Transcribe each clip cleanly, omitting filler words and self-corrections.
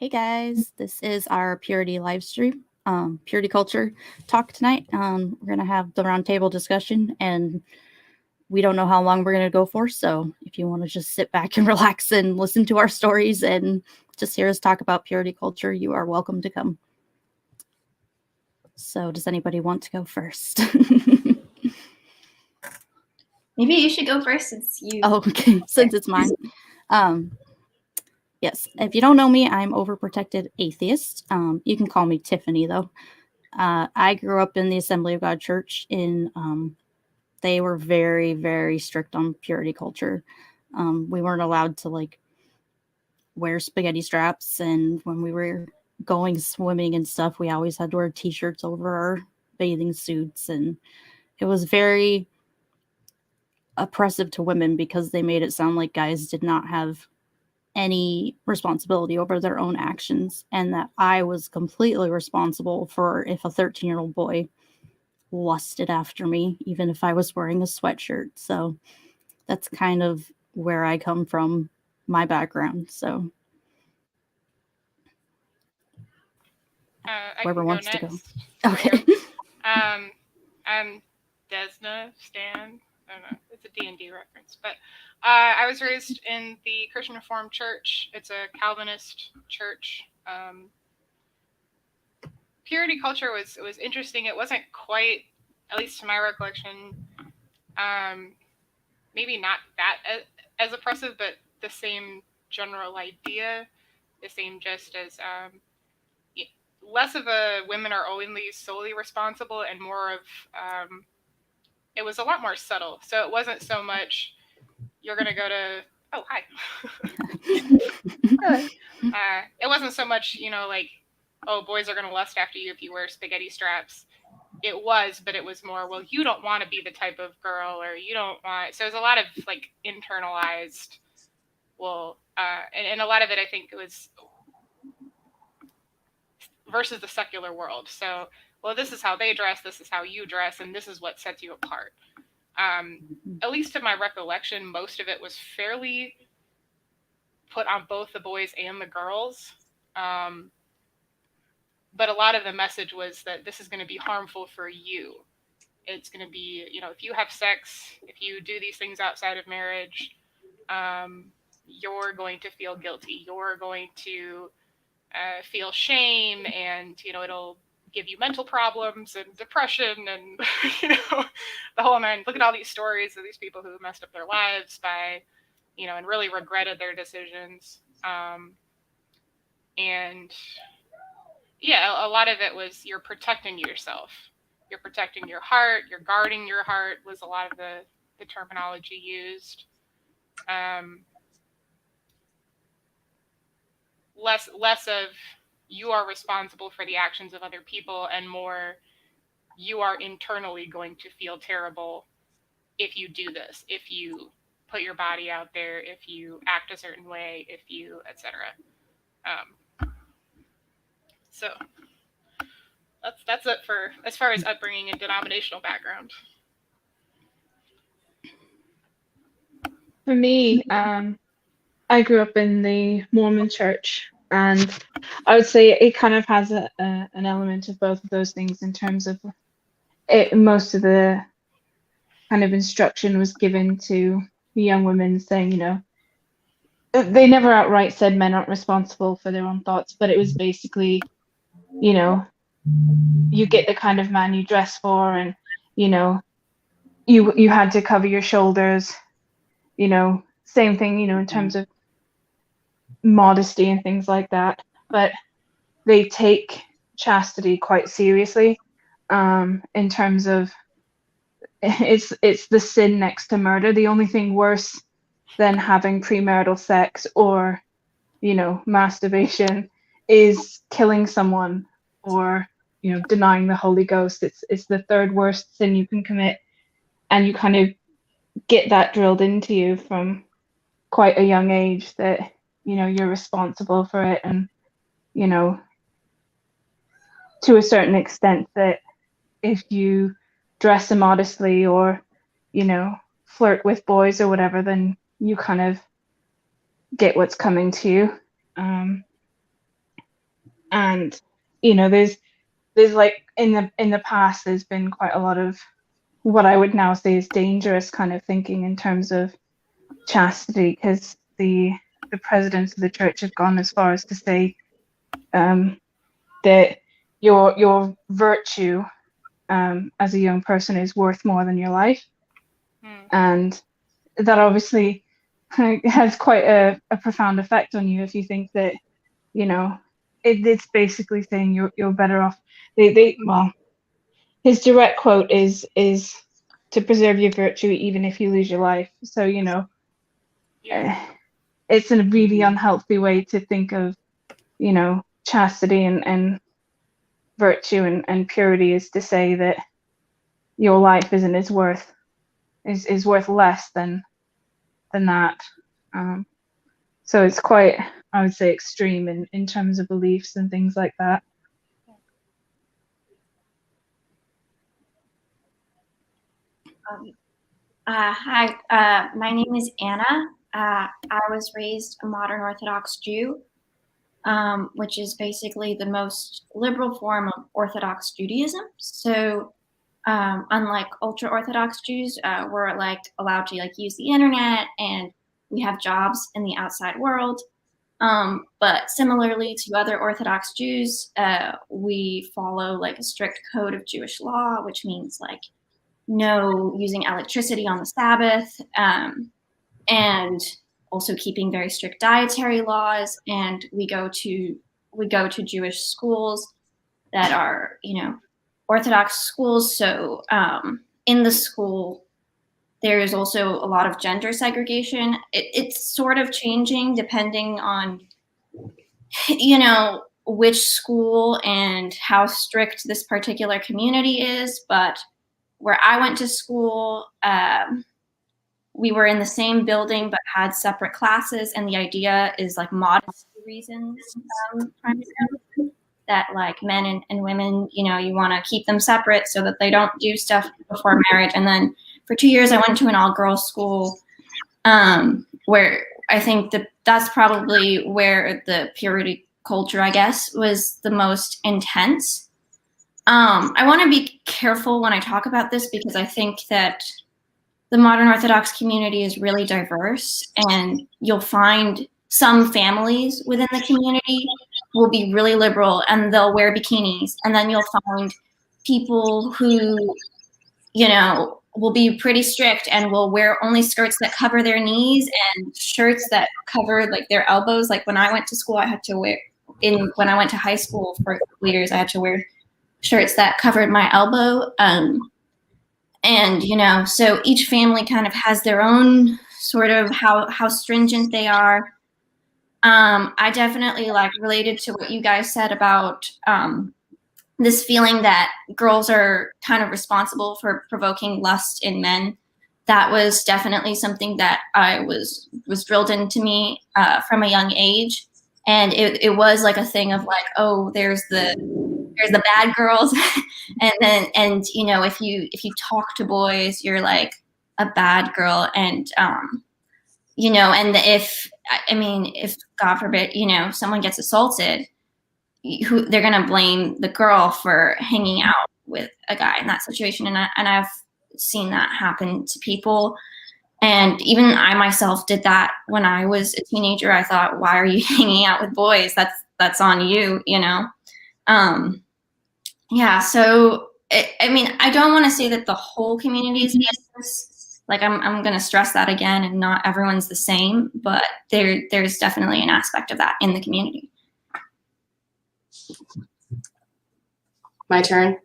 Hey guys, this is our purity live stream, purity culture talk tonight. We're gonna have the roundtable discussion, and we don't know how long we're gonna go for. So if you want to just sit back and relax and listen to our stories and just hear us talk about purity culture, you are welcome to come. So does anybody want to go first? Maybe you should go first since you. Oh, okay, since it's mine. Yes, if you don't know me, I'm overprotected atheist. You can call me Tiffany, though. I grew up in the Assembly of God Church. They were very, very strict on purity culture. We weren't allowed to wear spaghetti straps, and when we were going swimming and stuff, we always had to wear T-shirts over our bathing suits, and it was very oppressive to women because they made it sound like guys did not have any responsibility over their own actions, and that I was completely responsible for if a 13-year-old boy lusted after me, even if I was wearing a sweatshirt. So that's kind of where I come from, my background. So whoever wants to go. Okay. I'm Desna Stan. I don't know. It's a D&D reference, but I was raised in the Christian Reformed Church. It's a Calvinist church. Purity culture was interesting. It wasn't quite, at least to my recollection, maybe not that as oppressive, but the same general idea, the same just as less of a women are only solely responsible and more of it was a lot more subtle. So it wasn't so much you're going to go to, oh, hi. It wasn't so much, like, oh, boys are going to lust after you if you wear spaghetti straps. It was, but it was more, well, you don't want to be the type of girl, or you don't want, so it was a lot of internalized, and a lot of it, I think, it was versus the secular world. So, well, this is how they dress, this is how you dress, and this is what sets you apart. At least to my recollection, most of it was fairly put on both the boys and the girls. But a lot of the message was that this is going to be harmful for you. It's going to be, if you have sex, if you do these things outside of marriage, you're going to feel guilty. You're going to feel shame, and it'll give you mental problems and depression and the whole nine. Look at all these stories of these people who messed up their lives by and really regretted their decisions. And yeah, a lot of it was you're protecting yourself, you're protecting your heart, you're guarding your heart was a lot of the terminology used. Less of you are responsible for the actions of other people, and more you are internally going to feel terrible if you do this, if you put your body out there, if you act a certain way, if you, etc. So that's it for as far as upbringing and denominational background. For me, I grew up in the Mormon Church, and I would say it kind of has an element of both of those things in terms of it. Most of the kind of instruction was given to the young women saying, they never outright said men aren't responsible for their own thoughts, but it was basically, you get the kind of man you dress for, and, you had to cover your shoulders, same thing, in terms of modesty and things like that. But they take chastity quite seriously, in terms of it's the sin next to murder. The only thing worse than having premarital sex or masturbation is killing someone, or denying the Holy Ghost. It's the third worst sin you can commit, and you kind of get that drilled into you from quite a young age that you're responsible for it, and to a certain extent that if you dress immodestly or flirt with boys or whatever, then you kind of get what's coming to you. And there's like in the past, there's been quite a lot of what I would now say is dangerous kind of thinking in terms of chastity, because the presidents of the church have gone as far as to say that your virtue as a young person is worth more than your life. And that obviously has quite a profound effect on you if you think that, it's basically saying you're better off. Well, his direct quote is to preserve your virtue even if you lose your life. So, it's a really unhealthy way to think of, chastity and virtue and purity, is to say that your life is worth less than that. So it's quite, I would say, extreme in terms of beliefs and things like that. Hi, my name is Anna. I was raised a modern Orthodox Jew, which is basically the most liberal form of Orthodox Judaism. So unlike ultra-Orthodox Jews, we're like allowed to like use the internet, and we have jobs in the outside world. But similarly to other Orthodox Jews, we follow like a strict code of Jewish law, which means like no using electricity on the Sabbath, and also keeping very strict dietary laws. And we go to Jewish schools that are, Orthodox schools. So in the school, there's also a lot of gender segregation. It's sort of changing depending on, which school and how strict this particular community is. But where I went to school, we were in the same building but had separate classes, and the idea is like modesty reasons, primarily, that like men and women, you want to keep them separate so that they don't do stuff before marriage. And then for 2 years, I went to an all-girls school, where I think that's probably where the purity culture, I guess, was the most intense. I want to be careful when I talk about this, because I think that the modern Orthodox community is really diverse, and you'll find some families within the community will be really liberal and they'll wear bikinis. And then you'll find people who, will be pretty strict and will wear only skirts that cover their knees and shirts that cover like their elbows. Like when I went to school, when I went to high school for a couple years, I had to wear shirts that covered my elbow. And, so each family kind of has their own sort of how stringent they are. I definitely like related to what you guys said about this feeling that girls are kind of responsible for provoking lust in men. That was definitely something that was drilled into me from a young age. And it was like a thing of like, oh, there's the bad girls. and if you talk to boys, you're like a bad girl. And, and if God forbid, someone gets assaulted, they're going to blame the girl for hanging out with a guy in that situation. And I've seen that happen to people. And even I myself did that when I was a teenager. I thought, why are you hanging out with boys? That's on you, Yeah. So, I don't want to say that the whole community is this. Like, I'm going to stress that again, and not everyone's the same, but there's definitely an aspect of that in the community. My turn.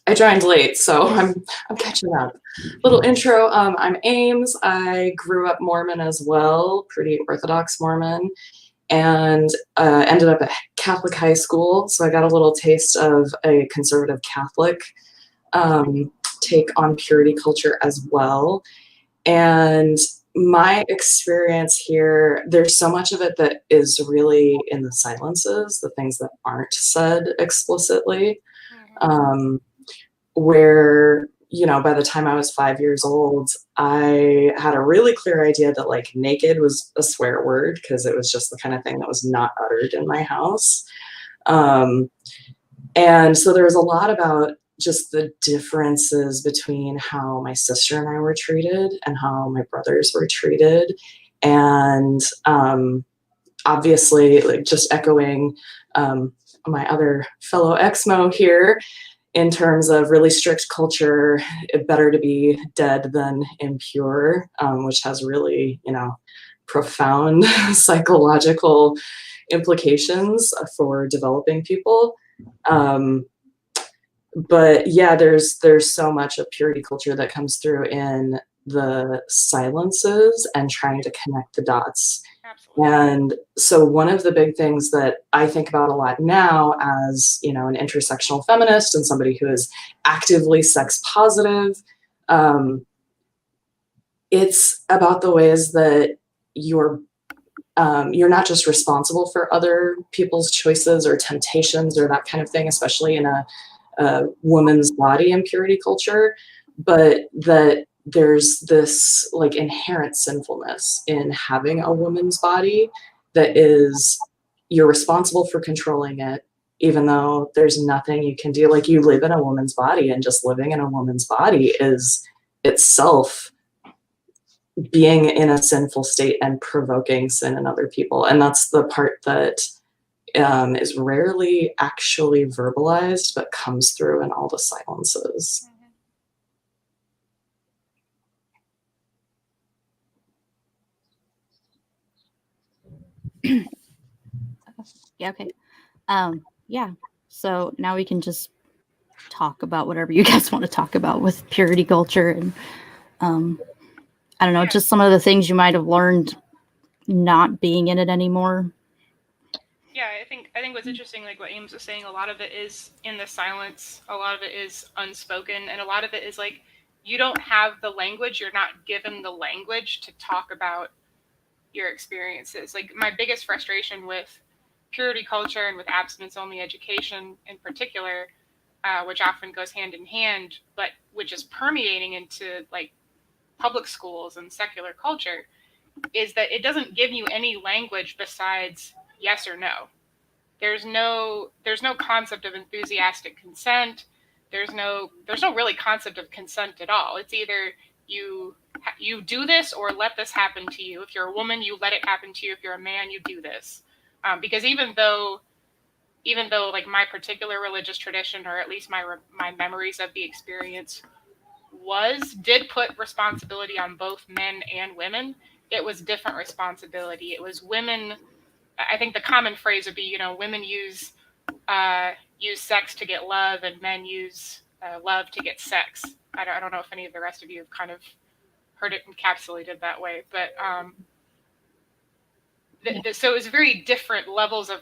I joined late, so I'm catching up. Little intro. I'm Ames. I grew up Mormon as well, pretty Orthodox Mormon, and ended up at Catholic high school. So I got a little taste of a conservative Catholic take on purity culture as well. And my experience here, there's so much of it that is really in the silences, the things that aren't said explicitly. Where, by the time I was 5 years old, I had a really clear idea that like naked was a swear word, because it was just the kind of thing that was not uttered in my house. And so there's a lot about just the differences between how my sister and I were treated and how my brothers were treated. And obviously, like, just echoing my other fellow Exmo here, in terms of really strict culture, better to be dead than impure, which has really, profound psychological implications for developing people. But yeah, there's so much of purity culture that comes through in the silences and trying to connect the dots. Absolutely. And so one of the big things that I think about a lot now as, an intersectional feminist and somebody who is actively sex positive, it's about the ways that you're not just responsible for other people's choices or temptations or that kind of thing, especially in a woman's body and purity culture, but that there's this like inherent sinfulness in having a woman's body that is, you're responsible for controlling it, even though there's nothing you can do. Like, you live in a woman's body, and just living in a woman's body is itself being in a sinful state and provoking sin in other people. And that's the part that is rarely actually verbalized, but comes through in all the silences. Yeah, okay. Yeah. So now we can just talk about whatever you guys want to talk about with purity culture and I don't know, just some of the things you might have learned not being in it anymore. Yeah, I think what's interesting, like what Ames was saying, a lot of it is in the silence, a lot of it is unspoken, and a lot of it is like, you don't have the language, you're not given the language to talk about your experiences. Like, my biggest frustration with purity culture and with abstinence-only education in particular, which often goes hand in hand, but which is permeating into like public schools and secular culture, is that it doesn't give you any language besides yes or no. There's no concept of enthusiastic consent. There's no really concept of consent at all. It's either you do this or let this happen to you. If you're a woman, you let it happen to you. If you're a man, you do this. Because even though like my particular religious tradition, or at least my memories of the experience, did put responsibility on both men and women, it was different responsibility. It was women. I think the common phrase would be, women use sex to get love, and men use love to get sex. I don't know if any of the rest of you have kind of heard it encapsulated that way, but so it was very different levels of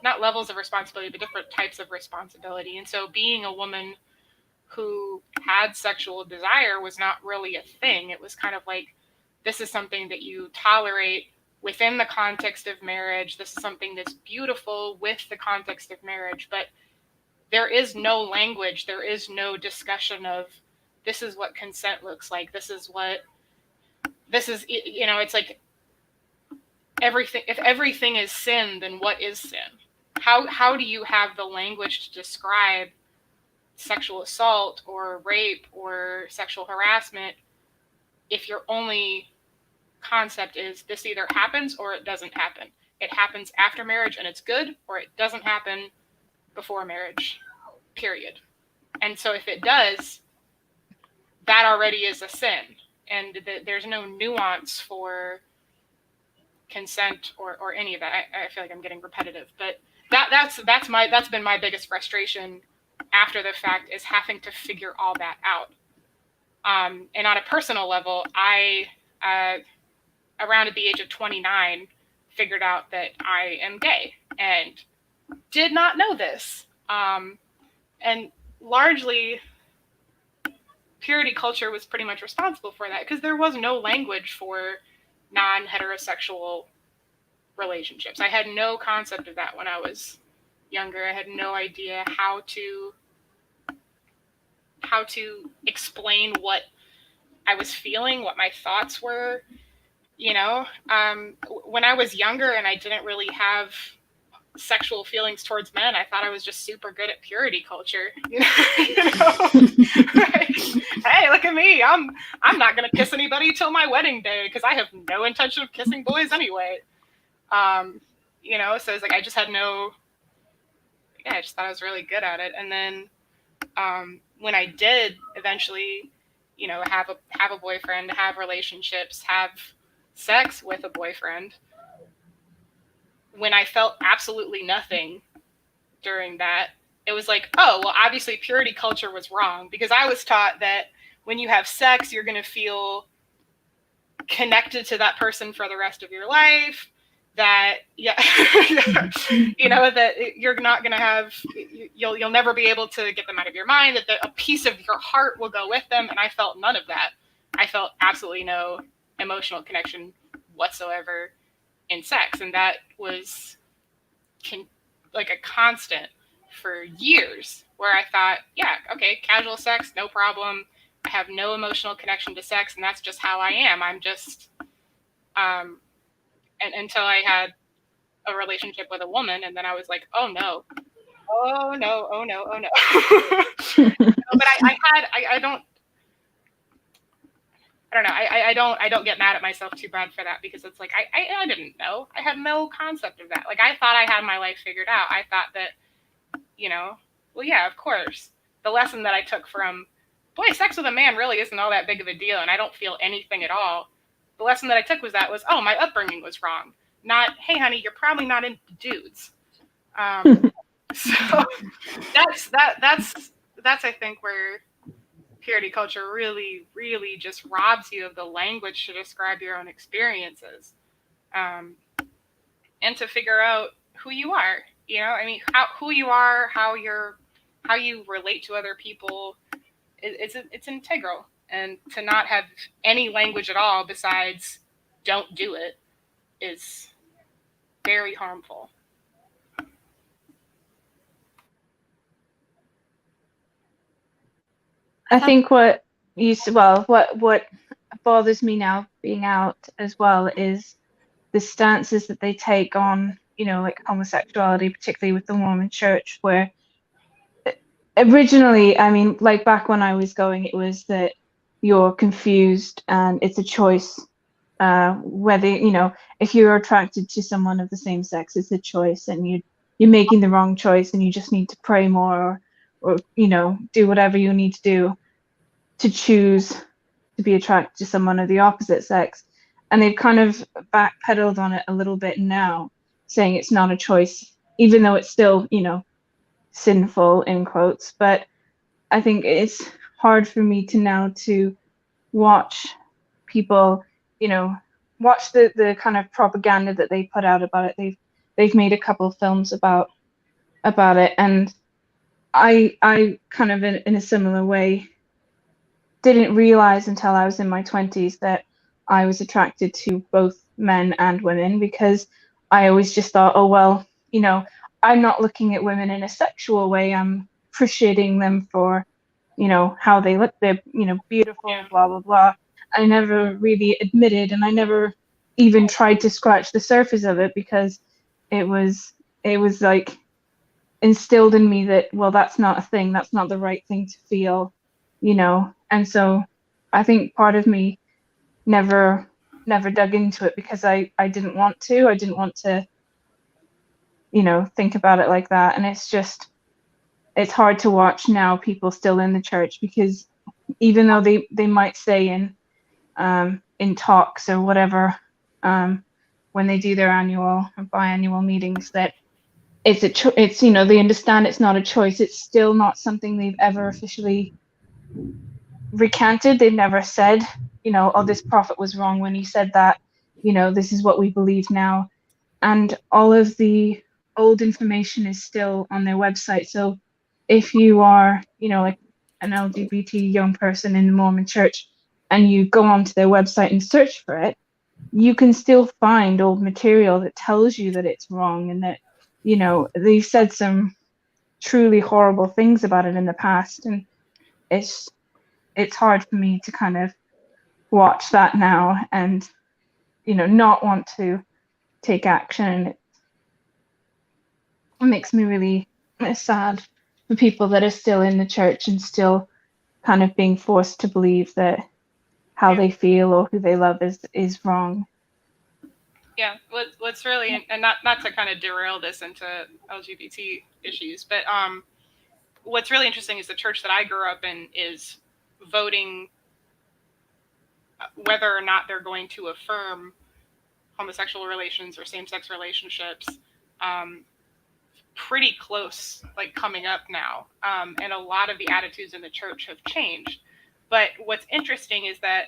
not levels of responsibility, but different types of responsibility. And so being a woman who had sexual desire was not really a thing. It was kind of like, this is something that you tolerate within the context of marriage. This is something that's beautiful with the context of marriage, but there is no language. There is no discussion of, this is what consent looks like. This is, it's like everything. If everything is sin, then what is sin? How do you have the language to describe sexual assault or rape or sexual harassment if your only concept is, this either happens or it doesn't happen? It happens after marriage and it's good, or it doesn't happen before marriage, period. And so if it does, that already is a sin, and there's no nuance for consent or any of that. I feel like I'm getting repetitive, but that's been my biggest frustration after the fact, is having to figure all that out. And on a personal level, I around at the age of 29 figured out that I am gay, and did not know this. And largely, purity culture was pretty much responsible for that, because there was no language for non-heterosexual relationships. I had no concept of that when I was younger. I had no idea how to explain what I was feeling, what my thoughts were. When I was younger and I didn't really have sexual feelings towards men. I thought I was just super good at purity culture. Like, hey, look at me. I'm not gonna kiss anybody till my wedding day because I have no intention of kissing boys anyway. So it's like I just had no. Yeah, I just thought I was really good at it. And then when I did eventually, have a boyfriend, have relationships, have sex with a boyfriend, when I felt absolutely nothing during that, it was like, oh, well, obviously purity culture was wrong, because I was taught that when you have sex, you're going to feel connected to that person for the rest of your life, that that you're not going to have, you'll never be able to get them out of your mind, that a piece of your heart will go with them. And I felt none of that. I felt absolutely no emotional connection whatsoever in sex. And that was like a constant for years, where I thought, yeah, okay, casual sex, no problem. I have no emotional connection to sex, and that's just how I am. I'm just, and until I had a relationship with a woman, and then I was like, oh no. But I don't get mad at myself too bad for that, because it's like, I didn't know. I had no concept of that. Like, I thought I had my life figured out. I thought that, well, yeah, of course. The lesson that I took from, boy, sex with a man really isn't all that big of a deal, and I don't feel anything at all. The lesson that I took was, oh, my upbringing was wrong. Not, hey, honey, you're probably not into dudes. So that's I think where purity culture really, really just robs you of the language to describe your own experiences, and to figure out who you are. Who you are, how you relate to other people, it's integral. And to not have any language at all besides "don't do it" is very harmful. I think what bothers me now being out as well is the stances that they take on, like homosexuality, particularly with the Mormon Church, where originally, I mean, like back when I was going, it was that you're confused and it's a choice. Whether, if you're attracted to someone of the same sex, it's a choice, and you're making the wrong choice, and you just need to pray more, or do whatever you need to do to choose to be attracted to someone of the opposite sex. And they've kind of backpedaled on it a little bit now, saying it's not a choice, even though it's still, sinful in quotes. But I think it's hard for me to now to watch people, watch the kind of propaganda that they put out about it. They've made a couple of films about it, and I kind of in a similar way didn't realize until I was in my 20s that I was attracted to both men and women, because I always just thought, oh, well, I'm not looking at women in a sexual way. I'm appreciating them for, how they look. They're, beautiful, blah, blah, blah. I never really admitted, and I never even tried to scratch the surface of it, because it was like instilled in me that, well, that's not a thing. That's not the right thing to feel, And so I think part of me never dug into it, because I didn't want to. I didn't want to, think about it like that. And it's hard to watch now people still in the church, because even though they might say in talks or whatever, when they do their annual or biannual meetings, that it's they understand it's not a choice. It's still not something they've ever officially recanted. They've never said, oh, this prophet was wrong when he said that. This is what we believe now. And all of the old information is still on their website. So if you are, like an LGBT young person in the Mormon Church, and you go onto their website and search for it, you can still find old material that tells you that it's wrong, and that, they've said some truly horrible things about it in the past. And it's hard for me to kind of watch that now and, not want to take action. it makes me really sad for people that are still in the church and still kind of being forced to believe that how they feel or who they love is wrong. Yeah, what's really, and not to kind of derail this into LGBT issues, but what's really interesting is the church that I grew up in is voting whether or not they're going to affirm homosexual relations or same-sex relationships pretty close, like coming up now. And a lot of the attitudes in the church have changed. But what's interesting is that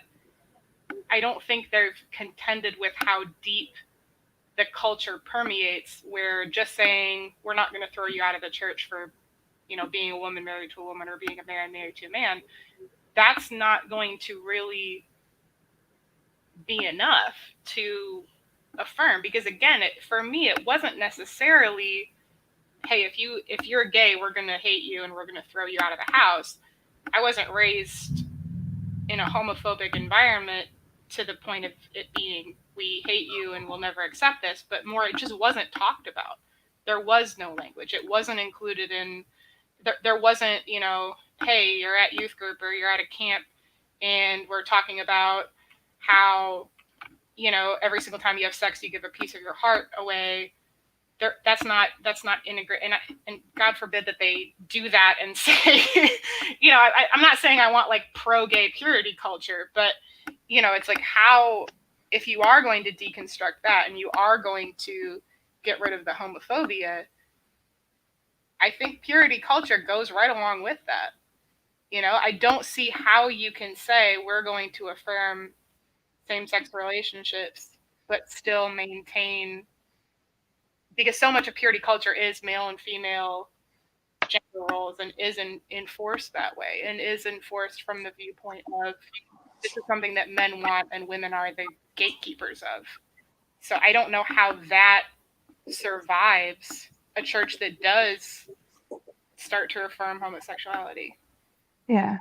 I don't think they've contended with how deep the culture permeates, where just saying we're not going to throw you out of the church for, being a woman married to a woman or being a man married to a man, that's not going to really be enough to affirm. Because again, for me, it wasn't necessarily, hey, if you're gay, we're going to hate you and we're going to throw you out of the house. I wasn't raised in a homophobic environment to the point of it being, we hate you and we'll never accept this, but more, it just wasn't talked about. There was no language. It wasn't included in, there wasn't, hey, you're at youth group or you're at a camp and we're talking about how, every single time you have sex, you give a piece of your heart away. That's not integrated, and God forbid that they do that and say, I'm not saying I want like pro-gay purity culture, but it's like, how, if you are going to deconstruct that and you are going to get rid of the homophobia, I think purity culture goes right along with that. I don't see how you can say we're going to affirm same-sex relationships but still maintain, because so much of purity culture is male and female gender roles and is enforced that way and is enforced from the viewpoint of this is something that men want and women are the gatekeepers of. So I don't know how that survives a church that does start to affirm homosexuality. Yeah.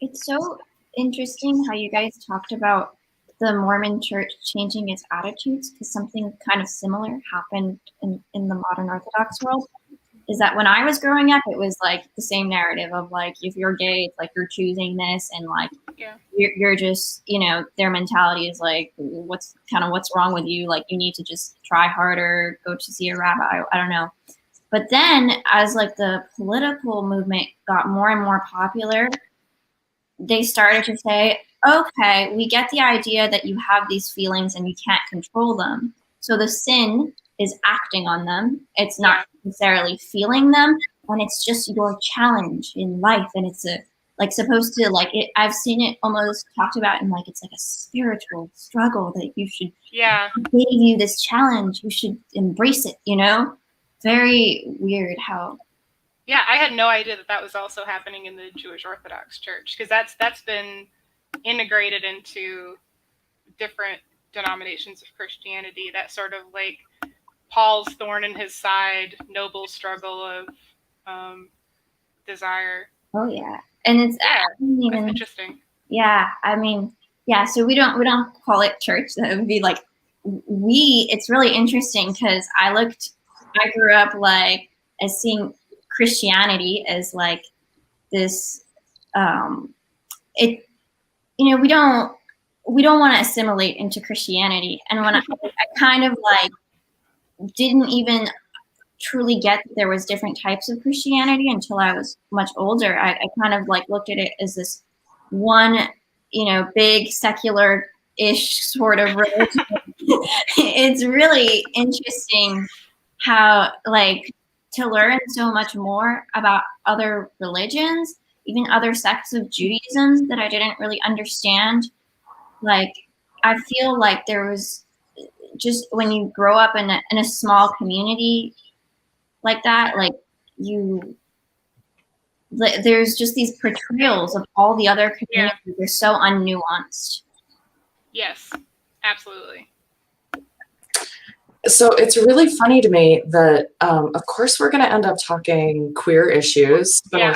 It's so interesting how you guys talked about the Mormon Church changing its attitudes, because something kind of similar happened in the modern Orthodox world. Is that when I was growing up, it was like the same narrative of like, if you're gay, it's like you're choosing this, and like you're just, their mentality is like, what's wrong with you? Like, you need to just try harder, go to see a rabbi. I don't know. But then as like the political movement got more and more popular, they started to say, okay, we get the idea that you have these feelings and you can't control them. So the sin is acting on them. It's not necessarily feeling them, and it's just your challenge in life. And it's supposed to, like, it, I've seen it almost talked about in like, it's like a spiritual struggle that you should, gave you this challenge, you should embrace it, Very weird how. Yeah, I had no idea that was also happening in the Jewish Orthodox Church, because that's been integrated into different denominations of Christianity. That sort of like Paul's thorn in his side, noble struggle of desire. Oh yeah, and it's that's interesting. Yeah, I mean, yeah. So we don't call it church. That would be like It's really interesting because I grew up like as seeing Christianity as like this. We don't want to assimilate into Christianity, and when I kind of like didn't even truly get that there was different types of Christianity until I was much older. I kind of like looked at it as this one, big secular-ish sort of religion. It's really interesting how like to learn so much more about other religions, even other sects of Judaism that I didn't really understand. Like, I feel like there was just, when you grow up in a small community like that, like there's just these portrayals of all the other communities. Yeah. They're so unnuanced. Yes, absolutely. So it's really funny to me that, of course, we're going to end up talking queer issues. Yeah.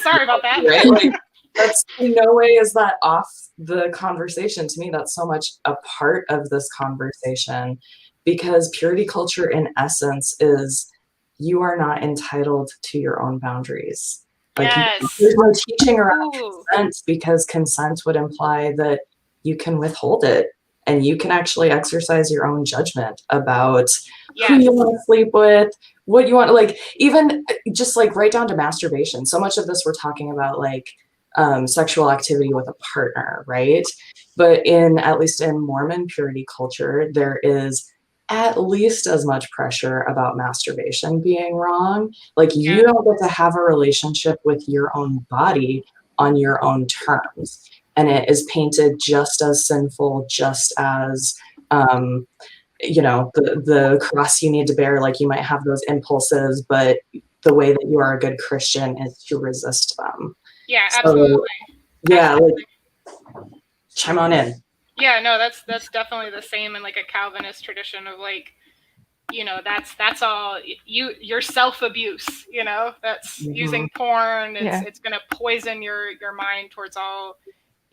Sorry about that. Right? Like, that's in no way is that off the conversation. To me, that's so much a part of this conversation, because purity culture, in essence, is you are not entitled to your own boundaries. Like, Yes. there's no teaching around Ooh. consent, because consent would imply that you can withhold it and you can actually exercise your own judgment about who Yes. you want to sleep with, what you want, like, even just like right down to masturbation. So much of this we're talking about like sexual activity with a partner, right? But at least in Mormon purity culture, there is at least as much pressure about masturbation being wrong. Like, you don't get to have a relationship with your own body on your own terms. And it is painted just as sinful, just as, the cross you need to bear. Like, you might have those impulses, but the way that you are a good Christian is to resist them. Yeah, So, absolutely. yeah, Absolutely. like, chime on in. Yeah, no, that's definitely the same in like a Calvinist tradition of like, that's all your self-abuse, that's using porn. It's going to poison your mind towards all,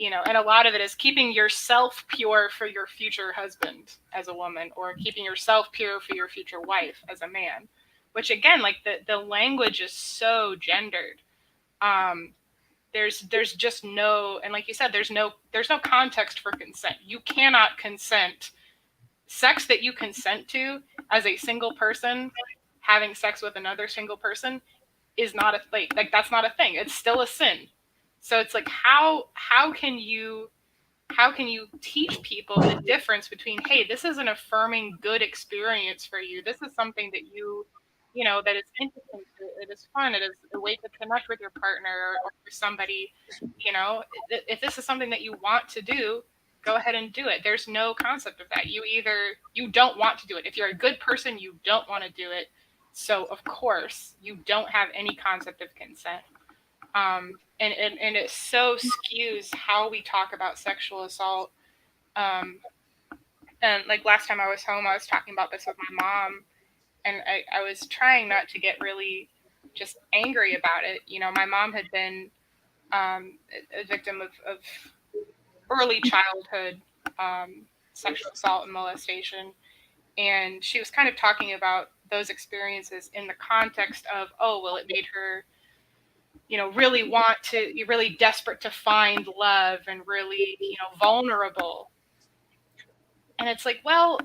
and a lot of it is keeping yourself pure for your future husband as a woman, or keeping yourself pure for your future wife as a man, which again, like the language is so gendered. There's just no, and like you said, there's no context for consent. You cannot consent. Sex that you consent to as a single person having sex with another single person is not a thing. Like, that's not a thing. It's still a sin. So it's like, how can you teach people the difference between, hey, this is an affirming good experience for you. This is something that that is interesting. It is fun. It is a way to connect with your partner or somebody. If this is something that you want to do, go ahead and do it. There's no concept of that. You don't want to do it. If you're a good person, you don't want to do it. So of course you don't have any concept of consent. And it so skews how we talk about sexual assault. And like last time I was home, I was talking about this with my mom, and I was trying not to get really just angry about it. My mom had been a victim of early childhood sexual assault and molestation. And she was kind of talking about those experiences in the context of, oh, well, it made her, really desperate to find love and really, vulnerable. And it's like, well,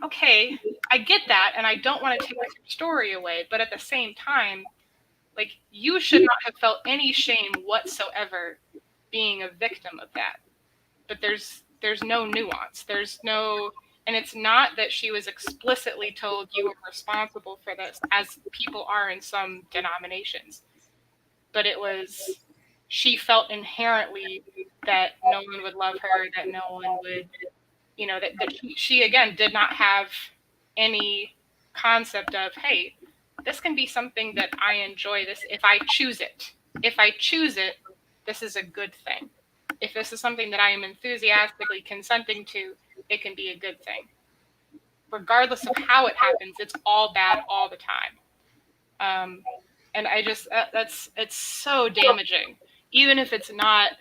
okay, I get that. And I don't want to take your story away. But at the same time, like, you should not have felt any shame whatsoever being a victim of that. But there's no nuance. And it's not that she was explicitly told you were responsible for this, as people are in some denominations. But it was, she felt inherently that no one would love her, that no one would, that she again did not have any concept of, hey, this can be something that I enjoy, this if I choose it. If I choose it, this is a good thing. If this is something that I am enthusiastically consenting to, it can be a good thing. Regardless of how it happens, it's all bad all the time. And I just, it's so damaging. Even if it's not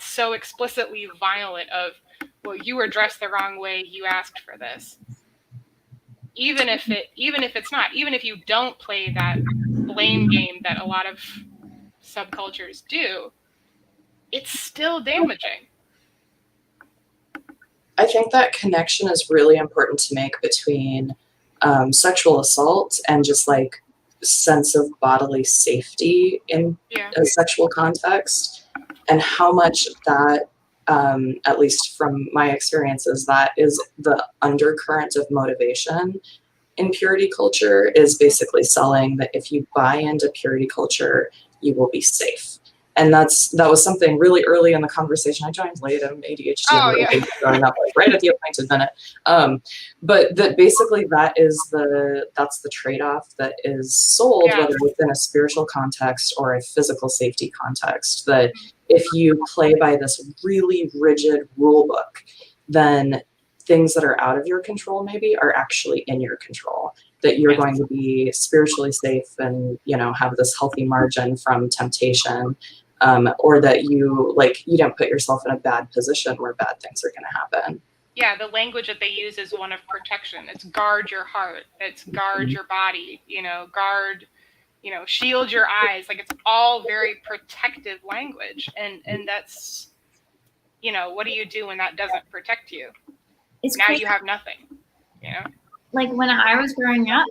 so explicitly violent of, well, you were dressed the wrong way, you asked for this. Even if it's not, even if you don't play that blame game that a lot of subcultures do, it's still damaging. I think that connection is really important to make between sexual assault and just like sense of bodily safety in a sexual context, and how much that, at least from my experiences, that is the undercurrent of motivation in purity culture, is basically selling that if you buy into purity culture, you will be safe. And that was something really early in the conversation. I joined late. I'm ADHD. Oh, yeah. Growing up like right at the appointed minute. But that basically that's the trade-off that is sold, whether within a spiritual context or a physical safety context. That if you play by this really rigid rule book, then things that are out of your control maybe are actually in your control. That you're going to be spiritually safe and have this healthy margin from temptation. Or that you don't put yourself in a bad position where bad things are going to happen. yeah, the language that they use is one of protection. It's guard your heart. It's guard your body, guard, shield your eyes. Like, it's all very protective language. And that's, what do you do when that doesn't protect you? It's Now crazy. you have nothing, Like when I was growing up,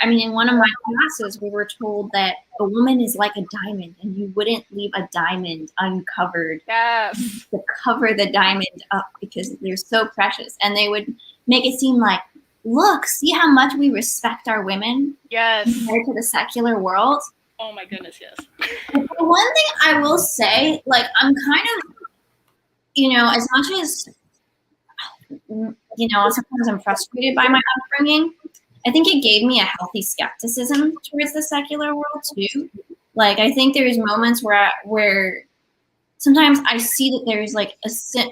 I mean, in one of my classes, we were told that a woman is like a diamond and you wouldn't leave a diamond uncovered. Yes. To cover the diamond up because they're so precious. And they would make it seem like, look, see how much we respect our women Yes. compared to the secular world. Oh my goodness, yes. The one thing I will say, like, I'm kind of, as much as, sometimes I'm frustrated by my upbringing, I think it gave me a healthy skepticism towards the secular world too. Like, I think there's moments where sometimes I see that there is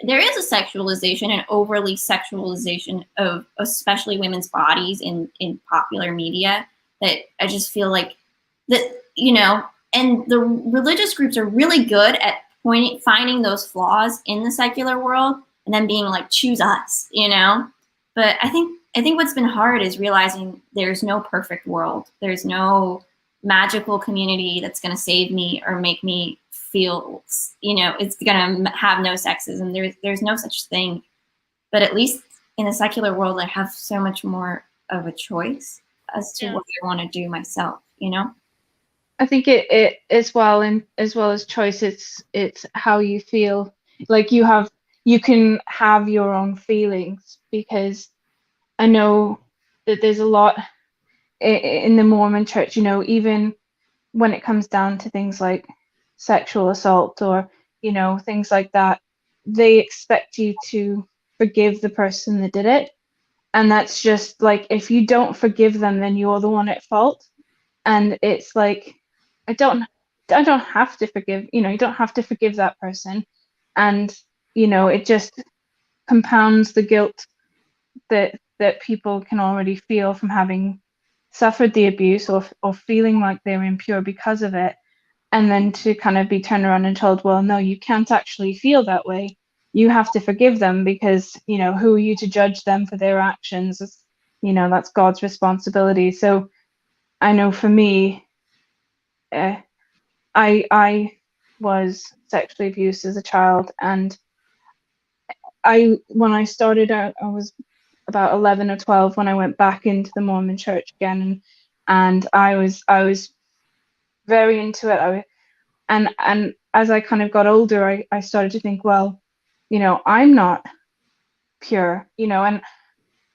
there is a sexualization and overly sexualization of especially women's bodies in popular media that I just feel like that, and the religious groups are really good at finding those flaws in the secular world and then being like, choose us, But I think what's been hard is realizing there's no perfect world. There's no magical community that's going to save me or make me feel, it's going to have no sexism. There's no such thing. But at least in the secular world, I have so much more of a choice as to what I want to do myself, I think it as well, and as well as choice, it's how you feel. Like you can have your own feelings, because I know that there's a lot in the Mormon Church, even when it comes down to things like sexual assault or, things like that, they expect you to forgive the person that did it. And that's just like, if you don't forgive them, then you're the one at fault. And it's like, I don't have to forgive, you don't have to forgive that person. And, it just compounds the guilt that people can already feel from having suffered the abuse or feeling like they're impure because of it. And then to kind of be turned around and told, well, no, you can't actually feel that way. You have to forgive them because, who are you to judge them for their actions? That's God's responsibility. So I know for me, I was sexually abused as a child, and when I started out, I was about 11 or 12 when I went back into the Mormon Church again, and I was very into it. And as I kind of got older, I started to think, well, I'm not pure, and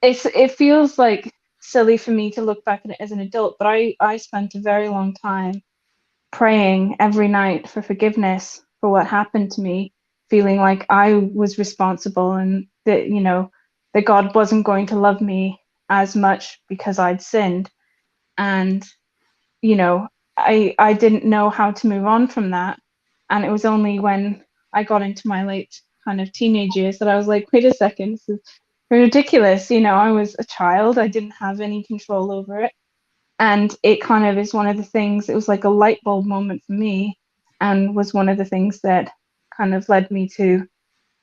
it feels like silly for me to look back at it as an adult, but I spent a very long time praying every night for forgiveness for what happened to me, feeling like I was responsible, and that, that God wasn't going to love me as much because I'd sinned. And, I didn't know how to move on from that. And it was only when I got into my late kind of teenage years that I was like, wait a second, this is ridiculous. I was a child, I didn't have any control over it. And it kind of is one of the things, it was like a light bulb moment for me, and was one of the things that kind of led me to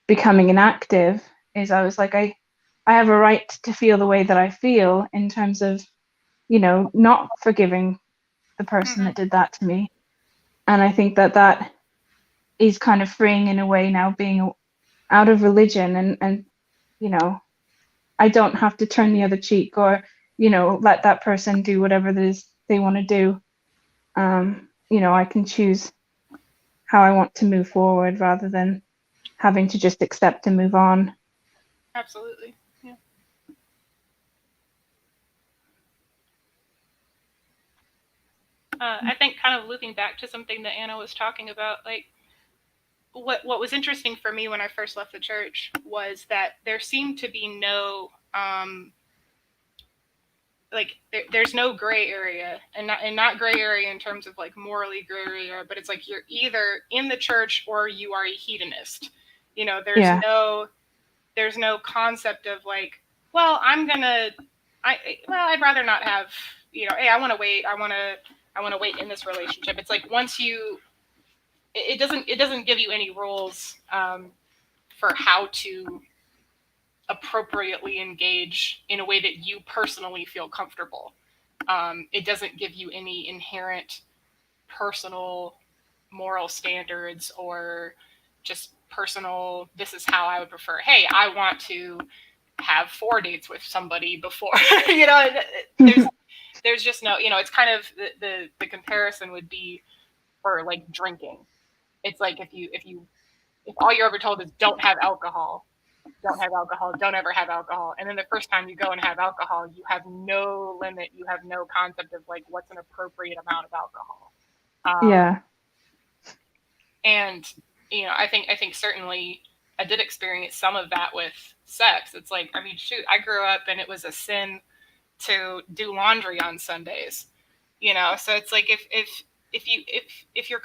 becoming an active, is I was like, I have a right to feel the way that I feel, in terms of, not forgiving the person that did that to me. And I think that is kind of freeing in a way now, being out of religion, and I don't have to turn the other cheek, or let that person do whatever it is they want to do. I can choose how I want to move forward, rather than having to just accept and move on. Absolutely. Yeah. I think, kind of looping back to something that Anna was talking about, like, what was interesting for me when I first left the church was that there seemed to be no there's no gray area, and not gray area in terms of like morally gray area, but it's like you're either in the church or you are a hedonist. There's no concept of like, well, I'd rather not have, hey, I want to wait in this relationship. It's like, once it doesn't give you any rules for how to appropriately engage in a way that you personally feel comfortable. It doesn't give you any inherent personal moral standards or just personal, this is how I would prefer. Hey, I want to have 4 dates with somebody before, there's just no, it's kind of the comparison would be for like drinking. It's like if all you're ever told is don't have alcohol, don't ever have alcohol. And then the first time you go and have alcohol, you have no limit. You have no concept of like what's an appropriate amount of alcohol. Yeah. And I think certainly I did experience some of that with sex. It's like, I mean, shoot, I grew up and it was a sin to do laundry on Sundays. So it's like if your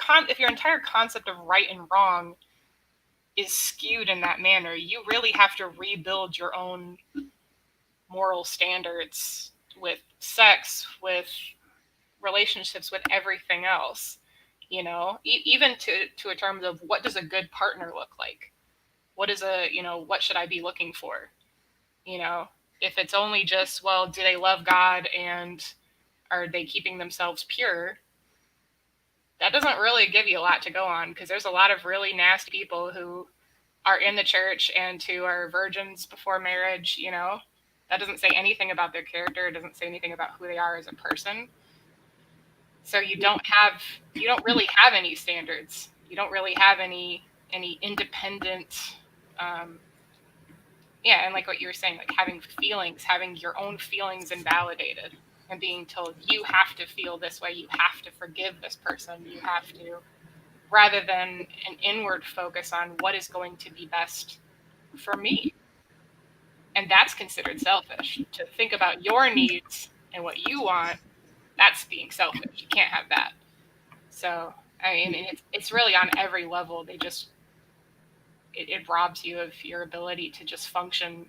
entire concept of right and wrong is skewed in that manner, you really have to rebuild your own moral standards with sex, with relationships, with everything else. Even to a terms of what does a good partner look like? What should I be looking for? If it's only just, well, do they love God and are they keeping themselves pure? That doesn't really give you a lot to go on, because there's a lot of really nasty people who are in the church and who are virgins before marriage. That doesn't say anything about their character. It doesn't say anything about who they are as a person. So you don't really have any standards. You don't really have any independent, and like what you were saying, like having feelings, having your own feelings invalidated, and being told you have to feel this way, you have to forgive this person, you have to, rather than an inward focus on what is going to be best for me. And that's considered selfish. To think about your needs and what you want, that's being selfish. You can't have that. So, I mean, it's really on every level. It robs you of your ability to just function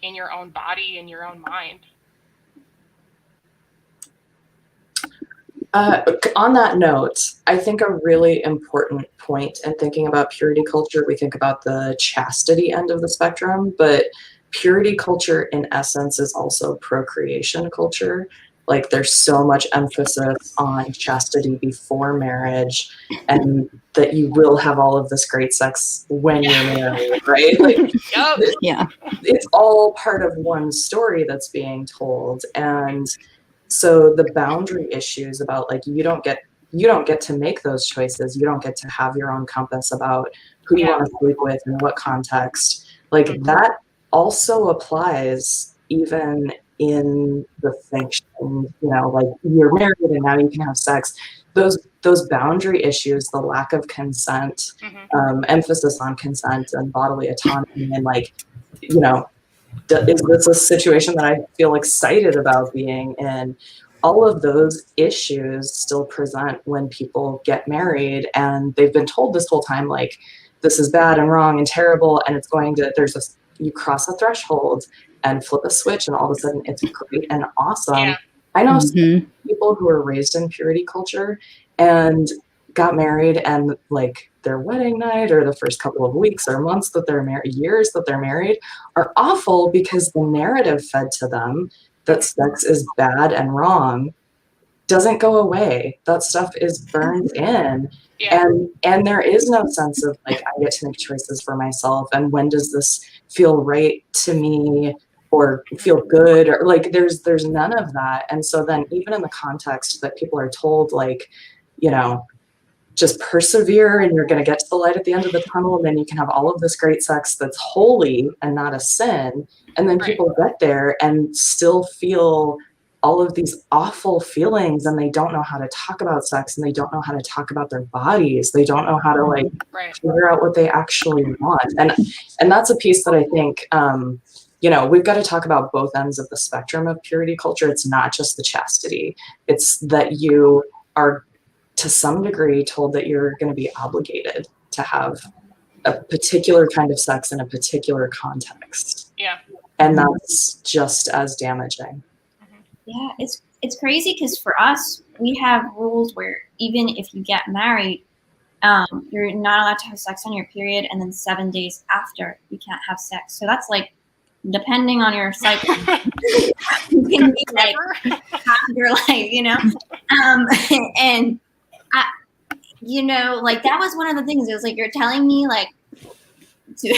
in your own body, in your own mind. On that note, I think a really important point in thinking about purity culture, we think about the chastity end of the spectrum, but purity culture in essence is also procreation culture. Like there's so much emphasis on chastity before marriage, and that you will have all of this great sex when you're married, right? Like, Yeah. it's all part of one story that's being told. And so the boundary issues about like you don't get to make those choices. You don't get to have your own compass about who you want to sleep with and what context. Like that also applies even in the fiction, like you're married and now you can have sex. Those boundary issues, the lack of consent, emphasis on consent and bodily autonomy, and like, is this a situation that I feel excited about being in? All of those issues still present when people get married, and they've been told this whole time, like, this is bad and wrong and terrible, and you cross a threshold and flip a switch, and all of a sudden it's great and awesome. Yeah. I know some people who were raised in purity culture and got married, and like their wedding night or the first couple of weeks or months that they're married, years that they're married, are awful because the narrative fed to them that sex is bad and wrong doesn't go away. That stuff is burned in. Yeah. And there is no sense of like, I get to make choices for myself, and when does this feel right to me or feel good, or like there's none of that. And so then even in the context that people are told, like, just persevere and you're going to get to the light at the end of the tunnel, and then you can have all of this great sex that's holy and not a sin. And then people get there and still feel all of these awful feelings, and they don't know how to talk about sex, and they don't know how to talk about their bodies. They don't know how to like figure out what they actually want. And that's a piece that I think, we've got to talk about both ends of the spectrum of purity culture. It's not just the chastity. It's that you are to some degree told that you're going to be obligated to have a particular kind of sex in a particular context. Yeah. And that's just as damaging. Yeah, it's crazy because for us, we have rules where even if you get married, you're not allowed to have sex on your period, and then 7 days after you can't have sex. So that's like depending on your cycle, can be like half your life, you know? And I, you know, like that was one of the things. It was like, you're telling me like to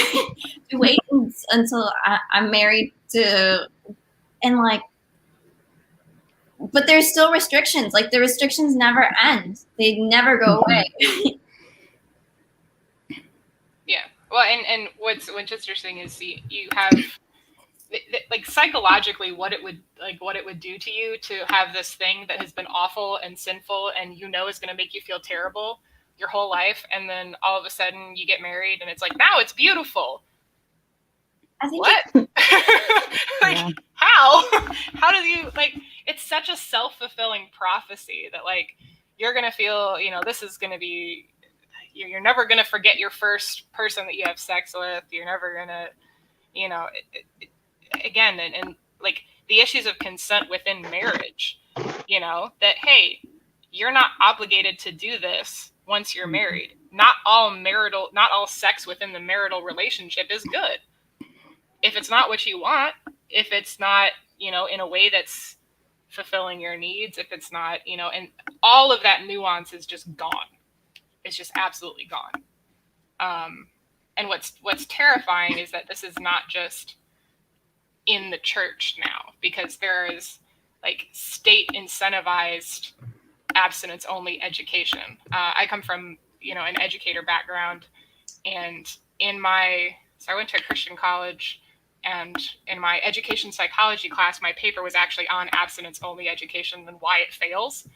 wait until I'm married to, and like, but there's still restrictions. Like the restrictions never end. They never go away. Yeah. Well, and what's interesting is you have like psychologically what it would do to you to have this thing that has been awful and sinful and you know is going to make you feel terrible your whole life, and then all of a sudden you get married and it's like, now it's beautiful. I think what? Like, Yeah. how do you, like, it's such a self-fulfilling prophecy that like you're gonna feel, you know, this is gonna be, you're never gonna forget your first person that you have sex with. You're never gonna, you know, again, and like the issues of consent within marriage, you know, that hey, you're not obligated to do this once you're married. Not all sex within the marital relationship is good. If it's not what you want, if it's not, you know, in a way that's fulfilling your needs, if it's not, you know, and all of that nuance is just gone. It's just absolutely gone. And what's terrifying is that this is not just in the church now, because there is like state incentivized abstinence only education. I come from, you know, an educator background, and so I went to a Christian college, and in my education psychology class, my paper was actually on abstinence only education and why it fails.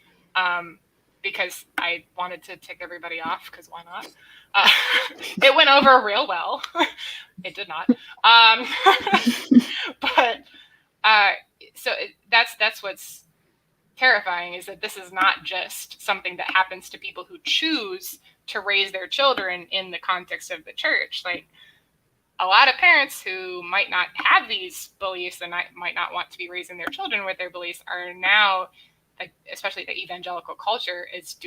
Because I wanted to tick everybody off, because why not? It went over real well. It did not. But so that's what's terrifying, is that this is not just something that happens to people who choose to raise their children in the context of the church. Like, a lot of parents who might not have these beliefs and might not want to be raising their children with their beliefs are now, like, especially the evangelical culture, is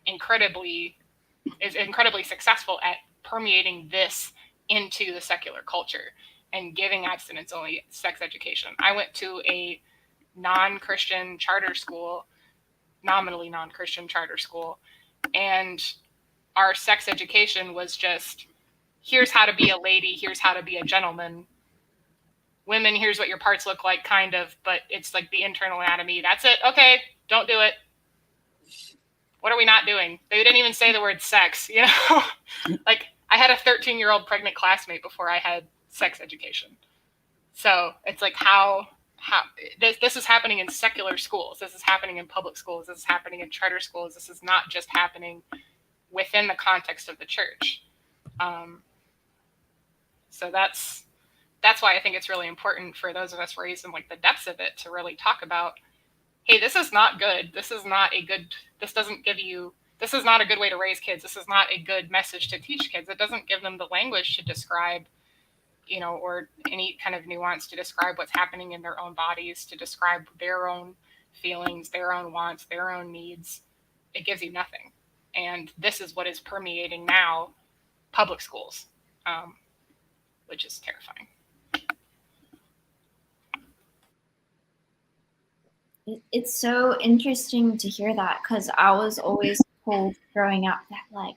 incredibly successful at permeating this into the secular culture and giving abstinence only sex education. I went to a non-Christian charter school, nominally non-Christian charter school, and our sex education was just, here's how to be a lady, here's how to be a gentleman. Women, here's what your parts look like, kind of, but it's like the internal anatomy. That's it. Okay, don't do it. What are we not doing? They didn't even say the word sex, you know? Like, I had a 13-year-old pregnant classmate before I had sex education. So it's like, how this is happening in secular schools. This is happening in public schools. This is happening in charter schools. This is not just happening within the context of the church. So that's why I think it's really important for those of us raised in like the depths of it to really talk about, hey, this is not good. This is not a good way to raise kids. This is not a good message to teach kids. It doesn't give them the language to describe, you know, or any kind of nuance to describe what's happening in their own bodies, to describe their own feelings, their own wants, their own needs. It gives you nothing. And this is what is permeating now public schools, which is terrifying. It's so interesting to hear that, because I was always told growing up that like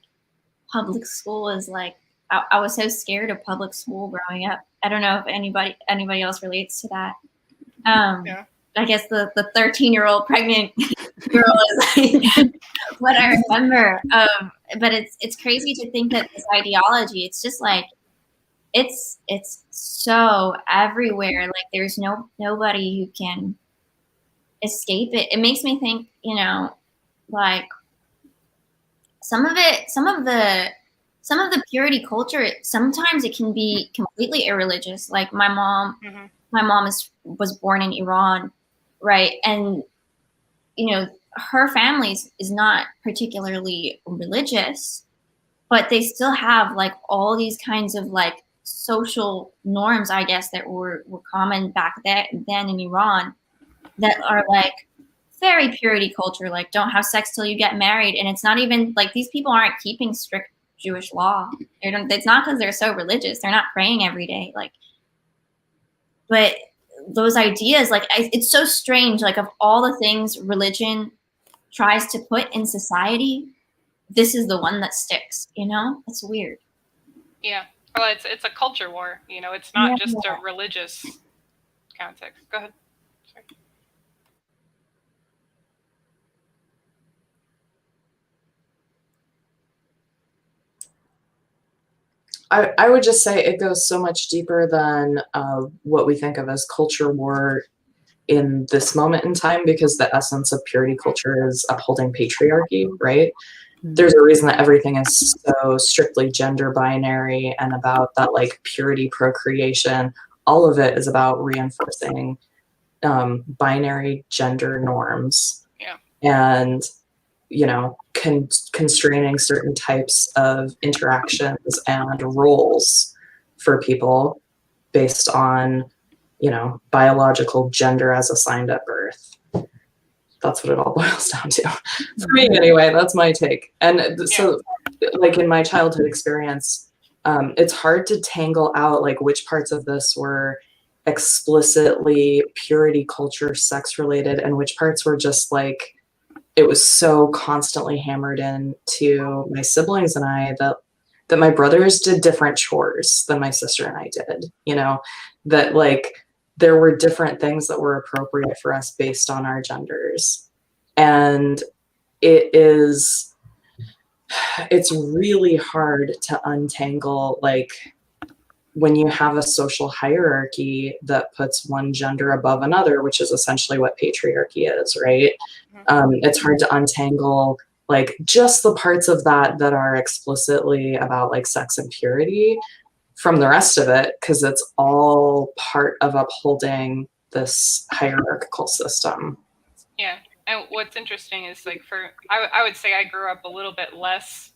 public school is like, I was so scared of public school growing up. I don't know if anybody else relates to that. Yeah. I guess the 13-year-old pregnant girl is like what I remember. But it's crazy to think that this ideology, it's just like, it's so everywhere. Like there's nobody who can escape it. It makes me think, you know, like some of the purity culture, sometimes it can be completely irreligious. Like my mom was born in Iran, right? And you know, her family is not particularly religious, but they still have like all these kinds of like social norms, I guess, that were common back then in Iran, that are like very purity culture, like don't have sex till you get married. And it's not even like these people aren't keeping strict Jewish law. It's not because they're so religious. They're not praying every day. Like But those ideas, like, it's so strange. Like, of all the things religion tries to put in society, this is the one that sticks. You know, it's weird. Yeah. Well, it's a culture war. You know, it's not just a religious context. Go ahead. Sorry. I would just say it goes so much deeper than what we think of as culture war in this moment in time, because the essence of purity culture is upholding patriarchy, right? There's a reason that everything is so strictly gender binary and about that like purity procreation. All of it is about reinforcing binary gender norms. Yeah. And, you know, constraining certain types of interactions and roles for people based on, you know, biological gender as assigned at birth. That's what it all boils down to. For me, anyway, that's my take. And so, like in my childhood experience, it's hard to tangle out like which parts of this were explicitly purity culture, sex related, and which parts were just like, it was so constantly hammered in to my siblings and I that my brothers did different chores than my sister and I did, you know, that like there were different things that were appropriate for us based on our genders. And it's really hard to untangle, like when you have a social hierarchy that puts one gender above another, which is essentially what patriarchy is, right? It's hard to untangle like just the parts of that that are explicitly about like sex and purity from the rest of it, because it's all part of upholding this hierarchical system. Yeah. And what's interesting is like I would say I grew up a little bit less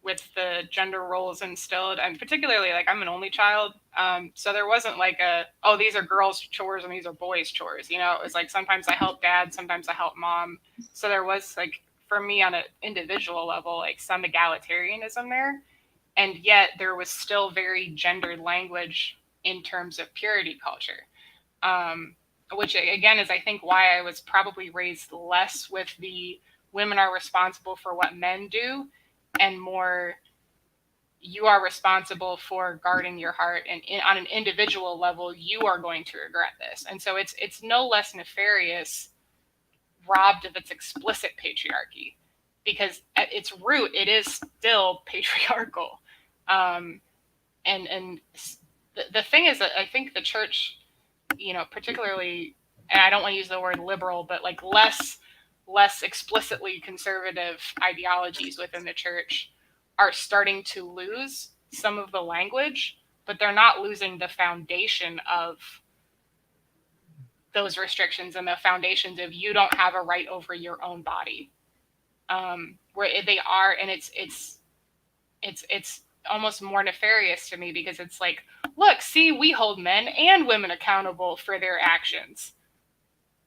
with the gender roles instilled, and particularly like I'm an only child. So there wasn't like these are girls' chores and these are boys' chores. You know, it was like sometimes I help dad, sometimes I help mom. So there was like, for me on an individual level, like some egalitarianism there. And yet there was still very gendered language in terms of purity culture. Which again is I think why I was probably raised less with the women are responsible for what men do, and more you are responsible for guarding your heart, and on an individual level you are going to regret this. And so it's no less nefarious, robbed of its explicit patriarchy, because at its root it is still patriarchal. And the thing is that I think the church, you know, particularly, and I don't want to use the word liberal, but like less explicitly conservative ideologies within the church are starting to lose some of the language, but they're not losing the foundation of those restrictions and the foundations of you don't have a right over your own body. Where they are, and it's almost more nefarious to me, because it's like, look, see, we hold men and women accountable for their actions.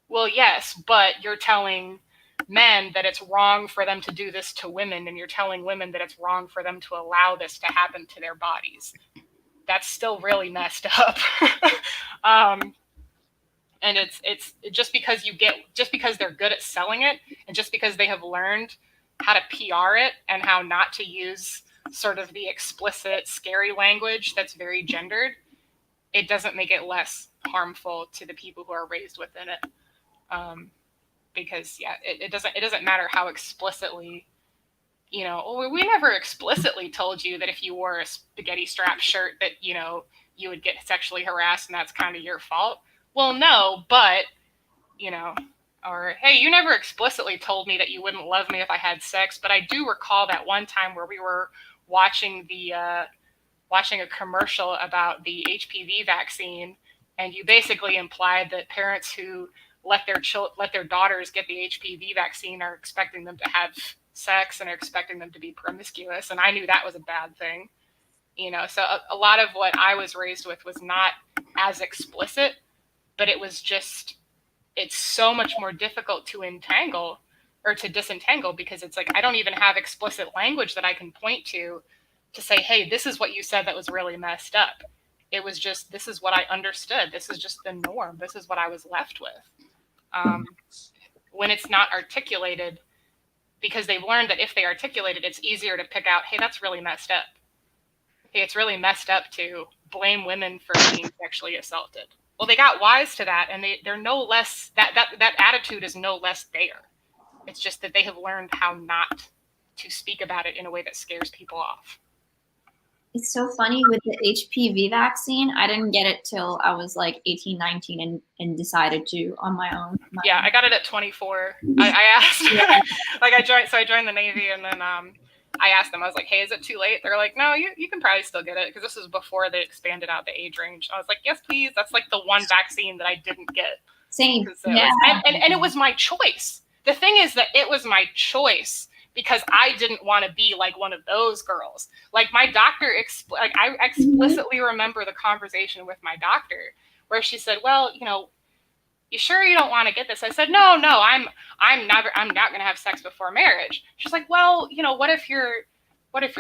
Well, yes, but you're telling men that it's wrong for them to do this to women, and you're telling women that it's wrong for them to allow this to happen to their bodies. That's still really messed up. And it's just because they're good at selling it, and just because they have learned how to PR it and how not to use sort of the explicit, scary language that's very gendered, it doesn't make it less harmful to the people who are raised within it. Because it doesn't matter how explicitly, you know, we never explicitly told you that if you wore a spaghetti strap shirt that, you know, you would get sexually harassed and that's kind of your fault. Well, no, but, you know, or, hey, you never explicitly told me that you wouldn't love me if I had sex, but I do recall that one time where we were watching a commercial about the HPV vaccine, and you basically implied that parents who let their daughters get the HPV vaccine are expecting them to have sex and are expecting them to be promiscuous, and I knew that was a bad thing. You know, so a lot of what I was raised with was not as explicit, but it was just, it's so much more difficult to entangle or to disentangle, because it's like I don't even have explicit language that I can point to say, hey, this is what you said that was really messed up. It was just, this is what I understood. This is just the norm. This is what I was left with. When it's not articulated, because they've learned that if they articulate it, it's easier to pick out, hey, that's really messed up. Hey, it's really messed up to blame women for being sexually assaulted. Well, they got wise to that, and they're no less, that attitude is no less there. It's just that they have learned how not to speak about it in a way that scares people off. It's so funny with the HPV vaccine. I didn't get it till I was like 18, 19 and decided to on my own. Yeah, I got it at 24. I asked, I joined the Navy, and then I asked them, I was like, hey, is it too late? They're like, no, you can probably still get it, because this is before they expanded out the age range. I was like, yes, please. That's like the one vaccine that I didn't get. Same. And it was my choice. The thing is that it was my choice, because I didn't want to be like one of those girls. Like my doctor, I explicitly remember the conversation with my doctor where she said, well, you sure you don't want to get this? I said, no, I'm not going to have sex before marriage. She's like, well, what if your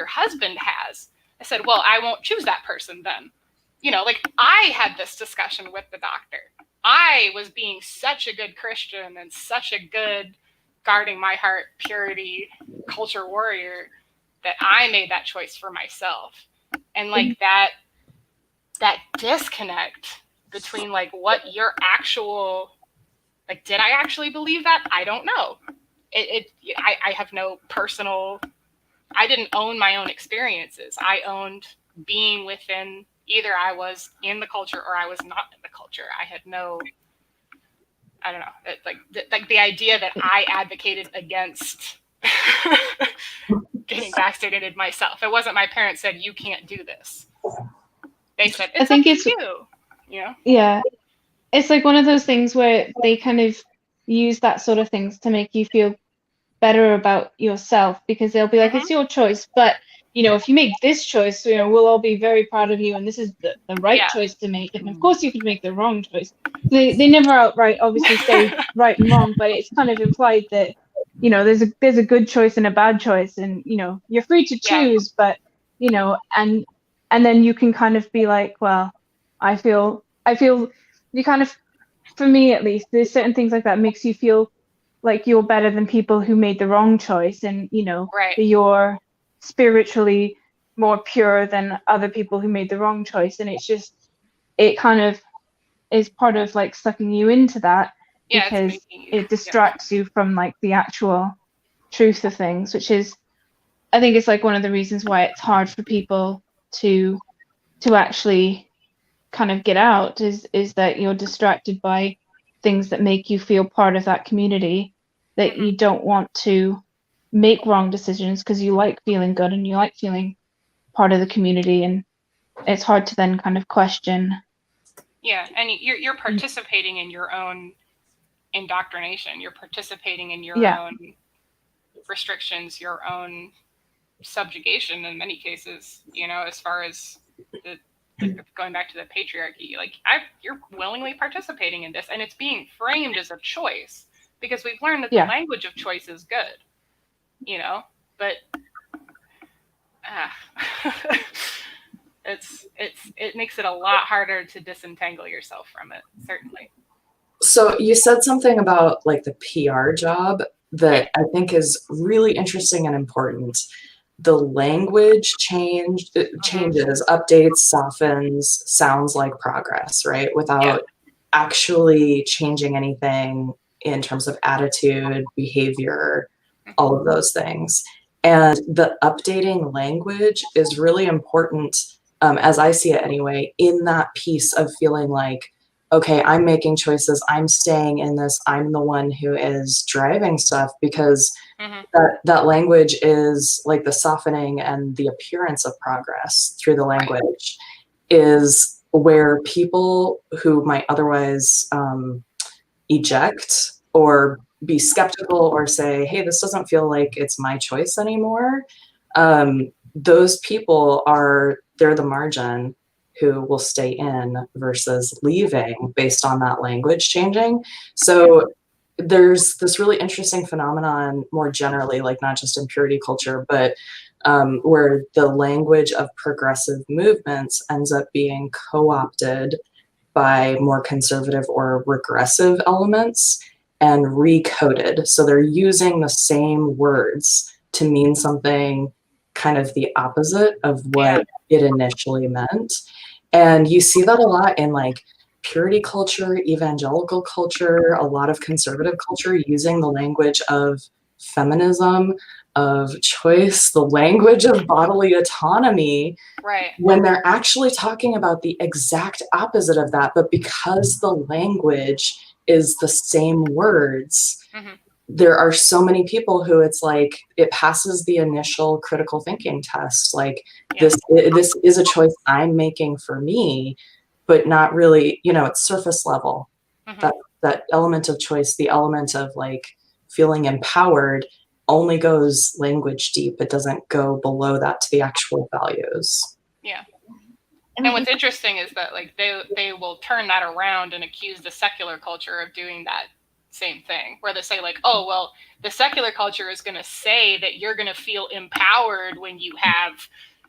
husband has? I said, well, I won't choose that person then. I had this discussion with the doctor. I was being such a good Christian and such a good guarding my heart, purity, culture warrior, that I made that choice for myself. And like that disconnect between like what your actual, like, did I actually believe that? I don't know. I have no personal, I didn't own my own experiences. I owned being within, either I was in the culture or I was not in the culture. I had no, I don't know, like the idea that I advocated against getting vaccinated myself. It wasn't my parents said, you can't do this. They said, it's up to you. Yeah. It's like one of those things where they kind of use that sort of things to make you feel better about yourself, because they'll be like, it's your choice, but if you make this choice, we'll all be very proud of you, and this is the right choice to make. And of course you could make the wrong choice. They never outright obviously say right and wrong, but it's kind of implied that there's a good choice and a bad choice, and you're free to choose, but and then you can kind of be like, well, I feel you kind of, for me at least, there's certain things like that makes you feel like you're better than people who made the wrong choice, and you're spiritually more pure than other people who made the wrong choice. And it's just, it kind of is part of like sucking you into that, because it distracts you from like the actual truth of things, which is, I think it's like one of the reasons why it's hard for people to actually kind of get out, is that you're distracted by things that make you feel part of that community, that you don't want to make wrong decisions because you like feeling good and you like feeling part of the community, and it's hard to then kind of question. Yeah, and you're participating in your own indoctrination. You're participating in your own restrictions, your own subjugation in many cases, as far as going back to the patriarchy, like you're willingly participating in this, and it's being framed as a choice, because we've learned that the language of choice is good, but it makes it a lot harder to disentangle yourself from it, certainly. So you said something about like the PR job that I think is really interesting and important. The language changes, updates, softens, sounds like progress, right? Without actually changing anything in terms of attitude, behavior, all of those things. And the updating language is really important, as I see it anyway, in that piece of feeling like, okay, I'm making choices, I'm staying in this, I'm the one who is driving stuff, because that language is like the softening and the appearance of progress through the language is where people who might otherwise eject or be skeptical or say, hey, this doesn't feel like it's my choice anymore. Those people they're the margin who will stay in versus leaving based on that language changing. So there's this really interesting phenomenon more generally, like not just in purity culture, but where the language of progressive movements ends up being co-opted by more conservative or regressive elements and recoded. So they're using the same words to mean something kind of the opposite of what it initially meant. And you see that a lot in like purity culture, evangelical culture, a lot of conservative culture using the language of feminism, of choice, the language of bodily autonomy, Right. when they're actually talking about the exact opposite of that. But because the language is the same words, there are so many people who it's like it passes the initial critical thinking test. Like this is a choice I'm making for me, but not really, you know, it's surface level. That element of choice, the element of like feeling empowered, only goes language deep. It doesn't go below that to the actual values. Yeah. And what's interesting is that like they will turn that around and accuse the secular culture of doing that same thing, where they say like, oh, well, the secular culture is going to say that you're going to feel empowered when you have,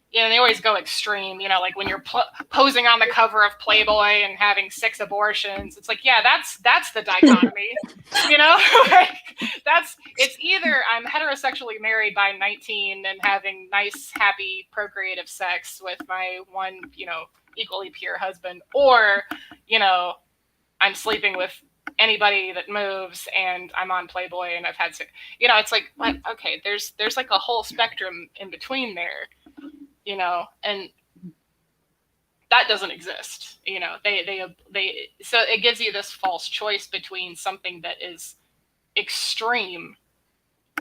you know, they always go extreme, you know, like when you're posing on the cover of Playboy and having 6 abortions. It's like, yeah, that's the dichotomy, you know, like it's either I'm heterosexually married by 19 and having nice, happy, procreative sex with my one, you know, equally pure husband, or, you know, I'm sleeping with anybody that moves and I'm on Playboy and I've had sex. You know, it's like, okay, there's like a whole spectrum in between there. You know, and that doesn't exist. You know, they so it gives you this false choice between something that is extreme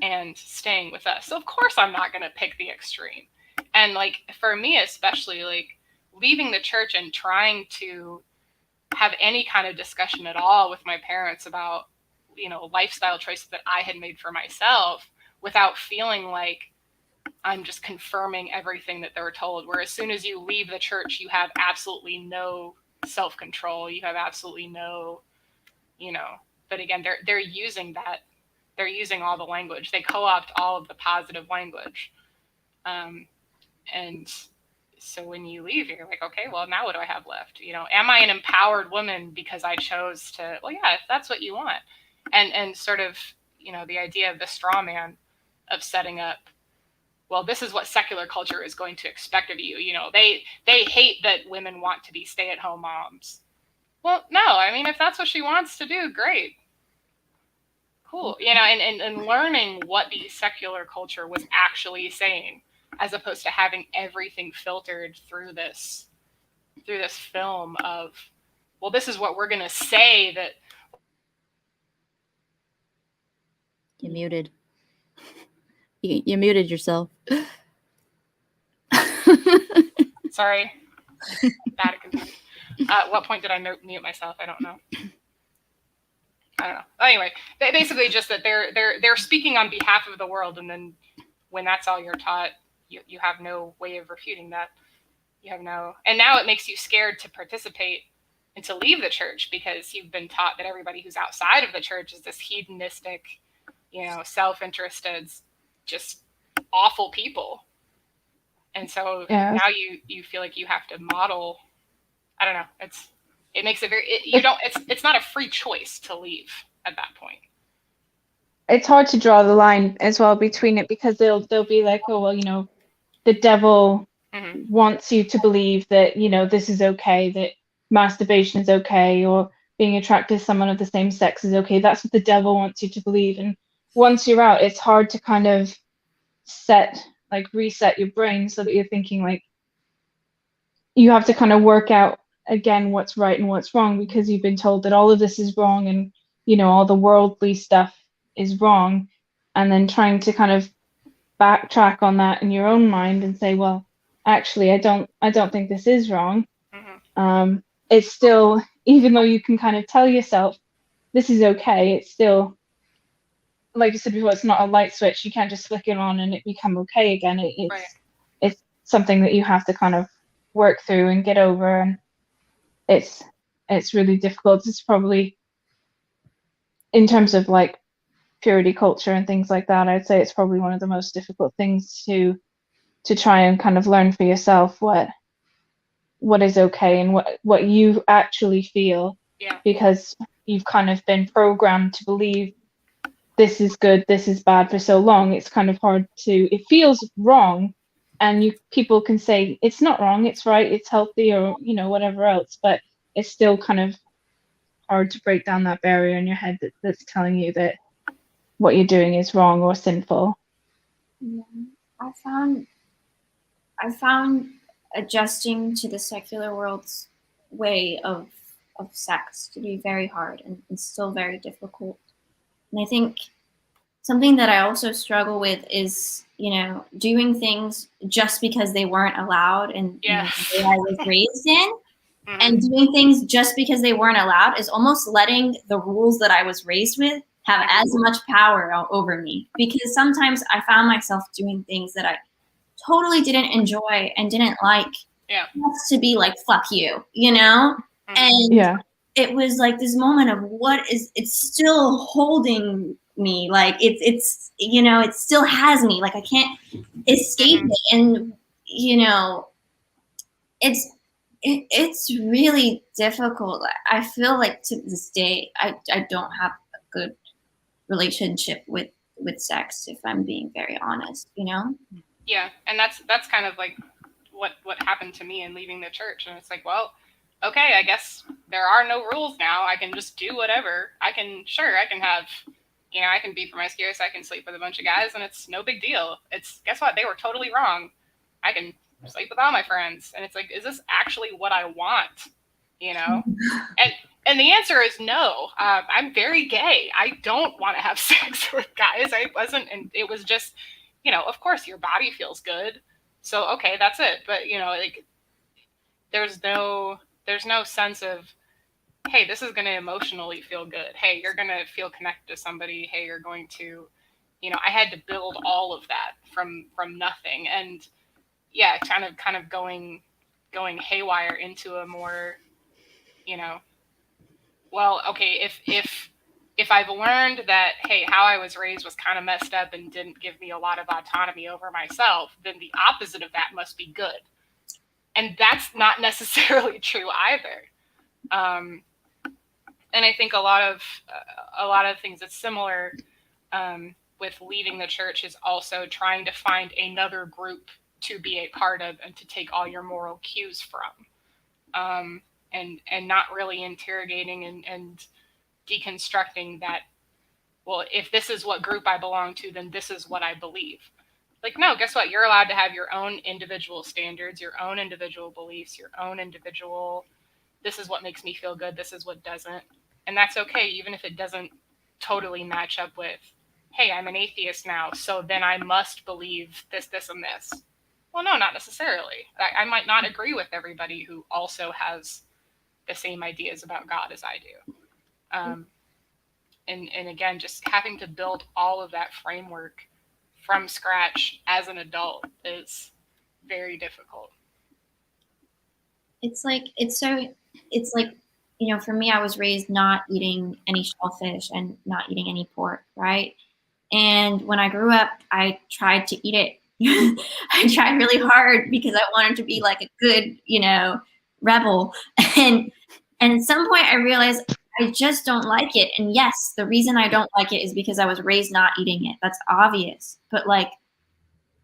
and staying with us. So of course I'm not going to pick the extreme. And like for me especially, like leaving the church and trying to have any kind of discussion at all with my parents about, you know, lifestyle choices that I had made for myself without feeling like I'm just confirming everything that they're told, where as soon as you leave the church, you have absolutely no self-control. You have absolutely no, you know, but again, they're using that. They're using all the language. They co-opt all of the positive language. And so when you leave, you're like, okay, well, now what do I have left? You know, am I an empowered woman because I chose to, well, yeah, if that's what you want. And sort of, you know, the idea of the straw man of setting up, well, this is what secular culture is going to expect of you. You know, they hate that women want to be stay-at-home moms. Well, no, I mean, if that's what she wants to do, great. Cool. You know, and learning what the secular culture was actually saying, as opposed to having everything filtered through this film of, well, this is what we're going to say that. You muted. You muted yourself. Sorry. Bad confusion. At what point did I mute myself? I don't know. Anyway, basically just that they're speaking on behalf of the world, and then when that's all you're taught, you have no way of refuting that. You have no, and now it makes you scared to participate and to leave the church because you've been taught that everybody who's outside of the church is this hedonistic, you know, self-interested, just awful people. And so now you feel like you have to model. I don't know. It makes it very. It's not a free choice to leave at that point. It's hard to draw the line as well between it, because they'll be like, oh well, you know, the devil wants you to believe that, you know, this is okay, that masturbation is okay, or being attracted to someone of the same sex is okay. That's what the devil wants you to believe. And once you're out, it's hard to kind of reset your brain so that you're thinking like, you have to kind of work out again what's right and what's wrong, because you've been told that all of this is wrong and, you know, all the worldly stuff is wrong, and then trying to kind of backtrack on that in your own mind and say, well, actually, I don't think this is wrong. It's still, even though you can kind of tell yourself this is okay, it's still, like you said before, it's not a light switch. You can't just flick it on and it become okay again. It's something that you have to kind of work through and get over, and it's really difficult. It's probably, in terms of like purity culture and things like that, I'd say it's probably one of the most difficult things to to try and kind of learn for yourself what is okay and what you actually feel, Yeah. because you've kind of been programmed to believe this is good, this is bad for so long. It's kind of hard it feels wrong, and people can say it's not wrong, it's right, it's healthy, or whatever else, but it's still kind of hard to break down that barrier in your head that's telling you that what you're doing is wrong or sinful. Yeah. I found adjusting to the secular world's way of sex to be very hard and still very difficult. And I think something that I also struggle with is, doing things just because they weren't allowed and Yeah. the way I was raised in. Mhm. And doing things just because they weren't allowed is almost letting the rules that I was raised with have as much power over me. Because sometimes I found myself doing things that I totally didn't enjoy and didn't like. Yeah. Just to be like, fuck you, And Yeah. it was like this moment of it's still holding me. Like it's it still has me. Like I can't escape it. And, it's really difficult. I feel like to this day, I don't have a good relationship with sex, if I'm being very honest, Yeah, and that's kind of like what happened to me in leaving the church. And it's like, well, okay, I guess there are no rules now. I can just do whatever. I can have, I can be promiscuous. I can sleep with a bunch of guys, and it's no big deal. Guess what? They were totally wrong. I can sleep with all my friends, and it's like, is this actually what I want? And the answer is no. I'm very gay. I don't want to have sex with guys. I wasn't, and it was just, of course your body feels good, so okay, that's it. But like, there's no sense of, hey, this is going to emotionally feel good. Hey, you're going to feel connected to somebody. Hey, you're going to, I had to build all of that from nothing. And yeah, kind of going haywire into a more, well, okay, if I've learned that, hey, how I was raised was kind of messed up and didn't give me a lot of autonomy over myself, then the opposite of that must be good. And that's not necessarily true either. And I think a lot of things that's similar with leaving the church is also trying to find another group to be a part of and to take all your moral cues from, and not really interrogating and deconstructing that, well, if this is what group I belong to, then this is what I believe. Like, no, guess what? You're allowed to have your own individual standards, your own individual beliefs, your own individual, this is what makes me feel good, this is what doesn't. And that's okay, even if it doesn't totally match up with, hey, I'm an atheist now, so then I must believe this, this, and this. Well, no, not necessarily. I might not agree with everybody who also has the same ideas about God as I do. And again, just having to build all of that framework from scratch as an adult is very difficult. It's like, for me, I was raised not eating any shellfish and not eating any pork, right? And when I grew up, I tried to eat it. I tried really hard because I wanted to be like a good, rebel. And at some point I realized I just don't like it. And yes, the reason I don't like it is because I was raised not eating it. That's obvious. But like,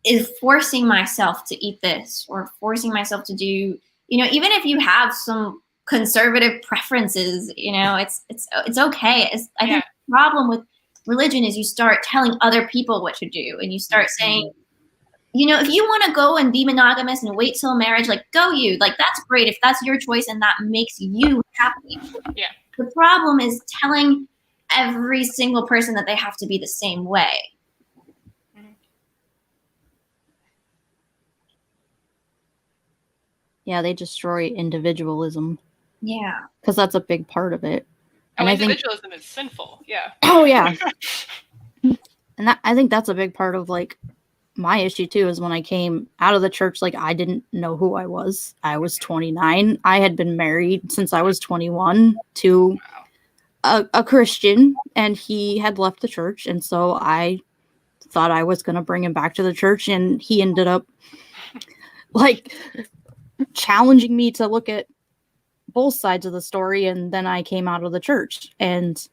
is forcing myself to eat this or forcing myself to do, even if you have some conservative preferences, it's okay. I think the problem with religion is you start telling other people what to do, and you start saying, if you want to go and be monogamous and wait till marriage, like, go you. Like, that's great if that's your choice and that makes you happy. Yeah. The problem is telling every single person that they have to be the same way. Yeah, they destroy individualism. Yeah. Because that's a big part of it. And individualism is sinful. Yeah. Oh, yeah. And I think that's a big part of, like, my issue, too, is when I came out of the church, like, I didn't know who I was. I was 29. I had been married since I was 21 to a Christian, and he had left the church. And so I thought I was going to bring him back to the church, and he ended up like challenging me to look at both sides of the story. And then I came out of the church, and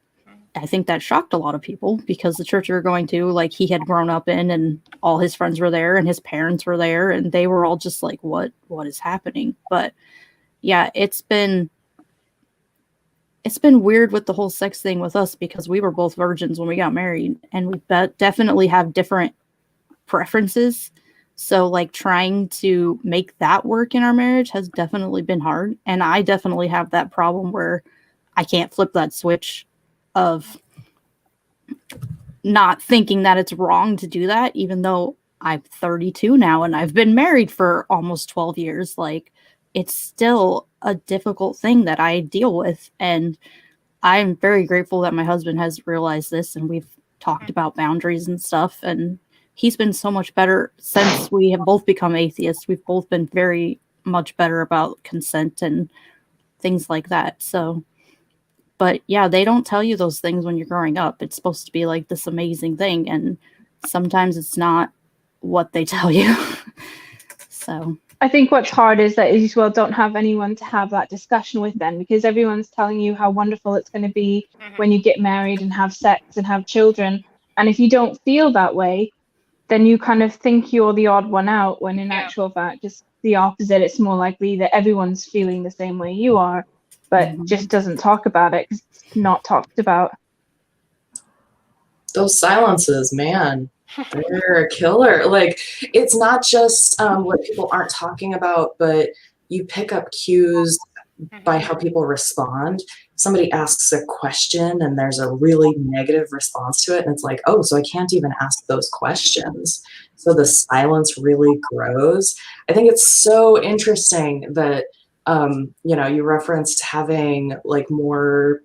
I think that shocked a lot of people, because the church we were going to, like, he had grown up in, and all his friends were there and his parents were there, and they were all just like, what is happening? But yeah, it's been weird with the whole sex thing with us, because we were both virgins when we got married, and we definitely have different preferences. So like trying to make that work in our marriage has definitely been hard. And I definitely have that problem where I can't flip that switch of not thinking that it's wrong to do that, even though I'm 32 now and I've been married for almost 12 years. Like, it's still a difficult thing that I deal with. And I'm very grateful that my husband has realized this, and we've talked about boundaries and stuff. And he's been so much better since we have both become atheists. We've both been very much better about consent and things like that. So, but yeah, they don't tell you those things when you're growing up. It's supposed to be like this amazing thing, and sometimes it's not what they tell you. So I think what's hard is that you don't have anyone to have that discussion with then, because everyone's telling you how wonderful it's going to be when you get married and have sex and have children. And if you don't feel that way, then you kind of think you're the odd one out, when in actual fact, just the opposite. It's more likely that everyone's feeling the same way you are, but just doesn't talk about it because it's not talked about. Those silences, man, they're a killer. Like, it's not just what people aren't talking about, but you pick up cues by how people respond. Somebody asks a question and there's a really negative response to it, and it's like, oh, so I can't even ask those questions. So the silence really grows. I think it's so interesting that you referenced having like more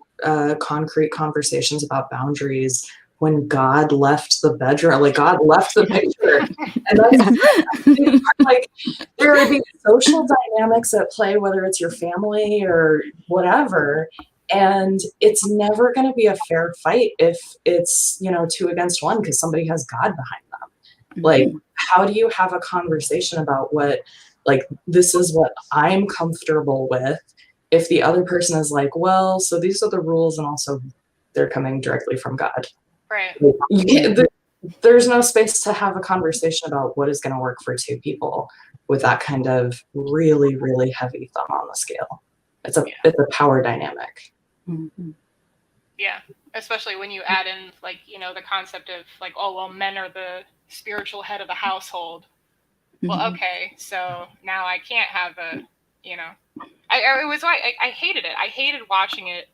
concrete conversations about boundaries when God left the bedroom, like God left the picture. And that's like, there are these social dynamics at play, whether it's your family or whatever, and it's never going to be a fair fight if it's 2 against 1 because somebody has God behind them. Like, how do you have a conversation about what, like, this is what I'm comfortable with, if the other person is like, well, so these are the rules, and also they're coming directly from God. Right. You can't, there's no space to have a conversation about what is going to work for 2 people with that kind of really, really heavy thumb on the scale. It's a power dynamic. Yeah, especially when you add in like the concept of like, oh well, men are the spiritual head of the household. Well, okay, so now I can't have I hated it. I hated watching it,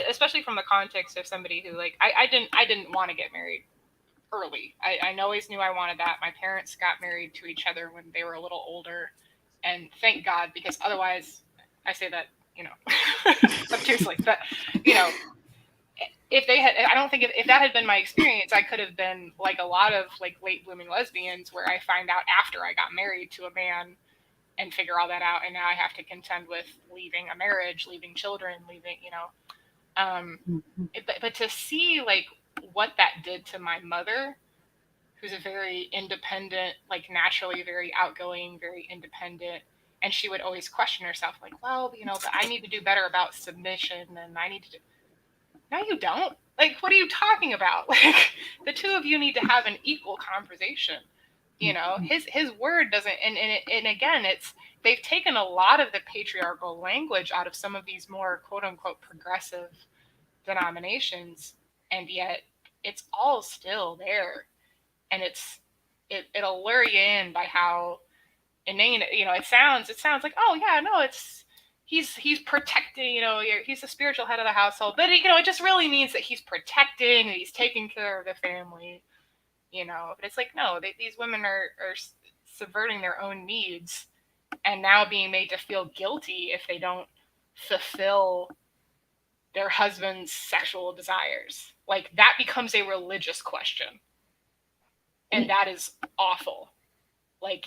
especially from the context of somebody who like I didn't want to get married early. I always knew I wanted that. My parents got married to each other when they were a little older, and thank God, because otherwise, I say that obtusely, but if they had, I don't think if that had been my experience, I could have been like a lot of like late blooming lesbians, where I find out after I got married to a man and figure all that out, and now I have to contend with leaving a marriage, leaving children, leaving but to see like what that did to my mother, who's a very independent, like naturally very outgoing, very independent, and she would always question herself, like, well, but I need to do better about submission, and I need to do. No, you don't. Like, what are you talking about? Like, the two of you need to have an equal conversation. His word doesn't, and again, they've taken a lot of the patriarchal language out of some of these more quote unquote progressive denominations, and yet it's all still there, and it'll lure you in by how inane it sounds. It sounds like, oh yeah, no, he's protecting, he's the spiritual head of the household, but it just really means that he's protecting and he's taking care of the family, but it's like, no, these women are subverting their own needs and now being made to feel guilty if they don't fulfill their husband's sexual desires. Like, that becomes a religious question, and that is awful. Like,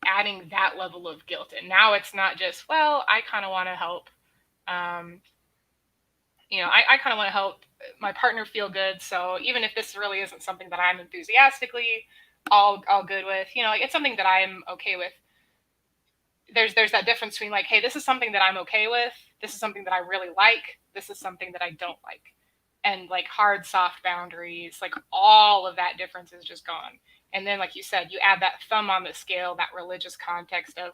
adding that level of guilt, and now it's not just, well, I kind of want to help I kind of want to help my partner feel good, so even if this really isn't something that I'm enthusiastically all good with, like, it's something that I'm okay with, there's that difference between like, hey, this is something that I'm okay with, this is something that I really like, this is something that I don't like, and like hard, soft boundaries, like all of that difference is just gone. And then, like you said, you add that thumb on the scale, that religious context of,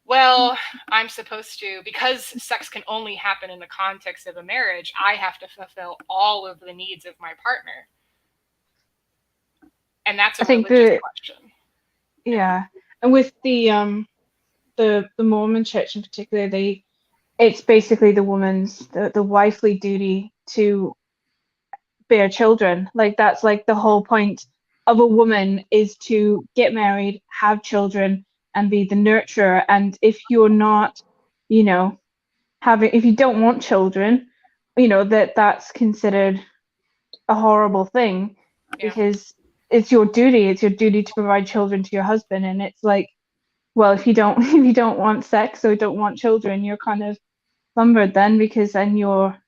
well, I'm supposed to, because sex can only happen in the context of a marriage, I have to fulfill all of the needs of my partner. And that's a I think religious question. Yeah, and with the Mormon Church in particular, it's basically the woman's the wifely duty to bear children. Like that's like the whole point of a woman is to get married, have children, and be the nurturer. And if you're not, you know, if you don't want children, that's considered a horrible thing because it's your duty. It's your duty to provide children to your husband, and it's like, well, if you don't if you don't want sex or don't want children, you're kind of lumbered then, because then you're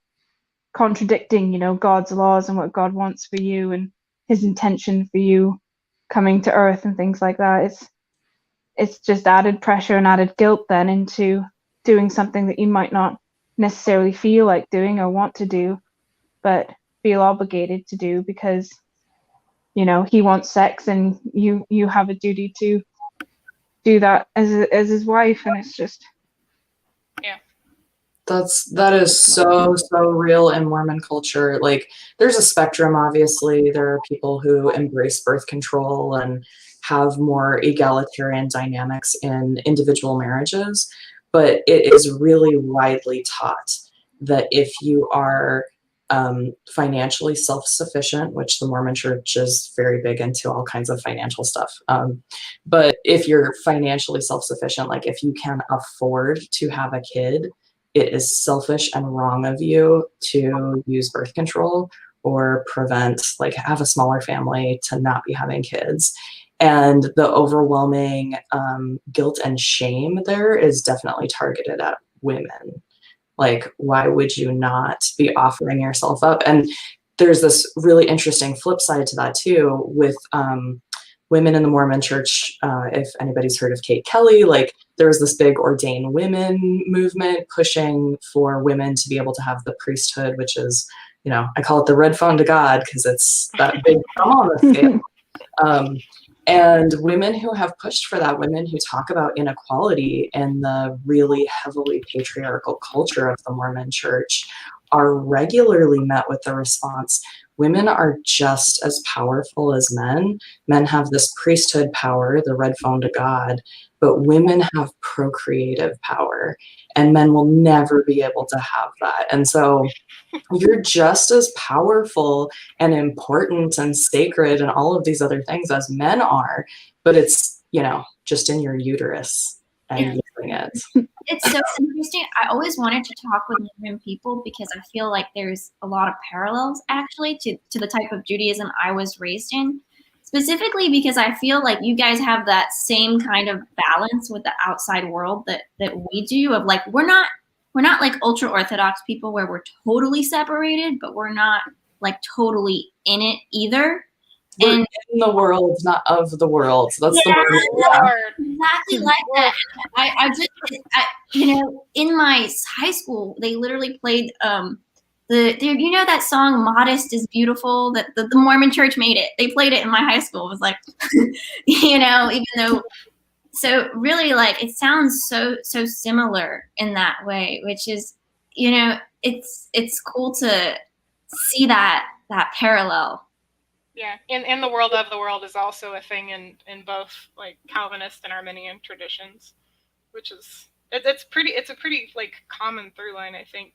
contradicting, God's laws and what God wants for you and his intention for you coming to earth and things like that. It's just added pressure and added guilt then into doing something that you might not necessarily feel like doing or want to do, but feel obligated to do because he wants sex and you have a duty to do that as his wife, and it's just that is so real in Mormon culture. Like there's a spectrum, obviously. There are people who embrace birth control and have more egalitarian dynamics in individual marriages, but it is really widely taught that if you are financially self-sufficient, which the Mormon Church is very big into all kinds of financial stuff. But if you're financially self-sufficient, like if you can afford to have a kid, it is selfish and wrong of you to use birth control or have a smaller family to not be having kids. And the overwhelming guilt and shame there is definitely targeted at women. Like, why would you not be offering yourself up? And there's this really interesting flip side to that too, with women in the Mormon Church. If anybody's heard of Kate Kelly, like there was this big ordained women movement pushing for women to be able to have the priesthood, which is, I call it the red phone to God because it's that big thumb on the scale. And women who have pushed for that, women who talk about inequality in the really heavily patriarchal culture of the Mormon Church, are regularly met with the response, women are just as powerful as men. Men have this priesthood power, the red phone to God, but women have procreative power, and men will never be able to have that. And so you're just as powerful and important and sacred and all of these other things as men are, but it's, just in your uterus and using it. It's so interesting. I always wanted to talk with Mormon people because I feel like there's a lot of parallels actually to the type of Judaism I was raised in, specifically because I feel like you guys have that same kind of balance with the outside world that we do, of like, we're not like ultra Orthodox people where we're totally separated, but we're not like totally in it either. We're in the world, not of the world. So that's the word. Exactly like that. I just, in my high school, they literally played that song "Modest is Beautiful" that the Mormon Church made it. They played it in my high school. It was like, even though. So really, like, it sounds so similar in that way, which is, it's cool to see that parallel. Yeah, in the world of the world is also a thing in both like Calvinist and Arminian traditions, which is it's a pretty like common through line, I think,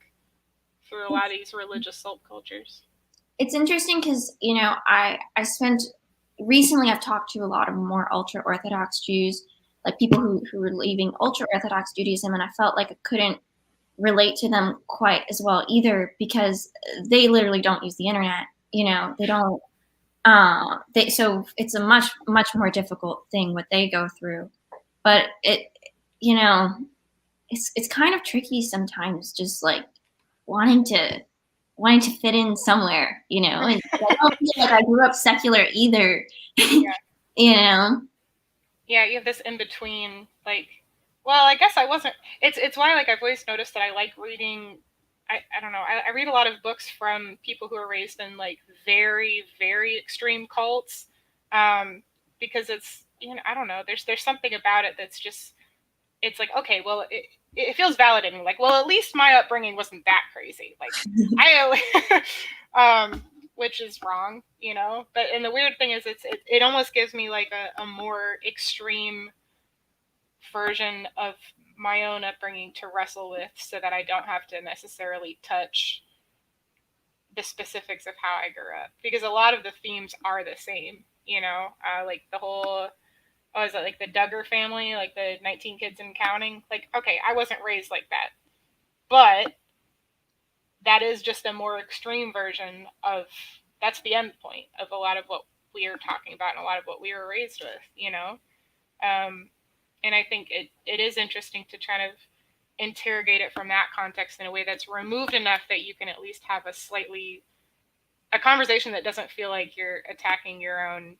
through a lot of these religious subcultures. It's interesting because I spent recently, I've talked to a lot of more ultra Orthodox Jews, like people who were leaving ultra Orthodox Judaism, and I felt like I couldn't relate to them quite as well either because they literally don't use the internet. They don't. So it's a much more difficult thing what they go through, but it's kind of tricky sometimes, just like wanting to fit in somewhere, and I don't feel like I grew up secular either. Yeah. Yeah, you have this in between, like, Well, I guess I wasn't. It's why like I've always noticed that I like reading. I don't know. I read a lot of books from people who are raised in like very very extreme cults, because it's I don't know. There's something about it that's just it's like okay, well it feels validating. Like well at least my upbringing wasn't that crazy. Like which is wrong, But and the weird thing is it almost gives me like a more extreme version of my own upbringing to wrestle with so that I don't have to necessarily touch the specifics of how I grew up because a lot of the themes are the same, like the whole, is it like the Duggar family, like the 19 kids and counting? Like, okay, I wasn't raised like that, but that is just a more extreme version of, that's the end point of a lot of what we are talking about and a lot of what we were raised with, and I think it is interesting to try to interrogate it from that context in a way that's removed enough that you can at least have a conversation that doesn't feel like you're attacking your own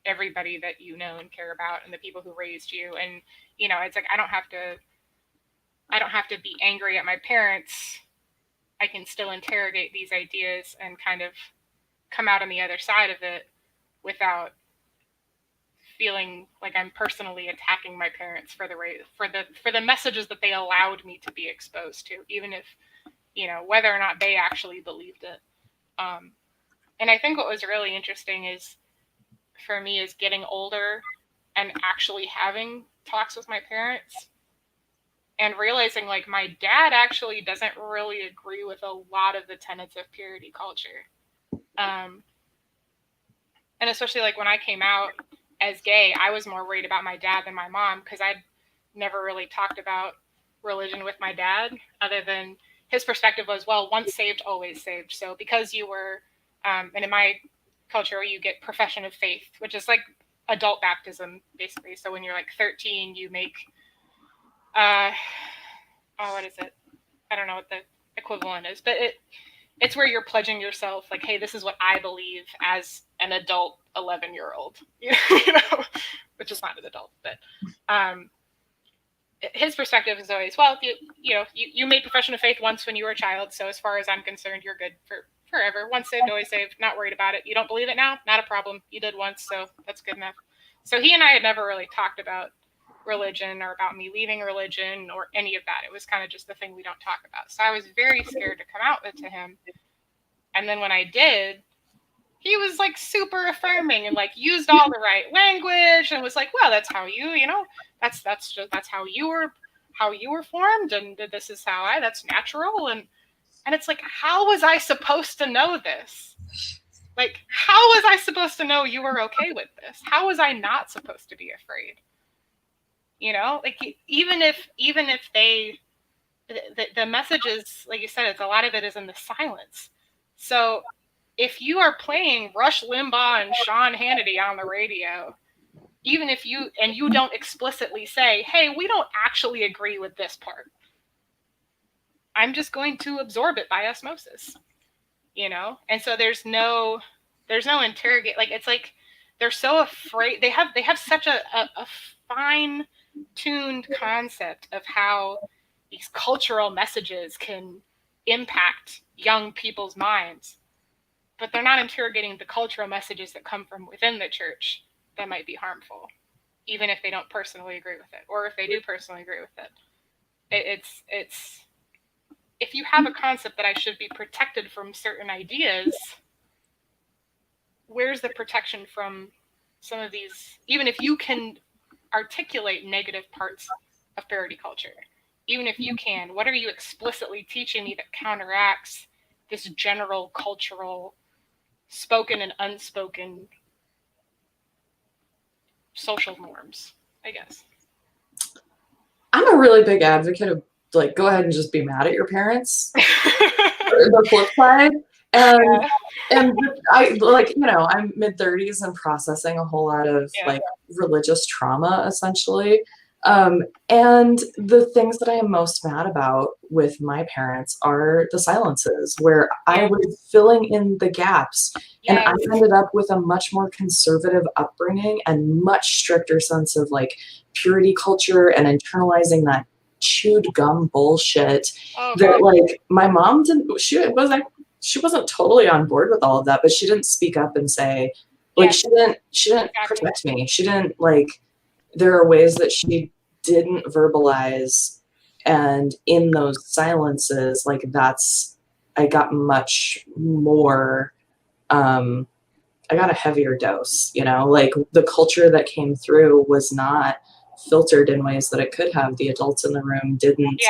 everybody that you know and care about and the people who raised you. And, it's like I don't have to be angry at my parents. I can still interrogate these ideas and kind of come out on the other side of it without feeling like I'm personally attacking my parents for the messages that they allowed me to be exposed to, even if, whether or not they actually believed it. And I think what was really interesting for me is getting older and actually having talks with my parents and realizing like my dad actually doesn't really agree with a lot of the tenets of purity culture. And especially like when I came out as gay, I was more worried about my dad than my mom because I'd never really talked about religion with my dad other than his perspective was, well, once saved, always saved. So because you were, and in my culture, you get profession of faith, which is like adult baptism, basically. So when you're like 13, you make, what is it? I don't know what the equivalent is, but it's where you're pledging yourself like, hey, this is what I believe as an adult 11-year-old, which is not an adult, but his perspective is always, well, you made profession of faith once when you were a child, so as far as I'm concerned, you're good for forever. Once saved, always saved. Not worried about it. You don't believe it now? Not a problem. You did once, so that's good enough. So he and I had never really talked about religion or about me leaving religion or any of that. It was kind of just the thing we don't talk about. So I was very scared to come out to him. And then when I did, he was like super affirming and like used all the right language and was like, well, that's how that's how you were formed, and this is how that's natural. And it's like, how was I supposed to know this? Like, how was I supposed to know you were okay with this? How was I not supposed to be afraid? Like even if the message is, like you said, it's a lot of it is in the silence. So if you are playing Rush Limbaugh and Sean Hannity on the radio, even if you don't explicitly say, hey, we don't actually agree with this part, I'm just going to absorb it by osmosis, And so there's no interrogate. Like, it's like, they're so afraid. They have such a fine-tuned concept of how these cultural messages can impact young people's minds, but they're not interrogating the cultural messages that come from within the church that might be harmful, even if they don't personally agree with it, or if they do personally agree with it. It's if you have a concept that I should be protected from certain ideas, where's the protection from some of these, even if you can articulate negative parts of purity culture, even if you can, what are you explicitly teaching me that counteracts this general cultural spoken and unspoken social norms, I guess? I'm a really big advocate of like, go ahead and just be mad at your parents. The flip side. And I like, I'm mid-30s and processing a whole lot of like religious trauma, essentially. And the things that I am most mad about with my parents are the silences where I was filling in the gaps. And I ended up with a much more conservative upbringing and much stricter sense of like purity culture and internalizing that chewed gum bullshit that like my mom didn't, she wasn't totally on board with all of that, but she didn't speak up and say, like, she didn't protect me. She didn't like, there are ways that she didn't verbalize, and in those silences, like I got much more, I got a heavier dose, you know, like the culture that came through was not filtered in ways that it could have. The adults in the room didn't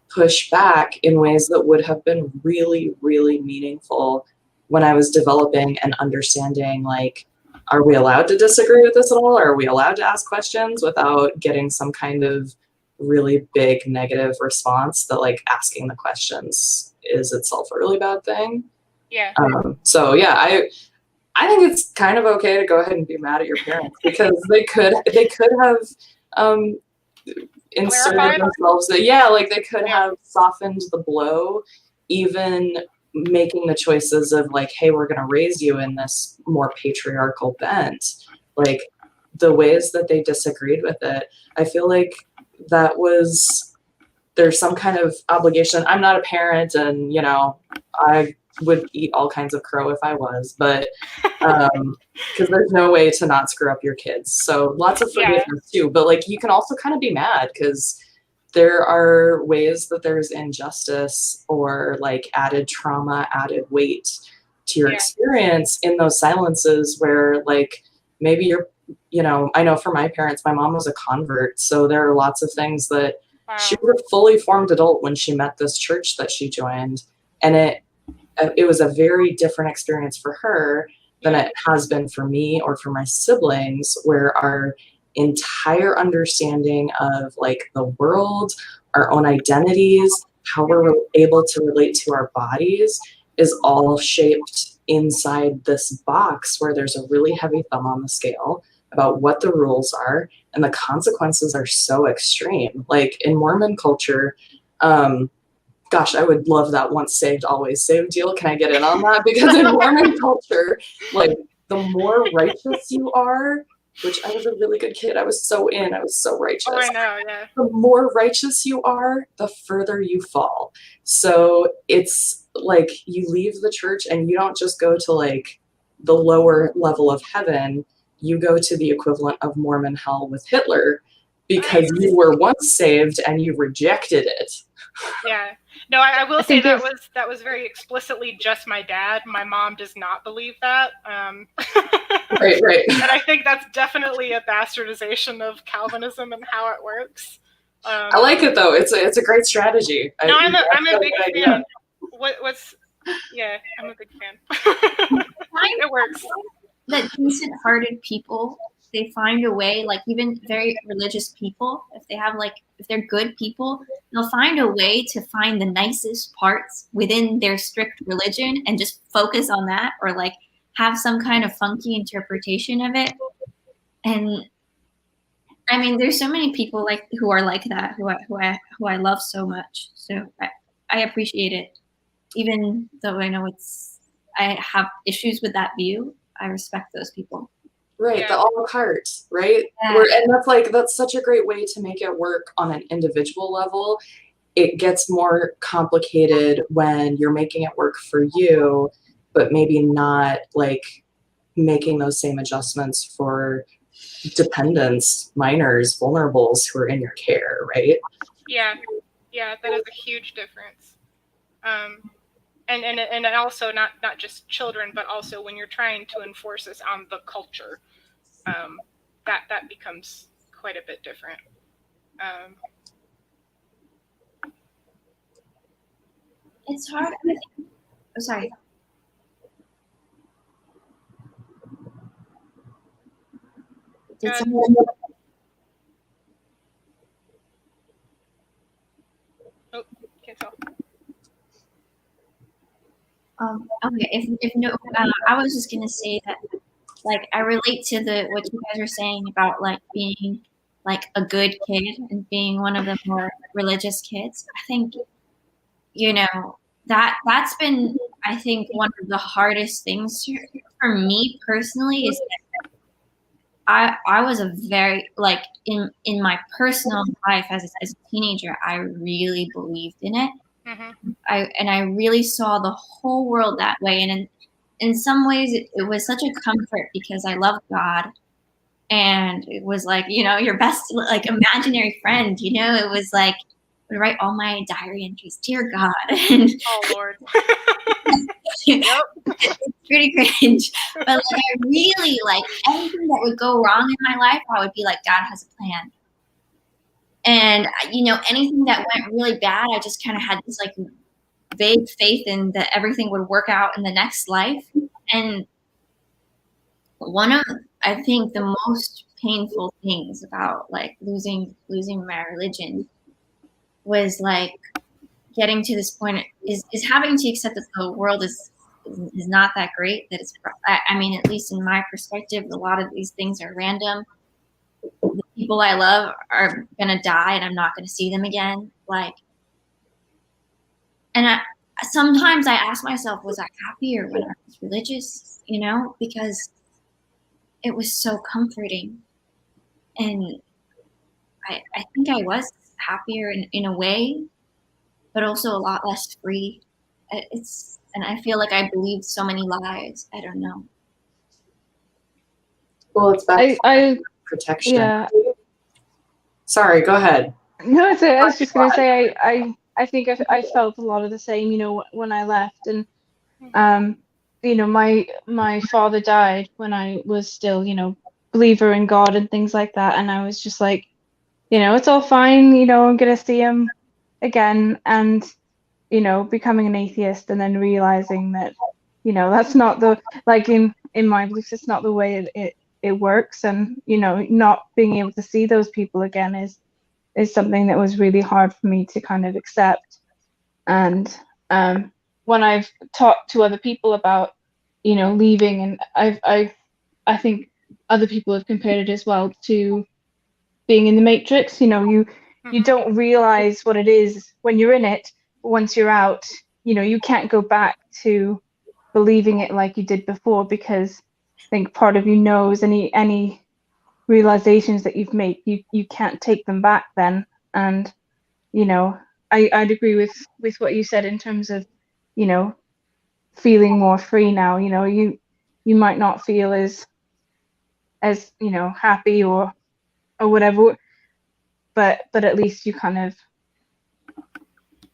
push back in ways that would have been really, really meaningful when I was developing and understanding, like, are we allowed to disagree with this at all? Are we allowed to ask questions without getting some kind of really big negative response that like asking the questions is itself a really bad thing? So yeah, I think it's kind of okay to go ahead and be mad at your parents because they could have inserted themselves that like they could have softened the blow, even making the choices of like, hey, we're going to raise you in this more patriarchal bent. Like the ways that they disagreed with it, I feel like that was, there's some kind of obligation. I'm not a parent, and you know, I would eat all kinds of crow if I was, but because there's no way to not screw up your kids. So lots of forgiveness too, but like you can also kind of be mad because there are ways that there's injustice or like added trauma, added weight to your experience in those silences where like maybe you're, you know, I know for my parents, my mom was a convert, so there are lots of things that she was a fully formed adult when she met this church that she joined, and it was a very different experience for her than it has been for me or for my siblings, where our entire understanding of like the world, our own identities, how we're able to relate to our bodies is all shaped inside this box where there's a really heavy thumb on the scale about what the rules are, and the consequences are so extreme. Like in Mormon culture, gosh, I would love that once saved, always saved deal. Can I get in on that? Because in Mormon culture, like the more righteous you are, which I was a really good kid. I was so righteous. Oh, I know, yeah. The more righteous you are, the further you fall. So it's like you leave the church and you don't just go to like the lower level of heaven. You go to the equivalent of Mormon hell with Hitler because you were once saved and you rejected it. Yeah. No, I will say that was very explicitly just my dad. My mom does not believe that. Right. And I think that's definitely a bastardization of Calvinism and how it works. I like it though. It's a great strategy. No, I'm a big fan. I'm a big fan. It works. That decent-hearted people, they find a way, like even very religious people, if they're good people, they'll find a way to find the nicest parts within their strict religion and just focus on that, or like have some kind of funky interpretation of it. And I mean, there's so many people like who are like that, who I love so much. So I appreciate it, even though I know I have issues with that view. I respect those people. Right, the a la carte, right? Yeah. And that's such a great way to make it work on an individual level. It gets more complicated when you're making it work for you, but maybe not like making those same adjustments for dependents, minors, vulnerables who are in your care, right? Yeah, that is a huge difference. And also not just children, but also when you're trying to enforce this on the culture, that becomes quite a bit different. It's hard. Oh, sorry. Did someone? Oh, can't tell. Okay, if no, I was just gonna say that, like, I relate to what you guys are saying about like being like a good kid and being one of the more religious kids. I think, you know, that's been, I think, one of the hardest things for me personally is that I was a very, like, in my personal life as a teenager, I really believed in it. Mm-hmm. I really saw the whole world that way, and in some ways it was such a comfort because I love God, and it was like, you know, your best, like, imaginary friend, you know. It was like I would write all my diary entries, dear God, and Oh Lord. it's Yep. pretty cringe. But like, I really, like, anything that would go wrong in my life, I would be like, God has a plan. And you know, anything that went really bad, I just kind of had this like vague faith in that everything would work out in the next life. And one of, I think, the most painful things about like losing my religion was like getting to this point is having to accept that the world is not that great, that it's, I mean, at least in my perspective, a lot of these things are random. The people I love are gonna die and I'm not gonna see them again, like, and sometimes I ask myself, was I happier when I was religious, you know, because it was so comforting. And I think I was happier in a way, but also a lot less free. And I feel like I believed so many lies. I don't know. Well, it's back to I protection. yeah. Sorry, go ahead. No, it's I was just gonna say I think I felt a lot of the same, you know, when I left, and you know, my father died when I was still, you know, believer in God and things like that, and I was just like, you know, it's all fine, you know, I'm gonna see him again, and you know, becoming an atheist and then realizing that, you know, that's not the, like, in my beliefs, it's not the way it works, and you know, not being able to see those people again is something that was really hard for me to kind of accept. And when I've talked to other people about, you know, leaving, and I think other people have compared it as well to being in the Matrix. You know, you Mm-hmm. don't realize what it is when you're in it, but once you're out, you know, you can't go back to believing it like you did before, because I think part of you knows any realizations that you've made, you can't take them back then. And you know, I'd agree with what you said in terms of, you know, feeling more free now. You know, you might not feel as you know, happy or whatever, but at least you kind of,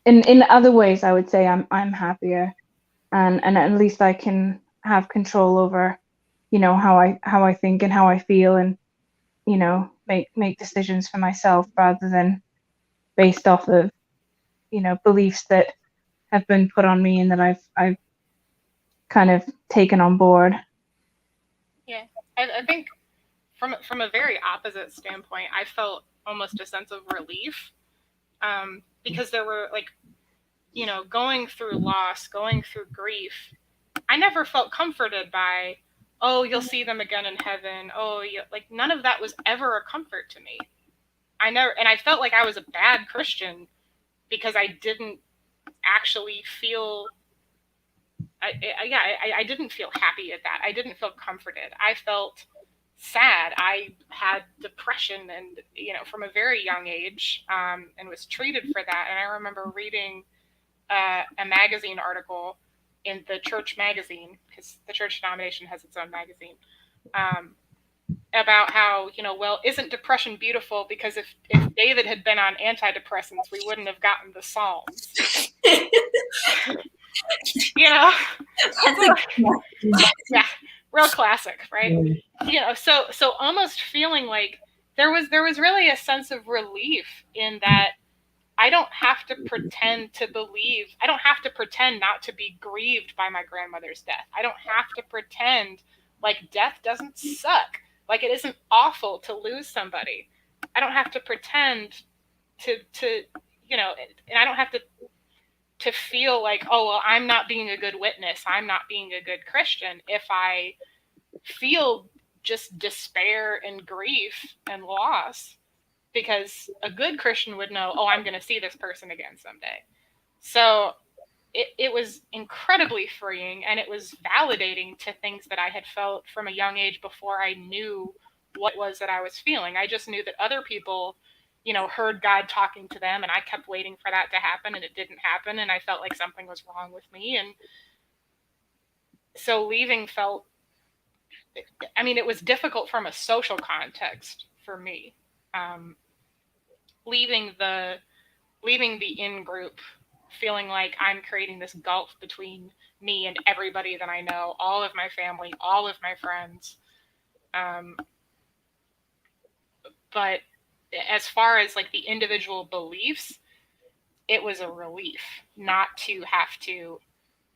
in other ways, I would say I'm happier, and at least I can have control over, you know, how I think and how I feel, and you know, make decisions for myself rather than based off of, you know, beliefs that have been put on me and that I've kind of taken on board. Yeah, I think from a very opposite standpoint, I felt almost a sense of relief, because there were, like, you know, going through loss, going through grief, I never felt comforted by, oh, you'll see them again in heaven. Oh, you, like, none of that was ever a comfort to me. I never, and I felt like I was a bad Christian because I didn't actually feel, I didn't feel happy at that. I didn't feel comforted. I felt sad. I had depression, and you know, from a very young age, and was treated for that. And I remember reading a magazine article in the church magazine, because the church denomination has its own magazine, about how, you know, well, isn't depression beautiful? Because if David had been on antidepressants, we wouldn't have gotten the Psalms. You know, yeah, real classic, right? You know, so almost feeling like there was really a sense of relief in that I don't have to pretend to believe. I don't have to pretend not to be grieved by my grandmother's death. I don't have to pretend like death doesn't suck, like it isn't awful to lose somebody. I don't have to pretend to you know, and I don't have to feel like, oh, well, I'm not being a good witness, I'm not being a good Christian if I feel just despair and grief and loss. because a good Christian would know, oh, I'm going to see this person again someday. So it was incredibly freeing, and it was validating to things that I had felt from a young age before I knew what it was that I was feeling. I just knew that other people, you know, heard God talking to them, and I kept waiting for that to happen, and it didn't happen, and I felt like something was wrong with me. And so leaving felt, I mean, it was difficult from a social context for me. Leaving the in-group, feeling like I'm creating this gulf between me and everybody that I know, all of my family, all of my friends. But as far as like the individual beliefs, it was a relief not to have to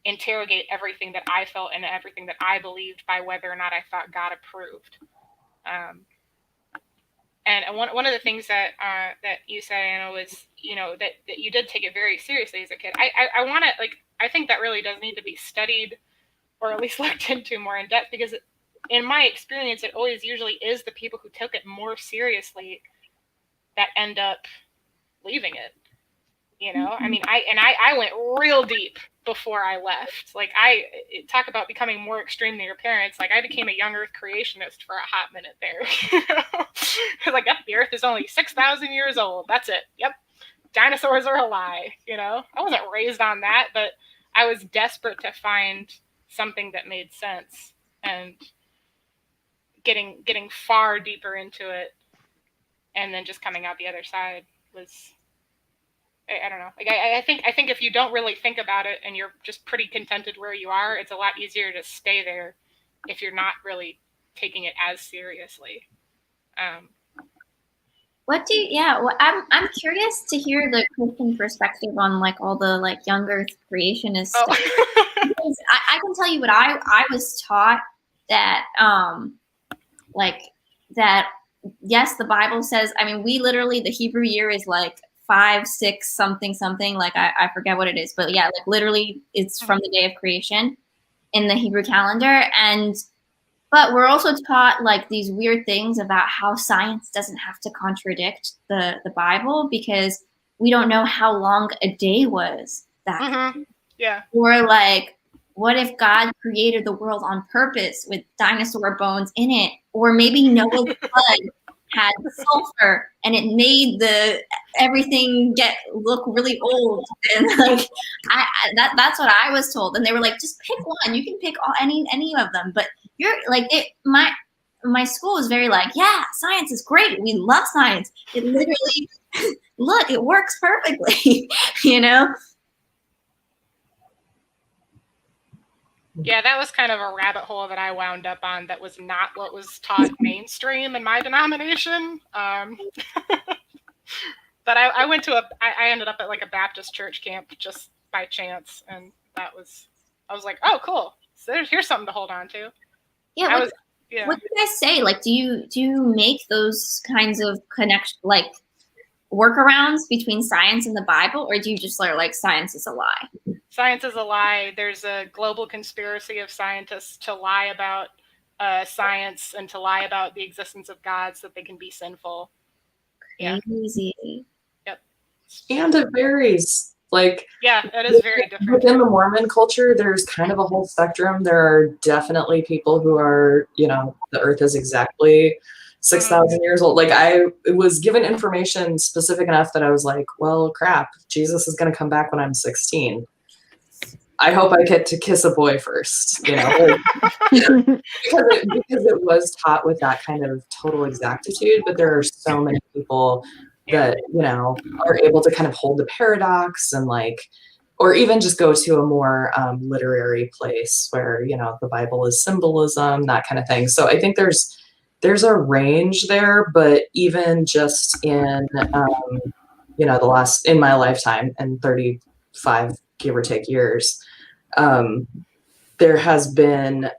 interrogate everything that I felt and everything that I believed by whether or not I thought God approved. And one of the things that you said, Anna, was, you know, that you did take it very seriously as a kid. I want to, like, I think that really does need to be studied, or at least looked into more in depth, because in my experience, it always usually is the people who took it more seriously that end up leaving it. You know, I mean, I went real deep before I left. Like, talk about becoming more extreme than your parents. Like, I became a young Earth creationist for a hot minute there. Like, yep, the Earth is only 6,000 years old. That's it. Yep, dinosaurs are a lie. You know, I wasn't raised on that, but I was desperate to find something that made sense, and getting far deeper into it, and then just coming out the other side was, I don't know. Like, I think if you don't really think about it and you're just pretty contented where you are, it's a lot easier to stay there if you're not really taking it as seriously. What do you, yeah, well, I'm curious to hear the Christian perspective on like all the like young Earth creationist stuff. Because I can tell you what I was taught, that like that, yes, the Bible says, I mean, we literally, the Hebrew year is like 5, 6, something, like I forget what it is, but yeah, like literally it's from the day of creation in the Hebrew calendar. But we're also taught like these weird things about how science doesn't have to contradict the Bible, because we don't know how long a day was that. Yeah. Or like, what if God created the world on purpose with dinosaur bones in it? Or maybe Noah's flood had sulfur and it made everything look really old. And like, that's what I was told. And they were like, just pick one. You can pick any of them. But you're like, my school was very like, yeah, science is great. We love science. It literally, look, it works perfectly, you know? Yeah, that was kind of a rabbit hole that I wound up on that was not what was taught mainstream in my denomination. But I went to I ended up at like a Baptist church camp just by chance, and I was like, oh, cool. So here's something to hold on to. Yeah. What do you guys say? Like, do you make those kinds of like workarounds between science and the Bible, or do you just learn like science is a lie? Science is a lie. There's a global conspiracy of scientists to lie about science and to lie about the existence of God so that they can be sinful. Crazy. Yeah. Yep. And it varies. Like, yeah, it is very different. Within the Mormon culture, there's kind of a whole spectrum. There are definitely people who are, you know, the earth is exactly 6,000 years old. Like, I was given information specific enough that I was like, well, crap, Jesus is going to come back when I'm 16. I hope I get to kiss a boy first, you know, because it was taught with that kind of total exactitude. But there are so many people that, you know, are able to kind of hold the paradox and like, or even just go to a more literary place where, you know, the Bible is symbolism, that kind of thing. So I think there's a range there, but even just in, you know, in my lifetime, and 35, give or take, years, there has been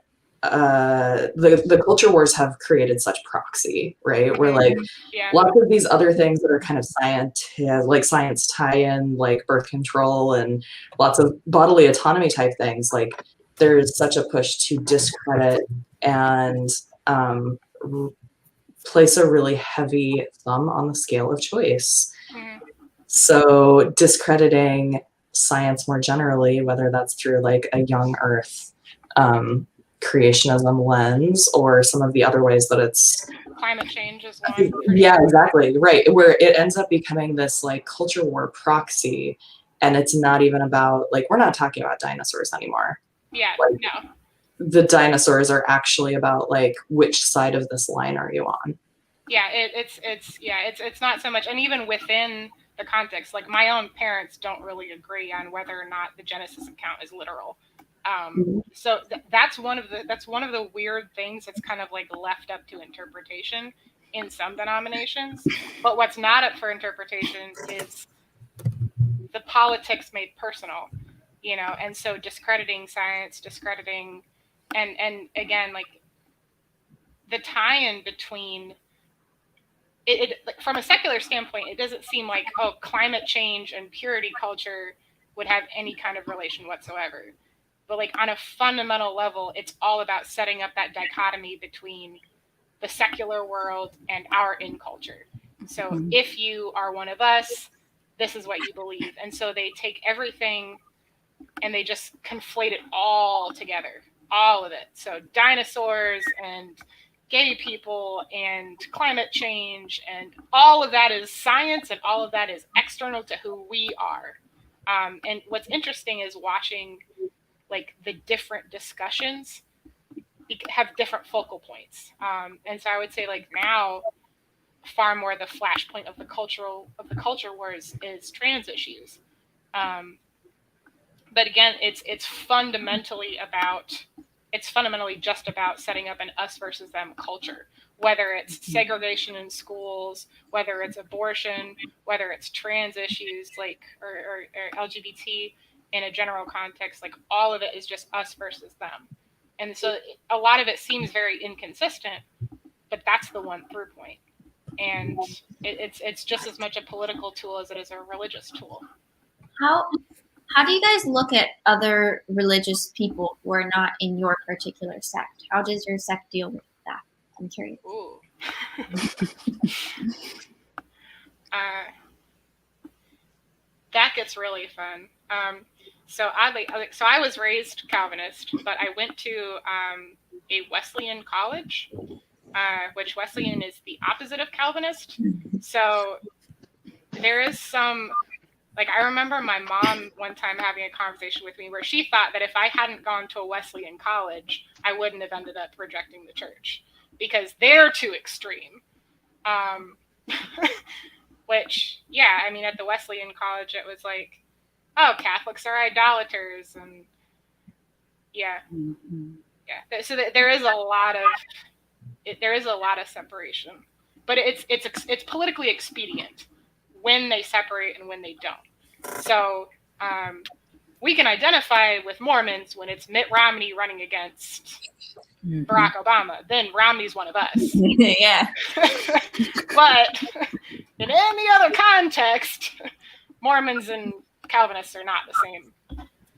the culture wars have created such proxy, right? Where like lots of these other things that are kind of science tie-in, like birth control and lots of bodily autonomy type things, like there's such a push to discredit and place a really heavy thumb on the scale of choice. Mhm. So discrediting science more generally, whether that's through like a young earth creationism lens or some of the other ways that it's Climate change is one. yeah, exactly, right, where it ends up becoming this like culture war proxy, and it's not even about like, we're not talking about dinosaurs anymore. Yeah, like, no. The dinosaurs are actually about like, which side of this line are you on? Yeah, it's not so much, and even within the context, like my own parents don't really agree on whether or not the Genesis account is literal. So that's one of the weird things that's kind of like left up to interpretation in some denominations. But what's not up for interpretation is the politics made personal, you know, and so discrediting science, and again, like the tie-in between it like, from a secular standpoint, it doesn't seem like, oh, climate change and purity culture would have any kind of relation whatsoever. But like on a fundamental level, it's all about setting up that dichotomy between the secular world and our in culture. So if you are one of us, this is what you believe. And so they take everything and they just conflate it all together, all of it. So dinosaurs and gay people and climate change, and all of that is science, and all of that is external to who we are. And what's interesting is watching like the different discussions have different focal points. And so I would say like now, far more the flashpoint of the culture wars is trans issues. But again, it's fundamentally just about setting up an us versus them culture, whether it's segregation in schools, whether it's abortion, whether it's trans issues, like or LGBT in a general context, like all of it is just us versus them. And so a lot of it seems very inconsistent, but that's the one through point. And it's just as much a political tool as it is a religious tool. How do you guys look at other religious people who are not in your particular sect? How does your sect deal with that? I'm curious. Ooh. That gets really fun. So I was raised Calvinist, but I went to a Wesleyan college, which Wesleyan is the opposite of Calvinist. So there is some, like, I remember my mom one time having a conversation with me where she thought that if I hadn't gone to a Wesleyan college, I wouldn't have ended up rejecting the church because they're too extreme. Which, yeah, I mean, at the Wesleyan college, it was like, oh, Catholics are idolaters, and yeah. So there is a lot of separation, but it's politically expedient when they separate and when they don't. So we can identify with Mormons when it's Mitt Romney running against Barack Obama. Then Romney's one of us. Yeah. But in any other context, Mormons and Calvinists are not the same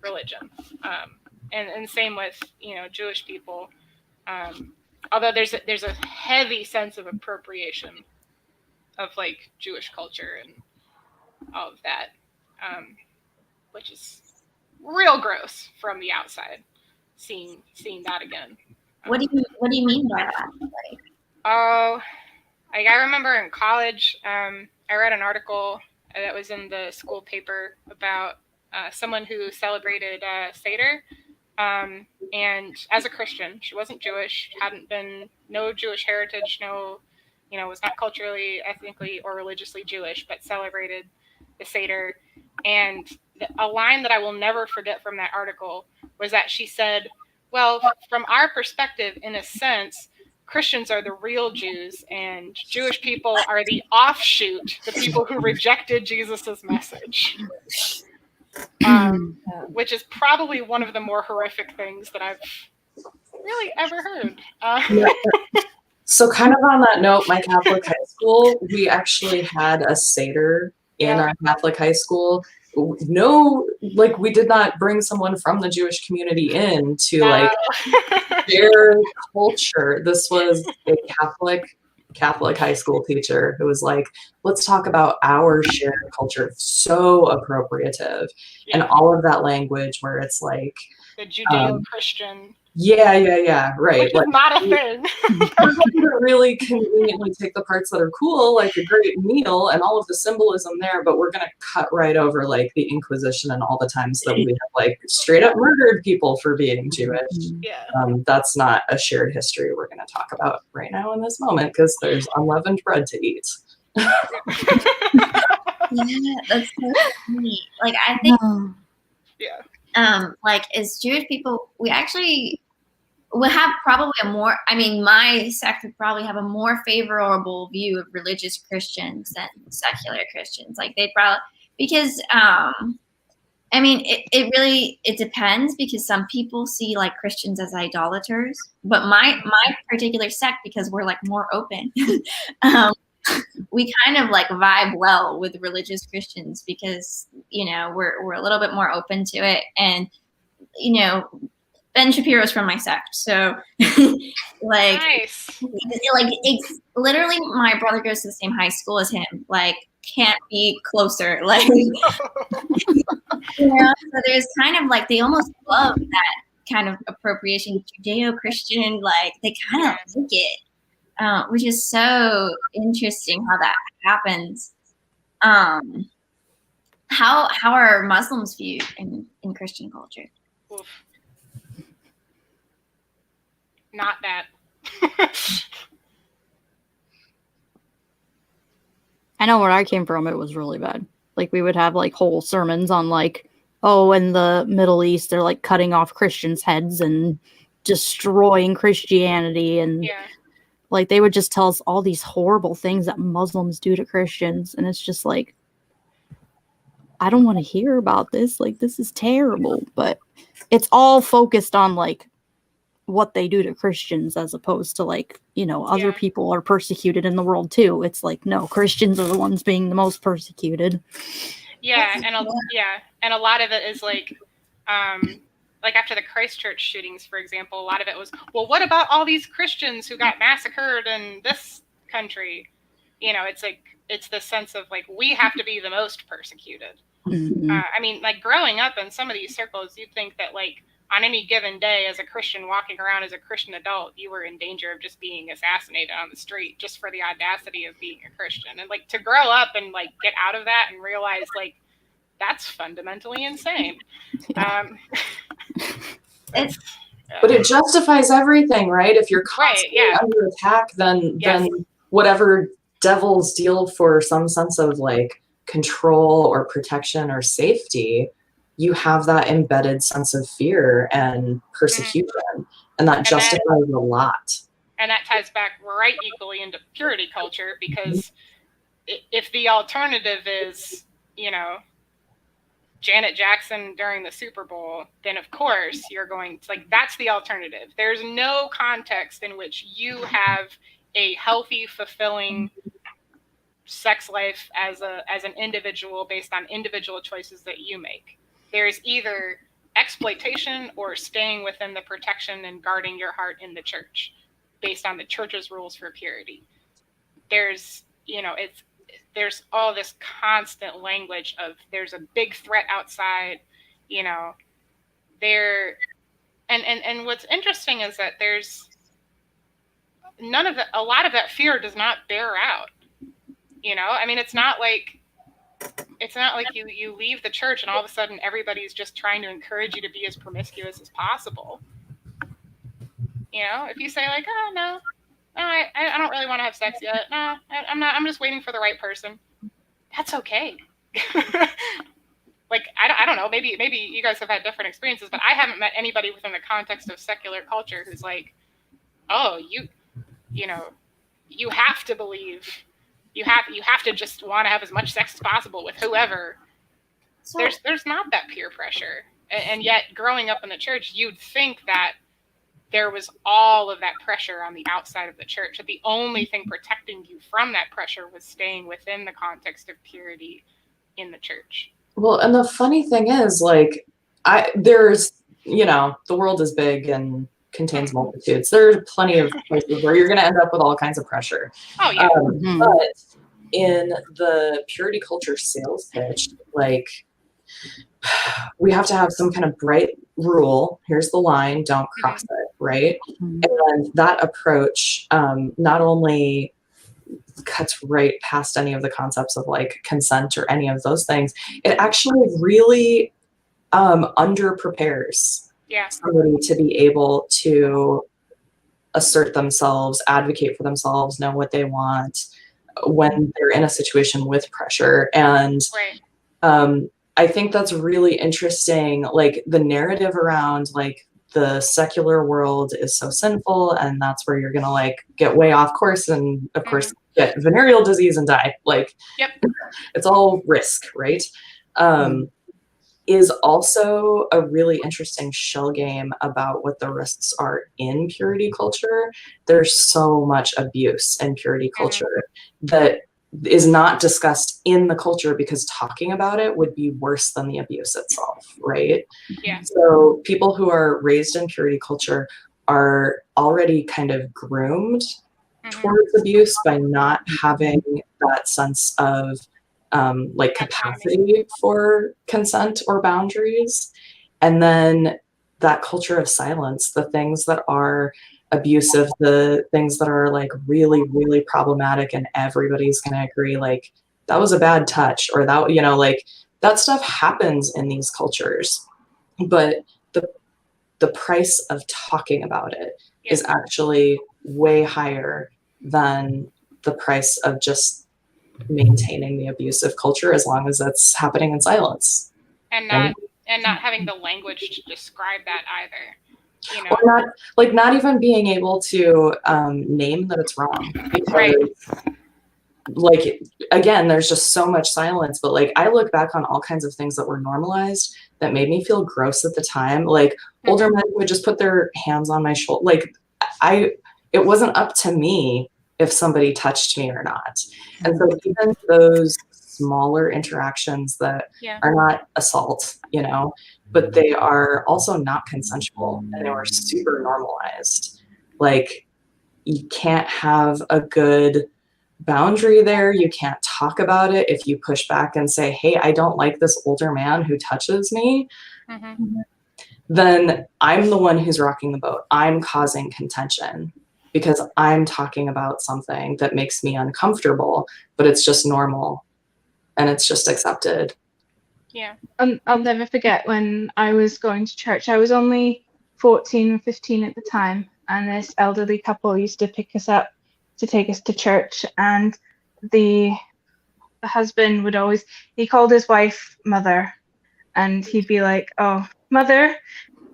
religion. And same with, Jewish people. Although there's a heavy sense of appropriation of like Jewish culture and all of that, which is real gross from the outside. Seeing that again. What do you mean by that? I remember in college, I read an article that was in the school paper about someone who celebrated Seder. And as a Christian, she wasn't Jewish, no Jewish heritage, was not culturally, ethnically, or religiously Jewish, but celebrated the Seder. And a line that I will never forget from that article was that she said, well, from our perspective, in a sense, Christians are the real Jews and Jewish people are the offshoot, the people who rejected Jesus's message. Which is probably one of the more horrific things that I've really ever heard. So kind of on that note, my Catholic high school, we actually had a Seder in our Catholic high school. No, like we did not bring someone from the Jewish community in to like share culture. This was a Catholic high school teacher who was like, let's talk about our shared culture. So appropriative. And all of that language where it's like the Judeo-Christian. Yeah, right. Which is not a thing. We're really conveniently take the parts that are cool, like a great meal and all of the symbolism there, but we're gonna cut right over like the Inquisition and all the times that we have like straight up murdered people for being Jewish. Yeah. That's not a shared history we're gonna talk about right now in this moment because there's unleavened bread to eat. Yeah, that's so funny. Like I think like as Jewish people, we actually will have probably my sect would probably have a more favorable view of religious Christians than secular Christians. Like they probably, because it really depends, because some people see like Christians as idolaters, but my particular sect, because we're like more open, we kind of like vibe well with religious Christians because, we're a little bit more open to it. And, Ben Shapiro's from my sect. So like, nice. Like it's literally my brother goes to the same high school as him. Like can't be closer. Like, so there's kind of like, they almost love that kind of appropriation, Judeo-Christian, like they kind of like it. Which is so interesting how that happens. How are Muslims viewed in Christian culture? Oof. Not that. I know where I came from, it was really bad. Like we would have like whole sermons on like, oh, in the Middle East, they're like cutting off Christians' heads and destroying Christianity, and like they would just tell us all these horrible things that Muslims do to Christians, and it's just like, I don't want to hear about this. Like this is terrible, but it's all focused on like what they do to Christians as opposed to like, other people are persecuted in the world too. It's like, no, Christians are the ones being the most persecuted. Yeah, and a lot of it is like after the Christchurch shootings, for example, a lot of it was, well, what about all these Christians who got massacred in this country? It's like, it's the sense of like, we have to be the most persecuted. Mm-hmm. Like growing up in some of these circles, you'd think that like on any given day as a Christian walking around as a Christian adult, you were in danger of just being assassinated on the street just for the audacity of being a Christian. And like to grow up and like get out of that and realize like that's fundamentally insane. But it justifies everything, right? If you're constantly under attack, then whatever devils deal for some sense of like control or protection or safety, you have that embedded sense of fear and persecution, and that justifies a lot. And that ties back right equally into purity culture, because if the alternative is, Janet Jackson during the Super Bowl, then of course you're going to, like, that's the alternative. There's no context in which you have a healthy, fulfilling sex life as an individual based on individual choices that you make. There's either exploitation or staying within the protection and guarding your heart in the church based on the church's rules for purity. There's, there's all this constant language of there's a big threat outside, there, and what's interesting is that there's none of that, a lot of that fear does not bear out, it's not like you leave the church and all of a sudden everybody's just trying to encourage you to be as promiscuous as possible. If you say like, oh no, I don't really want to have sex yet. No, I'm not. I'm just waiting for the right person. That's okay. Like I don't know. Maybe you guys have had different experiences, but I haven't met anybody within the context of secular culture who's like, oh, you have to believe. You have to just want to have as much sex as possible with whoever. So, there's not that peer pressure, and yet growing up in the church, you'd think that there was all of that pressure on the outside of the church, that the only thing protecting you from that pressure was staying within the context of purity in the church. Well, and the funny thing is, like, there's, the world is big and contains multitudes. There are plenty of places where you're going to end up with all kinds of pressure. Oh yeah. But in the purity culture sales pitch, like, we have to have some kind of bright rule. Here's the line, don't cross it, right? And that approach not only cuts right past any of the concepts of like consent or any of those things, it actually really under-prepares somebody to be able to assert themselves, advocate for themselves, know what they want when they're in a situation with pressure. And I think that's really interesting. Like the narrative around like the secular world is so sinful, and that's where you're gonna like get way off course and of course get venereal disease and die. Like it's all risk, right? Is also a really interesting shell game about what the risks are in purity culture. There's so much abuse in purity culture that is not discussed in the culture because talking about it would be worse than the abuse itself, right? Yeah. So people who are raised in purity culture are already kind of groomed towards abuse by not having that sense of like capacity for consent or boundaries. And then that culture of silence, the things that are abusive, the things that are like really, really problematic, and everybody's going to agree, like, that was a bad touch, or that, you know, like that stuff happens in these cultures. But the price of talking about it is actually way higher than the price of just maintaining the abusive culture, as long as that's happening in silence. And not having the language to describe that either. You know? Or not even being able to name that it's wrong. Because like, again, there's just so much silence. But like, I look back on all kinds of things that were normalized that made me feel gross at the time. Like older men would just put their hands on my shoulder. Like it wasn't up to me if somebody touched me or not. And so even those smaller interactions that are not assault, you know, but they are also not consensual, and they were super normalized. Like, you can't have a good boundary there. You can't talk about it. If you push back and say, hey, I don't like this older man who touches me, then I'm the one who's rocking the boat. I'm causing contention because I'm talking about something that makes me uncomfortable, but it's just normal and it's just accepted. Yeah. I'll never forget when I was going to church. I was only 14 or 15 at the time, and this elderly couple used to pick us up to take us to church, and the husband would always, he called his wife mother, and he'd be like, oh, mother,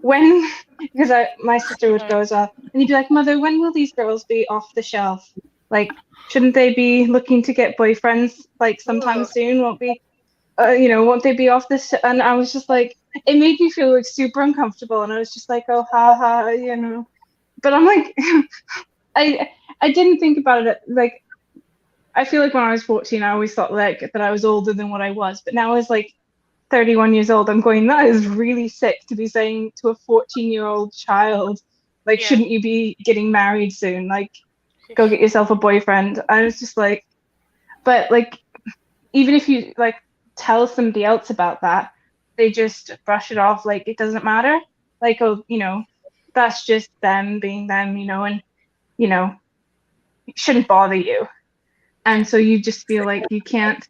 when, because my sister would go as well, and he'd be like, mother, when will these girls be off the shelf? Like, shouldn't they be looking to get boyfriends like sometime soon? Won't they be off this? And I was just like, it made me feel like super uncomfortable, and I was just like, oh, ha ha, you know. But I'm like, I didn't think about it. Like, I feel like when I was 14, I always thought like that I was older than what I was. But now I was like 31 years old, I'm going, that is really sick to be saying to a 14-year-old child, like, shouldn't you be getting married soon? Like, go get yourself a boyfriend. I was just like, but like, even if you like tell somebody else about that, they just brush it off like it doesn't matter. Like, oh, you know, that's just them being them, you know, and, you know, it shouldn't bother you. And so you just feel like you can't,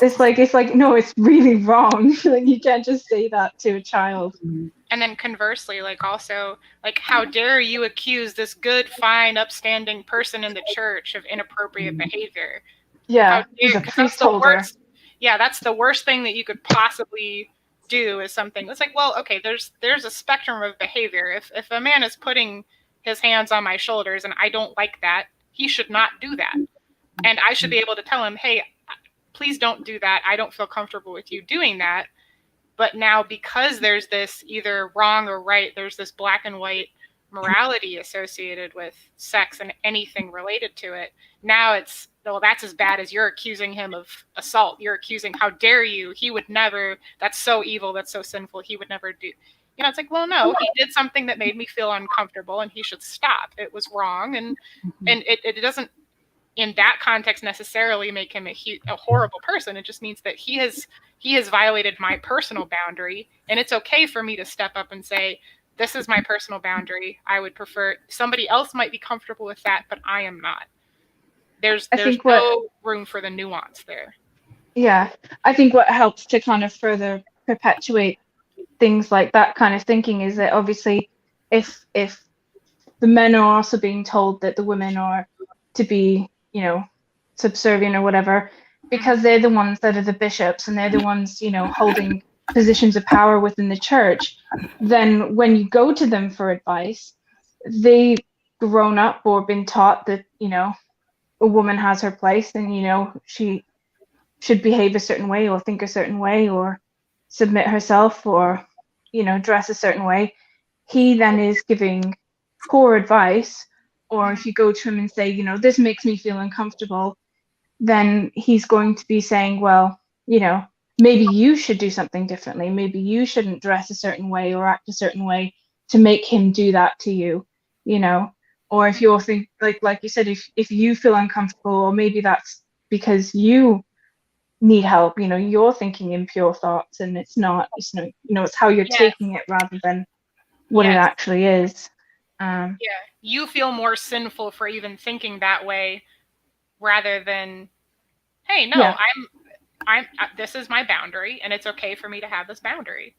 it's like, no, it's really wrong. Like, you can't just say that to a child. And then conversely, like, also, like, how dare you accuse this good, fine, upstanding person in the church of inappropriate behavior? Yeah, he's a priest holder. That's the worst thing that you could possibly do is something. It's like, well, okay, there's a spectrum of behavior. If a man is putting his hands on my shoulders and I don't like that, he should not do that. And I should be able to tell him, hey, please don't do that. I don't feel comfortable with you doing that. But now, because there's this either wrong or right, there's this black and white morality associated with sex and anything related to it. Now it's, well, that's as bad as you're accusing him of assault. You're accusing, how dare you? He would never, that's so evil, that's so sinful, he would never do. You know, it's like, well, no, he did something that made me feel uncomfortable, and he should stop. It was wrong, and it doesn't, in that context, necessarily make him a horrible person. It just means that he has violated my personal boundary, and it's okay for me to step up and say, this is my personal boundary. I would prefer somebody else might be comfortable with that, but I am not. There's no room for the nuance there. Yeah, I think what helps to kind of further perpetuate things like that kind of thinking is that obviously if the men are also being told that the women are to be, you know, subservient or whatever, because they're the ones that are the bishops and they're the ones, you know, holding positions of power within the church, then when you go to them for advice, they've grown up or been taught that, you know, a woman has her place and, you know, she should behave a certain way or think a certain way or submit herself or, you know, dress a certain way. He then is giving poor advice, or if you go to him and say, you know, this makes me feel uncomfortable, then he's going to be saying, well, you know, maybe you should do something differently. Maybe you shouldn't dress a certain way or act a certain way to make him do that to you, you know. Or if you're think like you said, if you feel uncomfortable, or maybe that's because you need help, you know, you're thinking impure thoughts and it's not, you know, it's how you're taking it rather than what it actually is. You feel more sinful for even thinking that way rather than, hey, no, I'm this is my boundary and it's okay for me to have this boundary.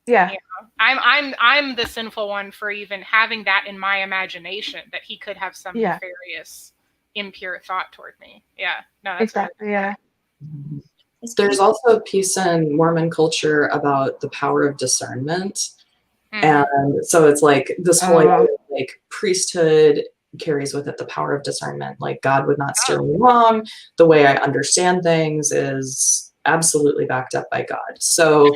Yeah. You know, I'm the sinful one for even having that in my imagination, that he could have some nefarious, impure thought toward me. Yeah. No, that's exactly. Really yeah. There's also a piece in Mormon culture about the power of discernment. And so it's like this whole idea of, like, priesthood carries with it the power of discernment. Like, God would not steer me wrong. The way I understand things is absolutely backed up by God. So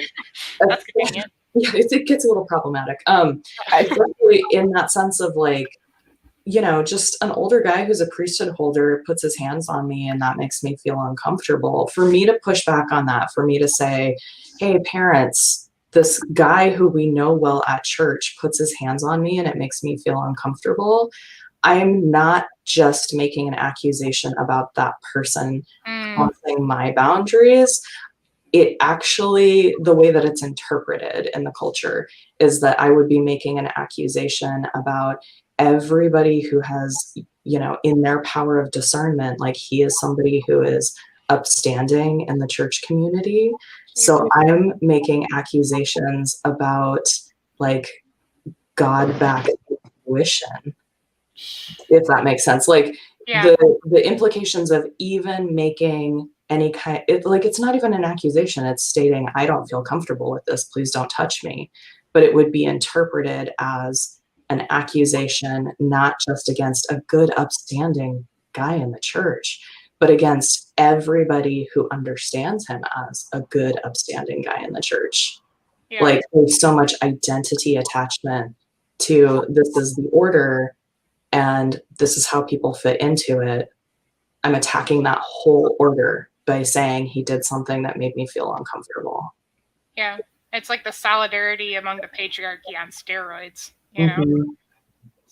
that's convenient. Yeah, it gets a little problematic. Especially in that sense of, like, you know, just an older guy who's a priesthood holder puts his hands on me and that makes me feel uncomfortable. For me to push back on that, for me to say, hey, parents, this guy who we know well at church puts his hands on me and it makes me feel uncomfortable. I'm not just making an accusation about that person crossing my boundaries. It actually, the way that it's interpreted in the culture is that I would be making an accusation about everybody who has, you know, in their power of discernment, like, he is somebody who is upstanding in the church community. So I'm making accusations about, like, God-backed intuition, if that makes sense. Like, the implications of even making any kind, it's not even an accusation. It's stating, I don't feel comfortable with this. Please don't touch me. But it would be interpreted as an accusation, not just against a good, upstanding guy in the church, but against everybody who understands him as a good, upstanding guy in the church. Like, there's so much identity attachment to this is the order and this is how people fit into it. I'm attacking that whole order by saying he did something that made me feel uncomfortable. Yeah, it's like the solidarity among the patriarchy on steroids, you know?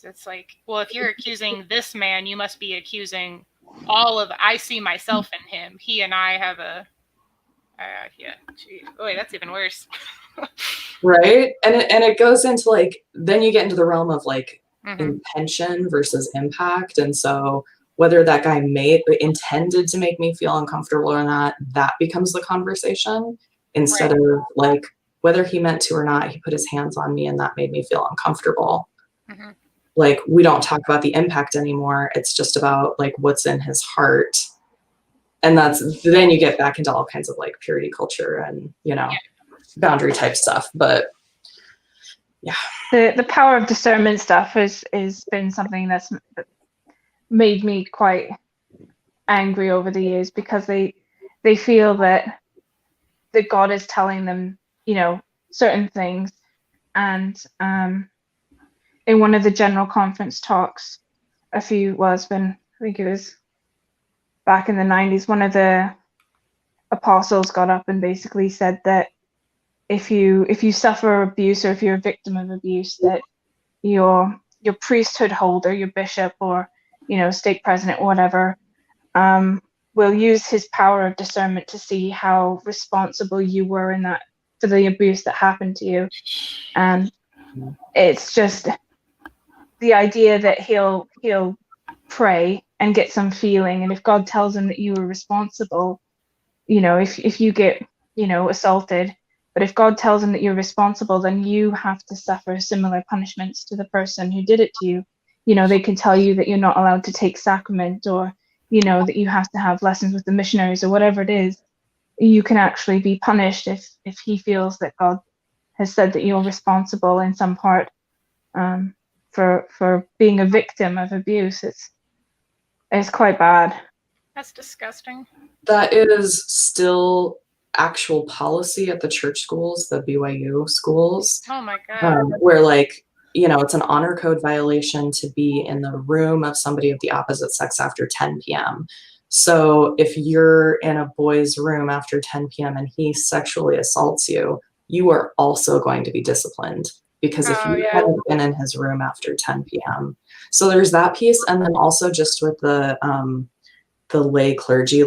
It's like, well, if you're accusing this man, you must be accusing all of, I see myself in him. He and I have a, oh, that's even worse. Right? And it goes into, like, then you get into the realm of, like, intention versus impact. And so whether that guy intended to make me feel uncomfortable or not, that becomes the conversation instead of, like, whether he meant to or not, he put his hands on me and that made me feel uncomfortable. Like, we don't talk about the impact anymore. It's just about, like, what's in his heart. And then you get back into all kinds of, like, purity culture and, you know, boundary type stuff. But yeah. The power of discernment stuff has been something that's made me quite angry over the years, because they feel that God is telling them, you know, certain things. And in one of the general conference talks I think it was back in the 90s, one of the apostles got up and basically said that if you suffer abuse, or if you're a victim of abuse, that your priesthood holder, your bishop, or stake president, whatever, will use his power of discernment to see how responsible you were in that, for the abuse that happened to you. And it's just the idea that he'll pray and get some feeling, and if God tells him that you were responsible, if you get assaulted, but if God tells him that you're responsible, then you have to suffer similar punishments to the person who did it to you. They can tell you that you're not allowed to take sacrament, or that you have to have lessons with the missionaries, or whatever it is. You can actually be punished if he feels that God has said that you're responsible in some part, for being a victim of abuse. It's quite bad. That's disgusting. That is still actual policy at the church schools, the BYU schools. Oh my God. Where it's an honor code violation to be in the room of somebody of the opposite sex after 10 p.m. So if you're in a boy's room after 10 p.m. and he sexually assaults you, you are also going to be disciplined, because if you hadn't been in his room after 10 p.m. So there's that piece. And then also just with the lay clergy,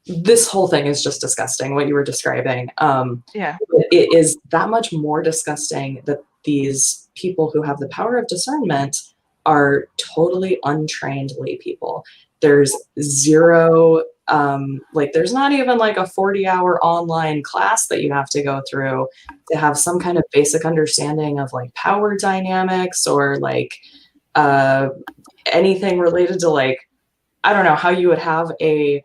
this whole thing is just disgusting, what you were describing. It is that much more disgusting that these people who have the power of discernment are totally untrained lay people. There's zero, there's not even a 40-hour online class that you have to go through to have some kind of basic understanding of power dynamics, or anything related to I don't know how you would have a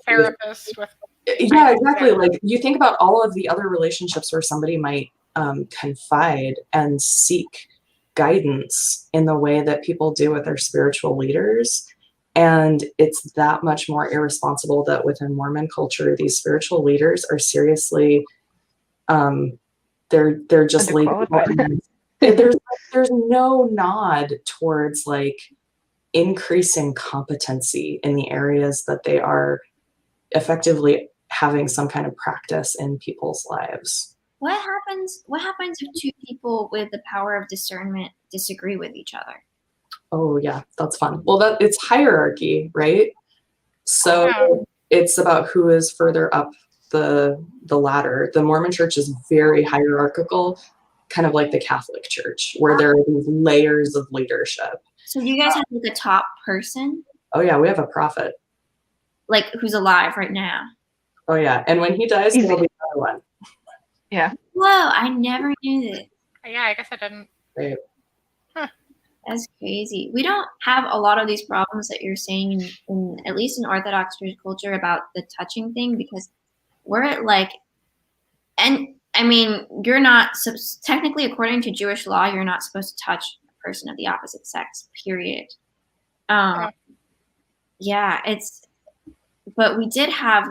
therapist with. Yeah, exactly. You think about all of the other relationships where somebody might confide and seek guidance in the way that people do with their spiritual leaders. And it's that much more irresponsible that within Mormon culture, these spiritual leaders are seriously, they're just there's no nod towards increasing competency in the areas that they are effectively having some kind of practice in people's lives. What happens if two people with the power of discernment disagree with each other? Oh yeah, that's fun. Well, it's hierarchy, right? So it's about who is further up the ladder. The Mormon Church is very hierarchical, kind of like the Catholic Church, where there are these layers of leadership. So do you guys have a top person? Oh yeah, we have a prophet. Who's alive right now? Oh yeah, and when he dies, there'll be another one. Yeah. Whoa, I never knew that. Yeah, I guess I didn't. Right. That's crazy. We don't have a lot of these problems that you're saying in at least in Orthodox church culture about the touching thing, because we're and I mean, you're not technically, according to Jewish law, you're not supposed to touch a person of the opposite sex, period. But we did have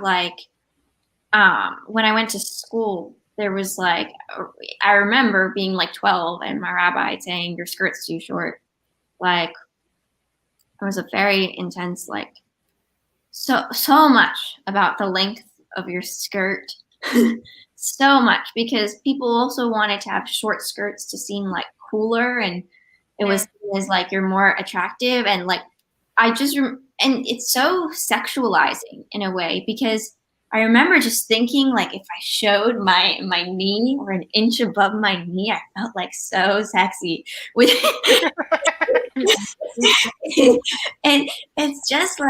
when I went to school, there was I remember being 12 and my rabbi saying your skirt's too short. It was a very intense, so much about the length of your skirt. So much, because people also wanted to have short skirts to seem cooler, and it was seen as you're more attractive, and and it's so sexualizing in a way, because I remember just thinking if I showed my knee or an inch above my knee, I felt so sexy with and it's just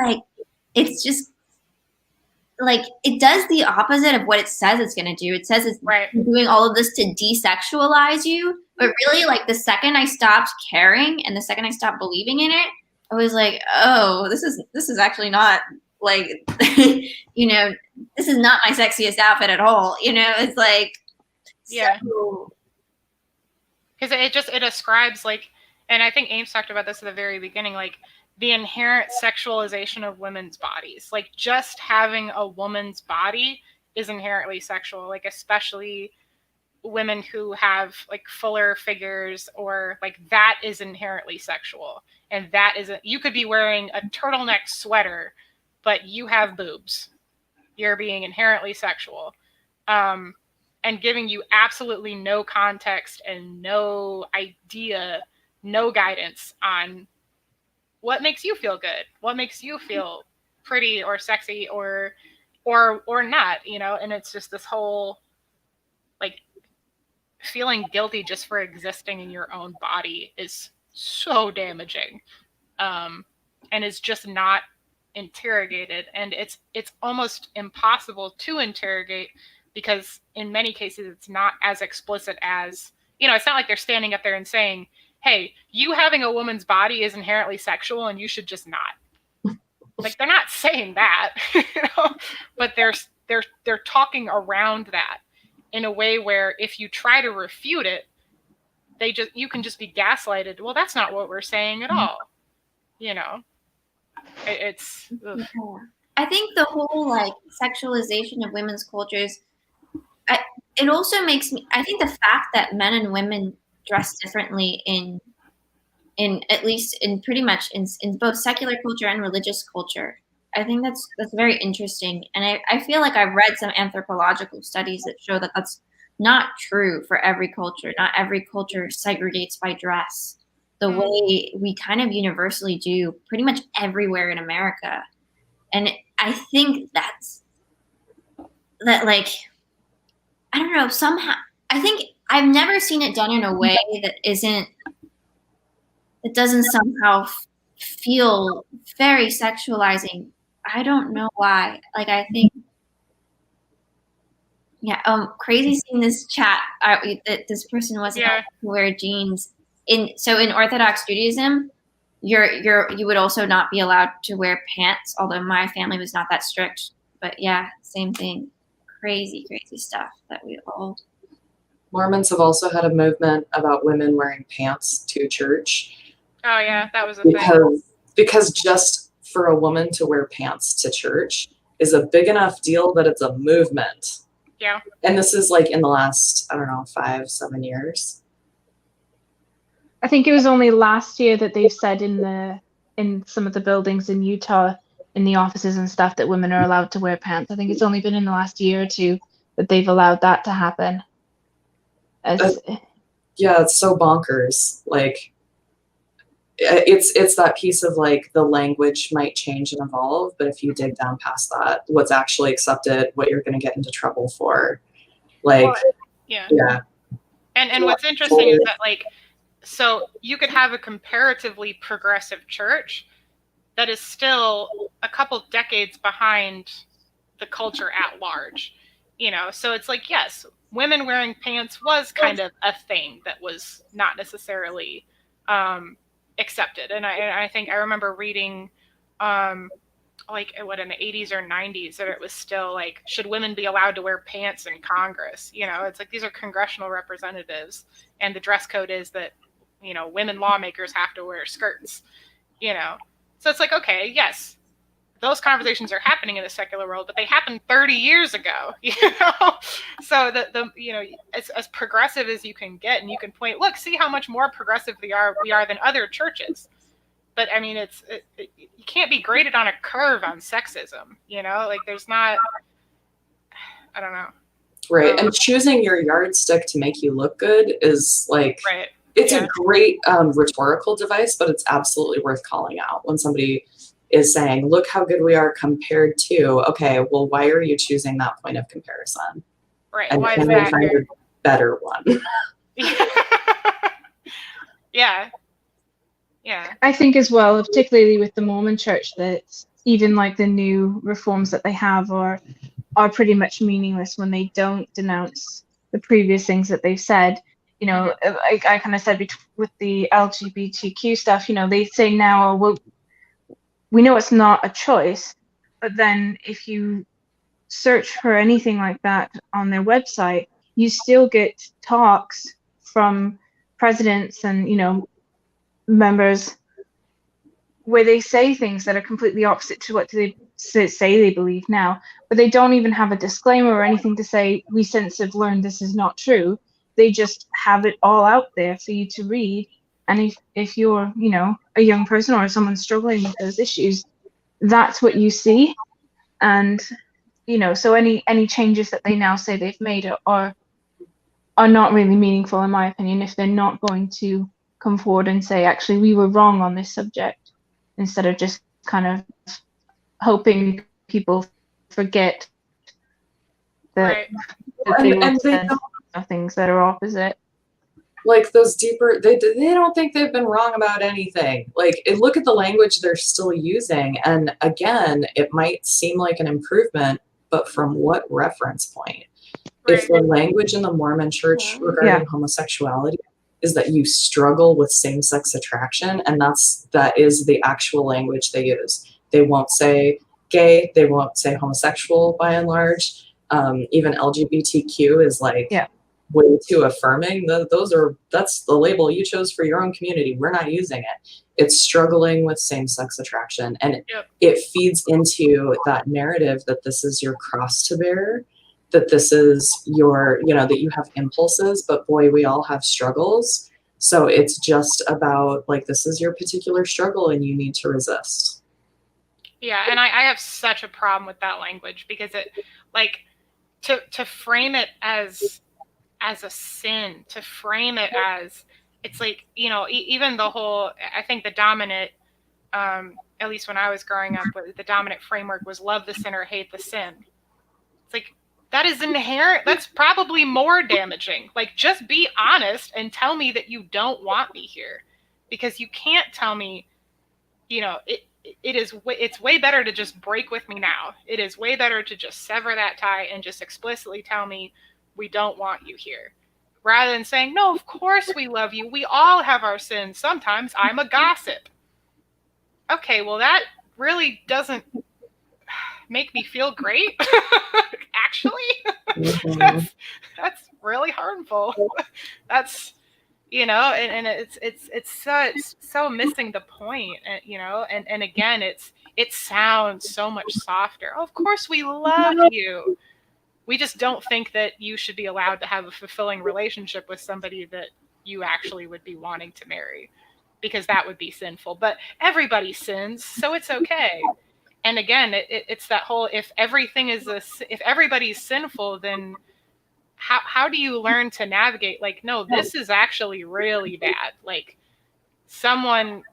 it does the opposite of what it says it's going to do. It says it's doing all of this to desexualize you, but really the second I stopped caring and the second I stopped believing in it, I was oh, this is actually not this is not my sexiest outfit at all. It's because it ascribes and I think Ames talked about this at the very beginning, the inherent sexualization of women's bodies. Just having a woman's body is inherently sexual, especially women who have fuller figures, or that is inherently sexual. And that isn't, you could be wearing a turtleneck sweater, but you have boobs. You're being inherently sexual. and giving you absolutely no context and no idea, no guidance on what makes you feel good, what makes you feel pretty or sexy or not, you know. And it's just this whole like feeling guilty just for existing in your own body is so damaging, and is just not interrogated. And it's almost impossible to interrogate, because in many cases it's not as explicit as, you know, it's not like they're standing up there and saying, hey, you having a woman's body is inherently sexual and you should just not. Like, they're not saying that, you know, but they're talking around that in a way where if you try to refute it, you can just be gaslighted. Well, that's not what we're saying at all, you know. It's ugh. Yeah. I think the whole like sexualization of women's cultures, it also makes me, I think the fact that men and women dress differently in at least in pretty much in both secular culture and religious culture, I think that's very interesting. And I feel like I've read some anthropological studies that show that that's not true for every culture. Not every culture segregates by dress the way we kind of universally do pretty much everywhere in America. And I think that like, I don't know, somehow, I think I've never seen it done in a way that doesn't somehow feel very sexualizing. I don't know why. Like, I think, yeah, crazy seeing this chat that this person wasn't able to wear jeans. In Orthodox Judaism, you would also not be allowed to wear pants, although my family was not that strict. But yeah, same thing. Crazy stuff that we all. Mormons have also had a movement about women wearing pants to church. Oh yeah, that was a thing. Because just for a woman to wear pants to church is a big enough deal that it's a movement. Yeah. And this is like in the last, I don't know, 5-7 years. I think it was only last year that they've said in some of the buildings in Utah, in the offices and stuff, that women are allowed to wear pants. I think it's only been in the last year or two that they've allowed that to happen. Yeah, it's so bonkers. Like, it's that piece of like the language might change and evolve, but if you dig down past that, what's actually accepted, what you're going to get into trouble for, like, yeah. And what's interesting is that, like, so you could have a comparatively progressive church that is still a couple decades behind the culture at large, you know. So it's like, yes, women wearing pants was kind of a thing that was not necessarily accepted. And I think I remember reading like in the 80s or 90s that it was still like, should women be allowed to wear pants in Congress? You know, it's like, these are congressional representatives and the dress code is that, you know, women lawmakers have to wear skirts, you know. So it's like, okay, yes, those conversations are happening in the secular world, but they happened 30 years ago, you know. So the you know, as progressive as you can get, and you can point, look, see how much more progressive we are than other churches. But I mean, you can't be graded on a curve on sexism, you know. Like, there's not, I don't know. Right, and choosing your yardstick to make you look good is like, right. It's a great rhetorical device, but it's absolutely worth calling out when somebody is saying, look how good we are compared to, okay, well, why are you choosing that point of comparison? Right. And why can we find a better one? Yeah. Yeah. I think as well, particularly with the Mormon Church, that even like the new reforms that they have are pretty much meaningless when they don't denounce the previous things that they've said. You know, I kind of said with the LGBTQ stuff, you know, they say now, well, we know it's not a choice, but then if you search for anything like that on their website, you still get talks from presidents and, you know, members where they say things that are completely opposite to what they say they believe now, but they don't even have a disclaimer or anything to say, we since have learned this is not true. They just have it all out there for you to read. And if you're, you know, a young person or someone struggling with those issues, that's what you see. And, you know, so any changes that they now say they've made are are not really meaningful, in my opinion, if they're not going to come forward and say, actually, we were wrong on this subject, instead of just kind of hoping people forget that, Right. that they And were they said don't, things that are opposite. like those deeper, they don't think they've been wrong about anything. Like, look at the language they're still using, and again, it might seem like an improvement, but from what reference point? Right. If the language in the Mormon Church regarding homosexuality is that you struggle with same-sex attraction, and that is the actual language they use. They won't say gay, they won't say homosexual by and large. Even LGBTQ is like way too affirming. That's the label you chose for your own community. We're not using it. It's struggling with same-sex attraction, and it feeds into that narrative that this is your cross to bear, that this is your, that you have impulses, but boy, we all have struggles. So it's just about like, this is your particular struggle and you need to resist. Yeah, and I have such a problem with that language, because it, like, to frame it as a sin, to frame it as, it's like, even the whole, I think the dominant, at least when I was growing up, the dominant framework was love the sinner, hate the sin. It's like, that is inherent. That's probably more damaging. Like, just be honest and tell me that you don't want me here, because you can't tell me, it's way better to just break with me now. It is way better to just sever that tie and just explicitly tell me we don't want you here, rather than saying, no, of course we love you. We all have our sins. Sometimes I'm a gossip. Okay, well, that really doesn't make me feel great. Actually, that's really harmful. That's, and it's so missing the point, and again, it sounds so much softer. Oh, of course we love you. We just don't think that you should be allowed to have a fulfilling relationship with somebody that you actually would be wanting to marry, because that would be sinful. But everybody sins, so it's okay. And again, it's that whole, if everybody's sinful, then how do you learn to navigate? Like, no, this is actually really bad. Like, someone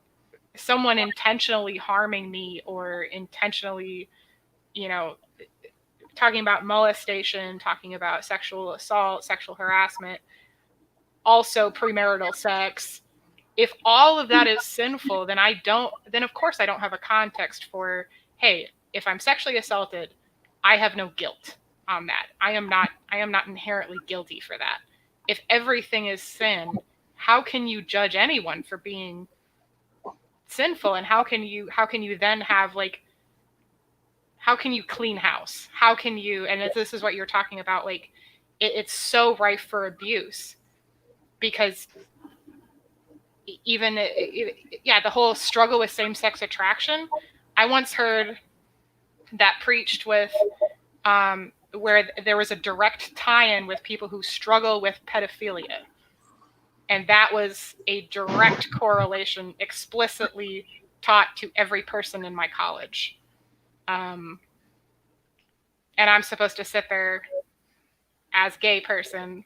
intentionally harming me, or intentionally, talking about molestation, talking about sexual assault, sexual harassment, also premarital sex. If all of that is sinful, then of course I don't have a context for, hey, if I'm sexually assaulted, I have no guilt on that. I am not inherently guilty for that. If everything is sin, how can you judge anyone for being sinful? And how can you then have, like, how can you clean house? How can you, and this is what you're talking about, like, it's so rife for abuse, because even, the whole struggle with same-sex attraction. I once heard that preached with, where there was a direct tie-in with people who struggle with pedophilia. And that was a direct correlation explicitly taught to every person in my college. And I'm supposed to sit there as a gay person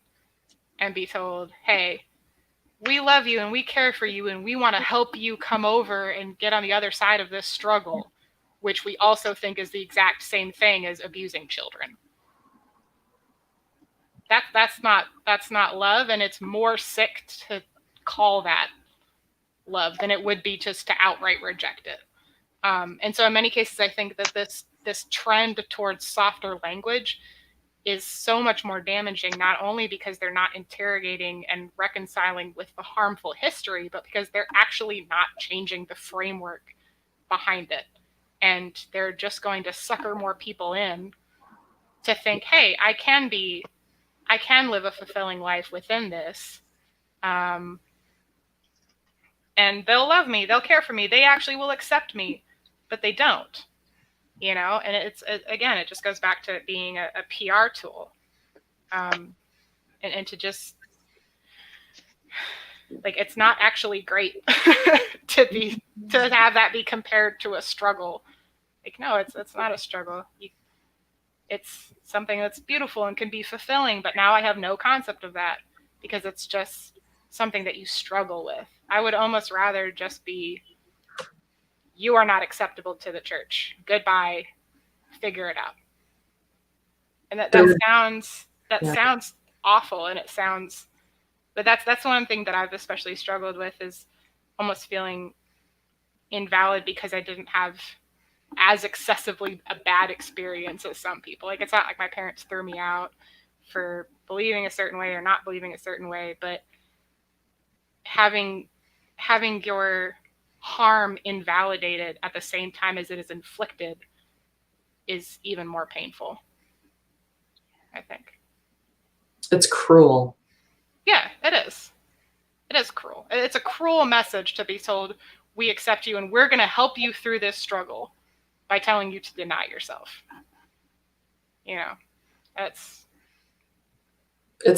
and be told, hey, we love you and we care for you and we want to help you come over and get on the other side of this struggle, which we also think is the exact same thing as abusing children. That's not love, and it's more sick to call that love than it would be just to outright reject it. And so in many cases, I think that this trend towards softer language is so much more damaging, not only because they're not interrogating and reconciling with the harmful history, but because they're actually not changing the framework behind it. And they're just going to sucker more people in to think, hey, I can live a fulfilling life within this. And they'll love me, they'll care for me, they actually will accept me, but they don't. And it just goes back to it being a PR tool. And to just, like, it's not actually great to have that be compared to a struggle. Like, no, it's not a struggle. It's something that's beautiful and can be fulfilling, but now I have no concept of that. because it's just something that you struggle with. I would almost rather just be, you are not acceptable to the church. Goodbye. Figure it out. And that sounds awful, and it sounds, but that's one thing that I've especially struggled with, is almost feeling invalid because I didn't have as excessively a bad experience as some people. Like, it's not like my parents threw me out for believing a certain way or not believing a certain way, but having your harm invalidated at the same time as it is inflicted is even more painful, I think. It's cruel. Yeah, it is. It is cruel. It's a cruel message to be told, we accept you and we're going to help you through this struggle by telling you to deny yourself. You know, it's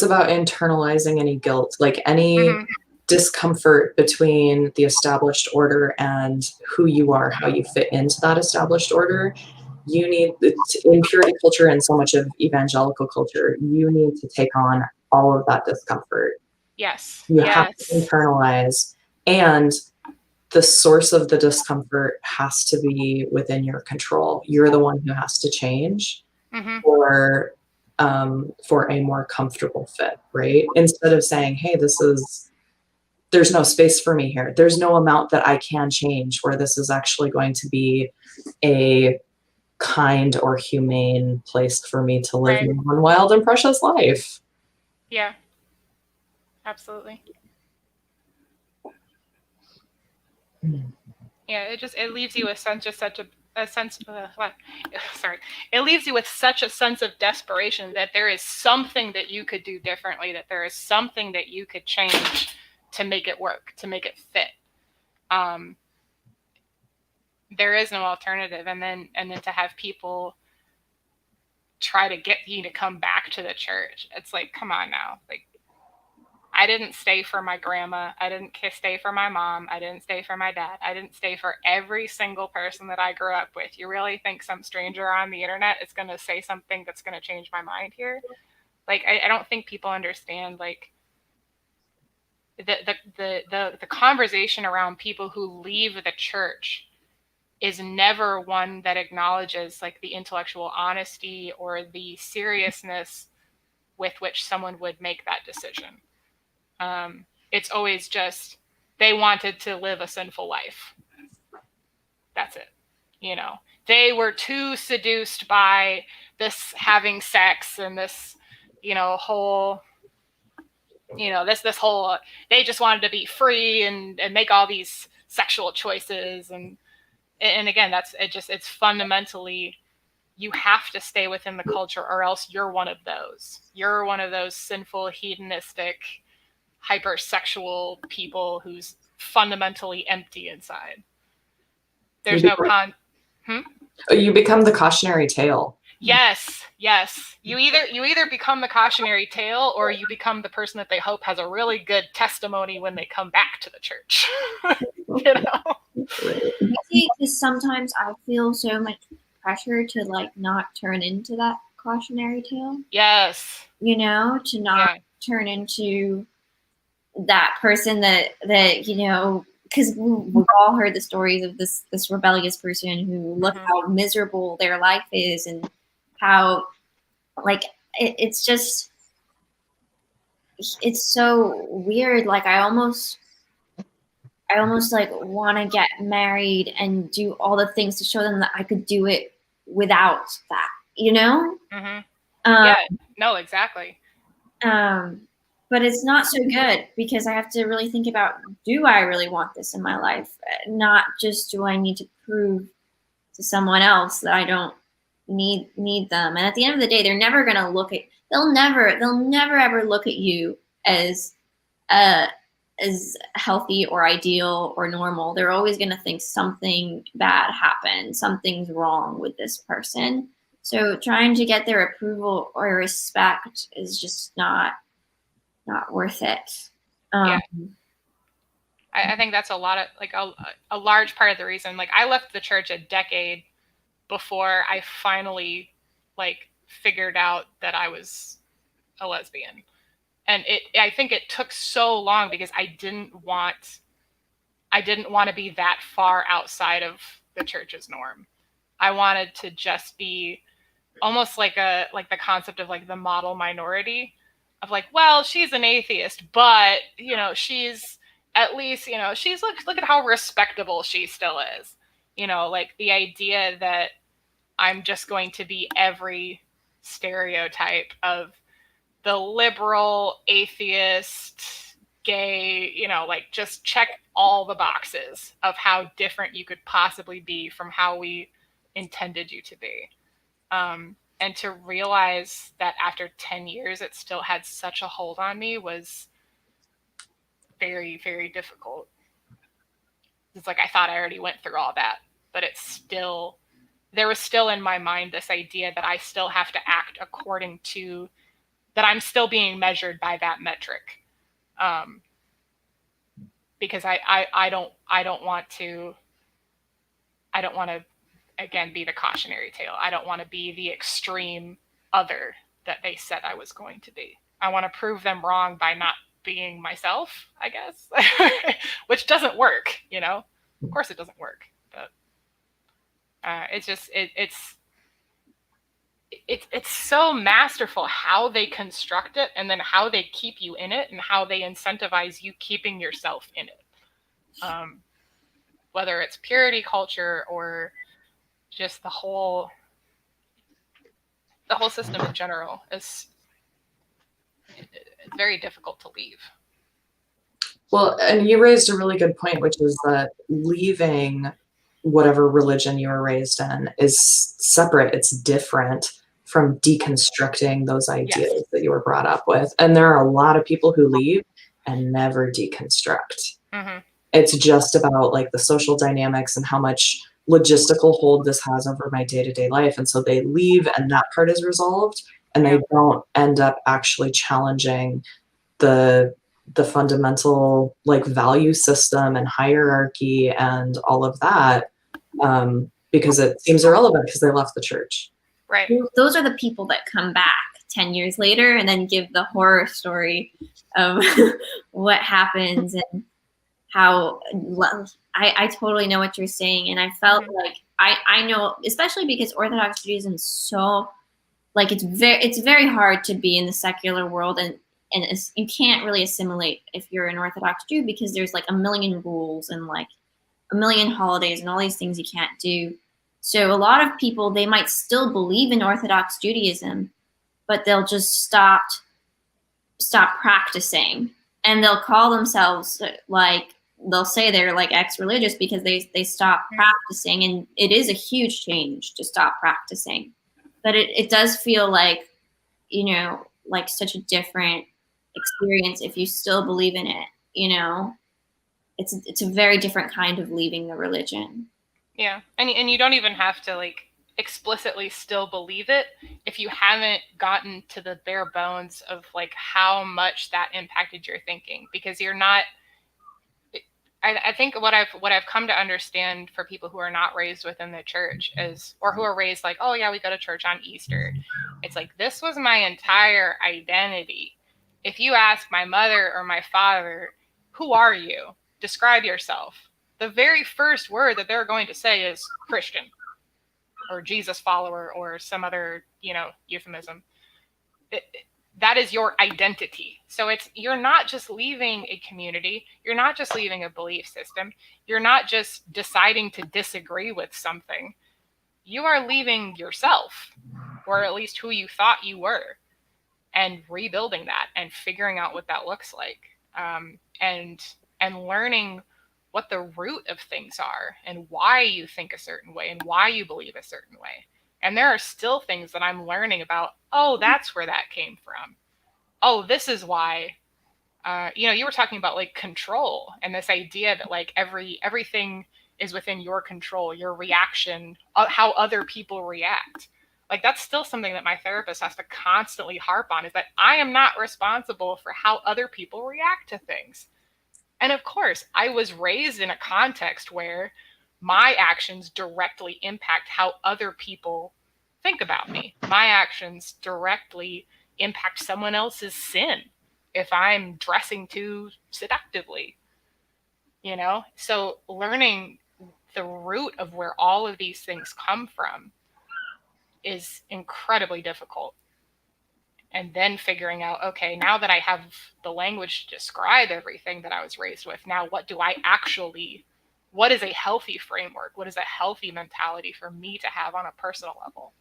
about internalizing any guilt, like any discomfort between the established order and who you are, how you fit into that established order. You need, in purity culture and so much of evangelical culture, you need to take on all of that discomfort. Yes. You have to internalize, and the source of the discomfort has to be within your control. You're the one who has to change for a more comfortable fit, right? Instead of saying, hey, there's no space for me here. There's no amount that I can change where this is actually going to be a kind or humane place for me to live my own wild and precious life. Yeah, absolutely. Yeah, it leaves you with it leaves you with such a sense of desperation that there is something that you could do differently, that there is something that you could change to make it work, to make it fit. There is no alternative, and then to have people try to get you to come back to the church. It's like, come on now. Like, I didn't stay for my grandma. I didn't stay for my mom. I didn't stay for my dad. I didn't stay for every single person that I grew up with. You really think some stranger on the internet is going to say something that's going to change my mind here? Like, I don't think people understand, like, the conversation around people who leave the church is never one that acknowledges, like, the intellectual honesty or the seriousness with which someone would make that decision. It's always just, they wanted to live a sinful life. That's it. You know, they were too seduced by this having sex and this, whole, this whole, they just wanted to be free and make all these sexual choices. And again, it's fundamentally, you have to stay within the culture, or else you're one of those. You're one of those sinful, hedonistic, hypersexual people who's fundamentally empty inside. There's no You become the cautionary tale. Yes. You either become the cautionary tale, or you become the person that they hope has a really good testimony when they come back to the church. Because sometimes I feel so much pressure to, like, not turn into that cautionary tale. Yes. To not turn into that person that because we've all heard the stories of this rebellious person who look how miserable their life is, and how, like, it's just, it's so weird. Like, I almost like want to get married and do all the things to show them that I could do it without that, yeah, no, exactly. But it's not so good, because I have to really think about, do I really want this in my life? Not just, do I need to prove to someone else that I don't need them. And at the end of the day, they're never going to look at, they'll never ever look at you as healthy or ideal or normal. They're always going to think something bad happened, something's wrong with this person. So trying to get their approval or respect is just not worth it. I think that's a lot of, like, a large part of the reason. Like, I left the church a decade before I finally, like, figured out that I was a lesbian. And I think it took so long because I didn't want to be that far outside of the church's norm. I wanted to just be almost like the concept of like the model minority of like, well, she's an atheist, but she's at least, she's look at how respectable she still is. Like the idea that I'm just going to be every stereotype of the liberal, atheist, gay, like just check all the boxes of how different you could possibly be from how we intended you to be. And to realize that after 10 years, it still had such a hold on me was very, very difficult. It's like I thought I already went through all that, but there was still in my mind this idea that I still have to act according to, that I'm still being measured by that metric. Because I don't want to again be the cautionary tale. I don't want to be the extreme other that they said I was going to be. I want to prove them wrong by not being myself, I guess, which doesn't work, Of course it doesn't work, but it's just it's so masterful how they construct it, and then how they keep you in it, and how they incentivize you keeping yourself in it. Whether it's purity culture or just the whole system in general is very difficult to leave. Well, and you raised a really good point, which is that leaving whatever religion you were raised in is separate. It's different from deconstructing those ideas that you were brought up with. And there are a lot of people who leave and never deconstruct. Mm-hmm. It's just about like the social dynamics and how much logistical hold this has over my day-to-day life. And so they leave and that part is resolved, and they don't end up actually challenging the fundamental like value system and hierarchy and all of that, because it seems irrelevant because they left the church. Right. Those are the people that come back 10 years later and then give the horror story of what happens and how I totally know what you're saying. And I felt like I know, especially because Orthodox Judaism is so like it's very hard to be in the secular world, and you can't really assimilate if you're an Orthodox Jew because there's like a million rules and like a million holidays and all these things you can't do. So a lot of people, they might still believe in Orthodox Judaism, but they'll just stop practicing, and they'll call themselves like, they'll say they're like ex-religious because they stop practicing. And it is a huge change to stop practicing, but it does feel like, like such a different experience if you still believe in it. It's a very different kind of leaving the religion. Yeah, and you don't even have to like explicitly still believe it if you haven't gotten to the bare bones of like how much that impacted your thinking, because you're not. I think what I've come to understand for people who are not raised within the church is, or who are raised like, oh yeah, we go to church on Easter. It's like, this was my entire identity. If you ask my mother or my father, who are you? Describe yourself. The very first word that they're going to say is Christian or Jesus follower or some other, euphemism. That is your identity. So you're not just leaving a community. You're not just leaving a belief system. You're not just deciding to disagree with something. You are leaving yourself, or at least who you thought you were, and rebuilding that and figuring out what that looks like, and learning what the root of things are and why you think a certain way and why you believe a certain way. And there are still things that I'm learning about. Oh, that's where that came from. Oh, this is why. You were talking about like control and this idea that like everything is within your control, your reaction, how other people react. Like that's still something that my therapist has to constantly harp on, is that I am not responsible for how other people react to things. And of course, I was raised in a context where my actions directly impact how other people think about me. My actions directly impact someone else's sin. if I'm dressing too seductively, you know? So learning the root of where all of these things come from is incredibly difficult. And then figuring out, okay, now that I have the language to describe everything that I was raised with, now what is a healthy framework? What is a healthy mentality for me to have on a personal level?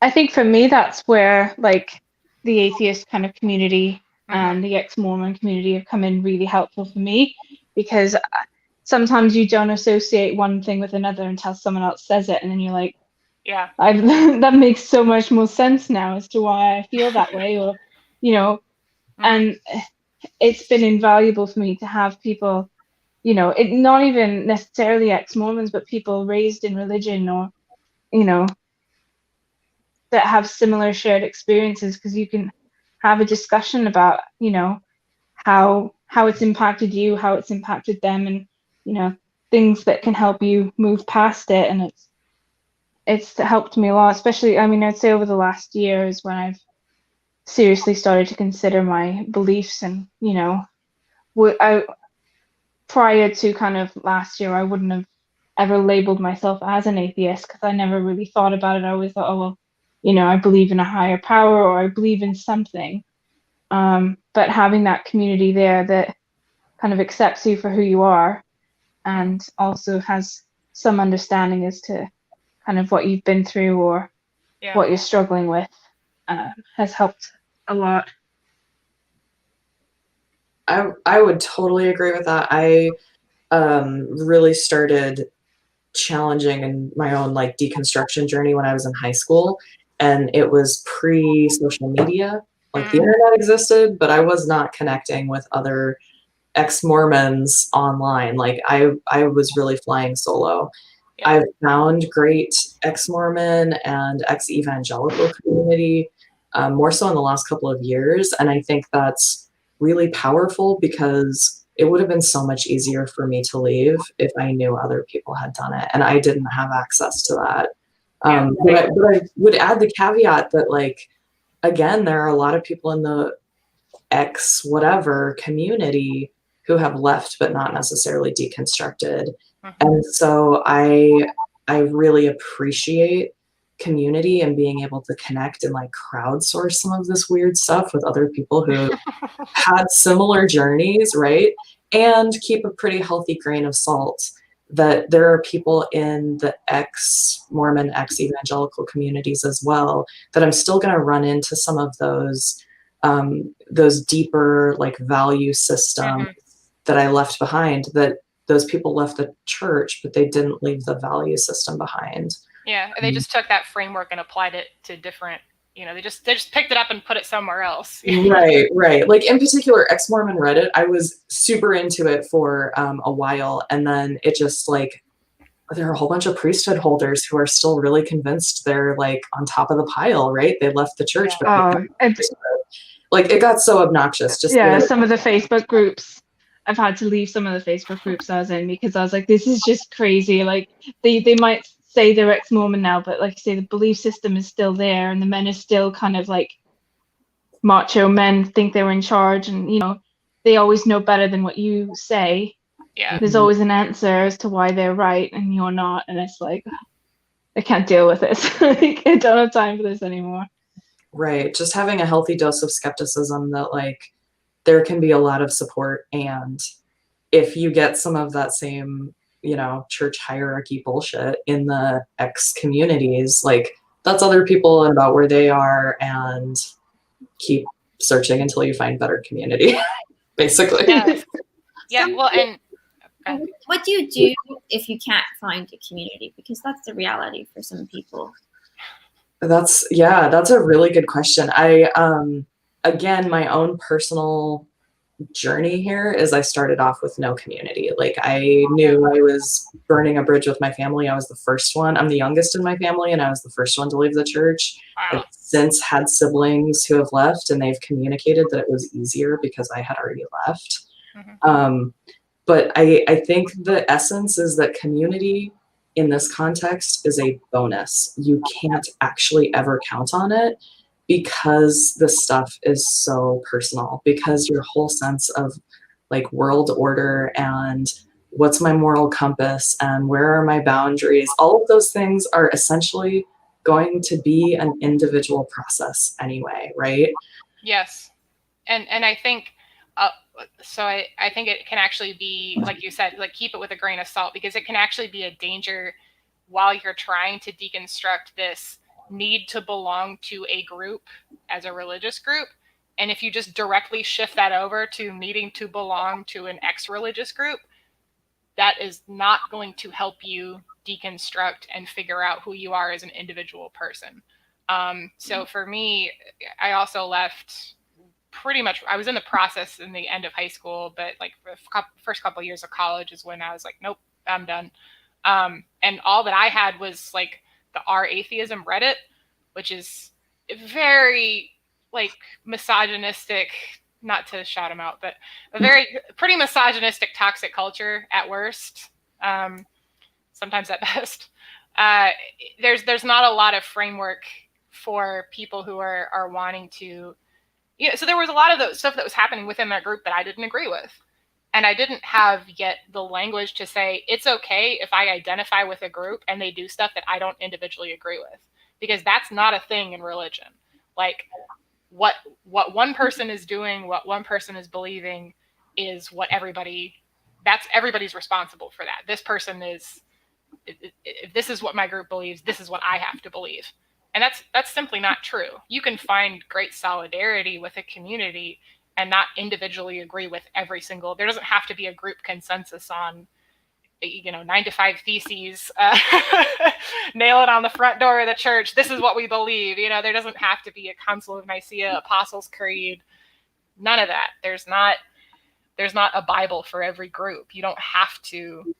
I think for me, that's where like the atheist kind of community and the ex-Mormon community have come in really helpful for me, because sometimes you don't associate one thing with another until someone else says it, and then you're like, Yeah. that makes so much more sense now as to why I feel that way, or and it's been invaluable for me to have people, it not even necessarily ex-Mormons, but people raised in religion, or that have similar shared experiences, because you can have a discussion about how it's impacted you, how it's impacted them, and things that can help you move past it. And it's helped me a lot, especially, I mean, I'd say over the last year is when I've seriously started to consider my beliefs. And I prior to kind of last year, I wouldn't have ever labeled myself as an atheist, because I never really thought about it. I always thought, oh well, I believe in a higher power, or I believe in something. But having that community there that kind of accepts you for who you are, and also has some understanding as to kind of what you've been through, or what you're struggling with, has helped a lot. I would totally agree with that. I really started challenging in my own like deconstruction journey when I was in high school, and it was pre-social media. Like the internet existed, but I was not connecting with other ex-Mormons online. Like I was really flying solo. Yeah. I've found great ex-Mormon and ex-evangelical community, more so in the last couple of years, and I think that's really powerful, because it would have been so much easier for me to leave if I knew other people had done it, and I didn't have access to that. But I would add the caveat that, like, again, there are a lot of people in the ex whatever community who have left but not necessarily deconstructed. And so I really appreciate community and being able to connect and like crowdsource some of this weird stuff with other people who had similar journeys, right? And keep a pretty healthy grain of salt that there are people in the ex-Mormon, ex-evangelical communities as well, that I'm still going to run into some of those deeper like value systems that I left behind, that those people left the church, but they didn't leave the value system behind. Yeah, they just took that framework and applied it to different, they just picked it up and put it somewhere else. Right. Like in particular, ex-Mormon Reddit, I was super into it for a while, and then it just like, there are a whole bunch of priesthood holders who are still really convinced they're like on top of the pile, right? They left the church, but like it got so obnoxious. Just some of the Facebook groups, I've had to leave some of the Facebook groups I was in, because I was like, this is just crazy. Like they might say they're ex-Mormon now, but like I say, the belief system is still there, and the men are still kind of like macho men, think they're in charge, and they always know better than what you say. Yeah. There's always an answer as to why they're right and you're not, and it's like, I can't deal with this. Like, I don't have time for this anymore. Right. Just having a healthy dose of skepticism that like there can be a lot of support, and if you get some of that same, church hierarchy bullshit in the ex communities, like that's other people and about where they are, and keep searching until you find better community, basically. Yeah. Well, and what do you do if you can't find a community? Because that's the reality for some people. That's a really good question. I, again, my own personal journey here is I started off with no community. Like I knew I was burning a bridge with my family. I was the first one. I'm the youngest in my family, and I was the first one to leave the church. Wow. I've since had siblings who have left, and they've communicated that it was easier because I had already left. But I think the essence is that community in this context is a bonus. You can't actually ever count on it. because this stuff is so personal, because your whole sense of like world order and what's my moral compass and where are my boundaries, all of those things are essentially going to be an individual process anyway, right? Yes. And I think, so I think it can actually be, like you said, like keep it with a grain of salt, because it can actually be a danger while you're trying to deconstruct this need to belong to a group as a religious group. And if you just directly shift that over to needing to belong to an ex-religious group, that is not going to help you deconstruct and figure out who you are as an individual person. So for me, I also left pretty much, I was in the process in the end of high school, but like the first couple of years of college is when I was like, nope, I'm done. And all that I had was like the R Atheism Reddit, which is very like misogynistic, not to shout them out, but a pretty misogynistic, toxic culture at worst, sometimes at best. There's not a lot of framework for people who are wanting to, so there was a lot of those stuff that was happening within that group that I didn't agree with. And I didn't have yet the language to say, it's okay if I identify with a group and they do stuff that I don't individually agree with, because that's not a thing in religion. Like what one person is doing, what one person is believing is what everybody's responsible for that. This person is, if this is what my group believes, this is what I have to believe. And that's simply not true. You can find great solidarity with a community and not individually agree with every single, there doesn't have to be a group consensus on, 9 to 5 theses, nail it on the front door of the church. This is what we believe. There doesn't have to be a Council of Nicaea, Apostles' Creed, none of that. There's not a Bible for every group. You don't have to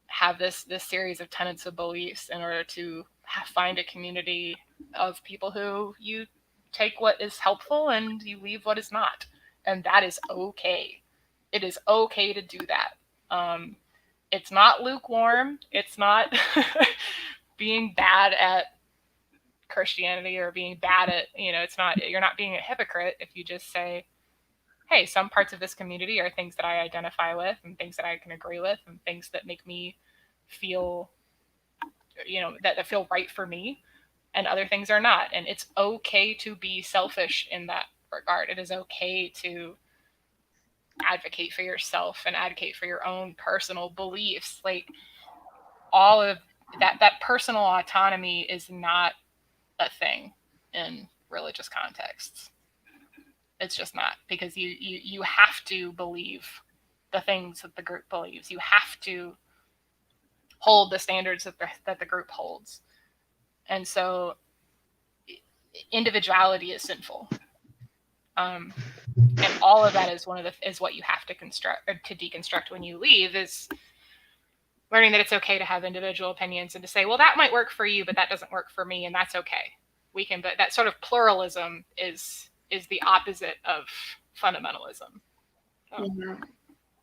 have this series of tenets of beliefs in order to find a community of people who you take what is helpful and you leave what is not. And that is okay. It is okay to do that. It's not lukewarm. It's not being bad at Christianity or being bad at, you're not being a hypocrite if you just say, hey, some parts of this community are things that I identify with and things that I can agree with and things that make me feel, that feel right for me, and other things are not. And it's okay to be selfish in that regard. It is okay to advocate for yourself and advocate for your own personal beliefs. Like all of that personal autonomy is not a thing in religious contexts. It's just not, because you have to believe the things that the group believes. You have to hold the standards that the group holds. And so individuality is sinful. And all of that is is what you have to deconstruct when you leave, is learning that it's okay to have individual opinions and to say, well, that might work for you, but that doesn't work for me, and that's okay. But that sort of pluralism is the opposite of fundamentalism. So. Yeah.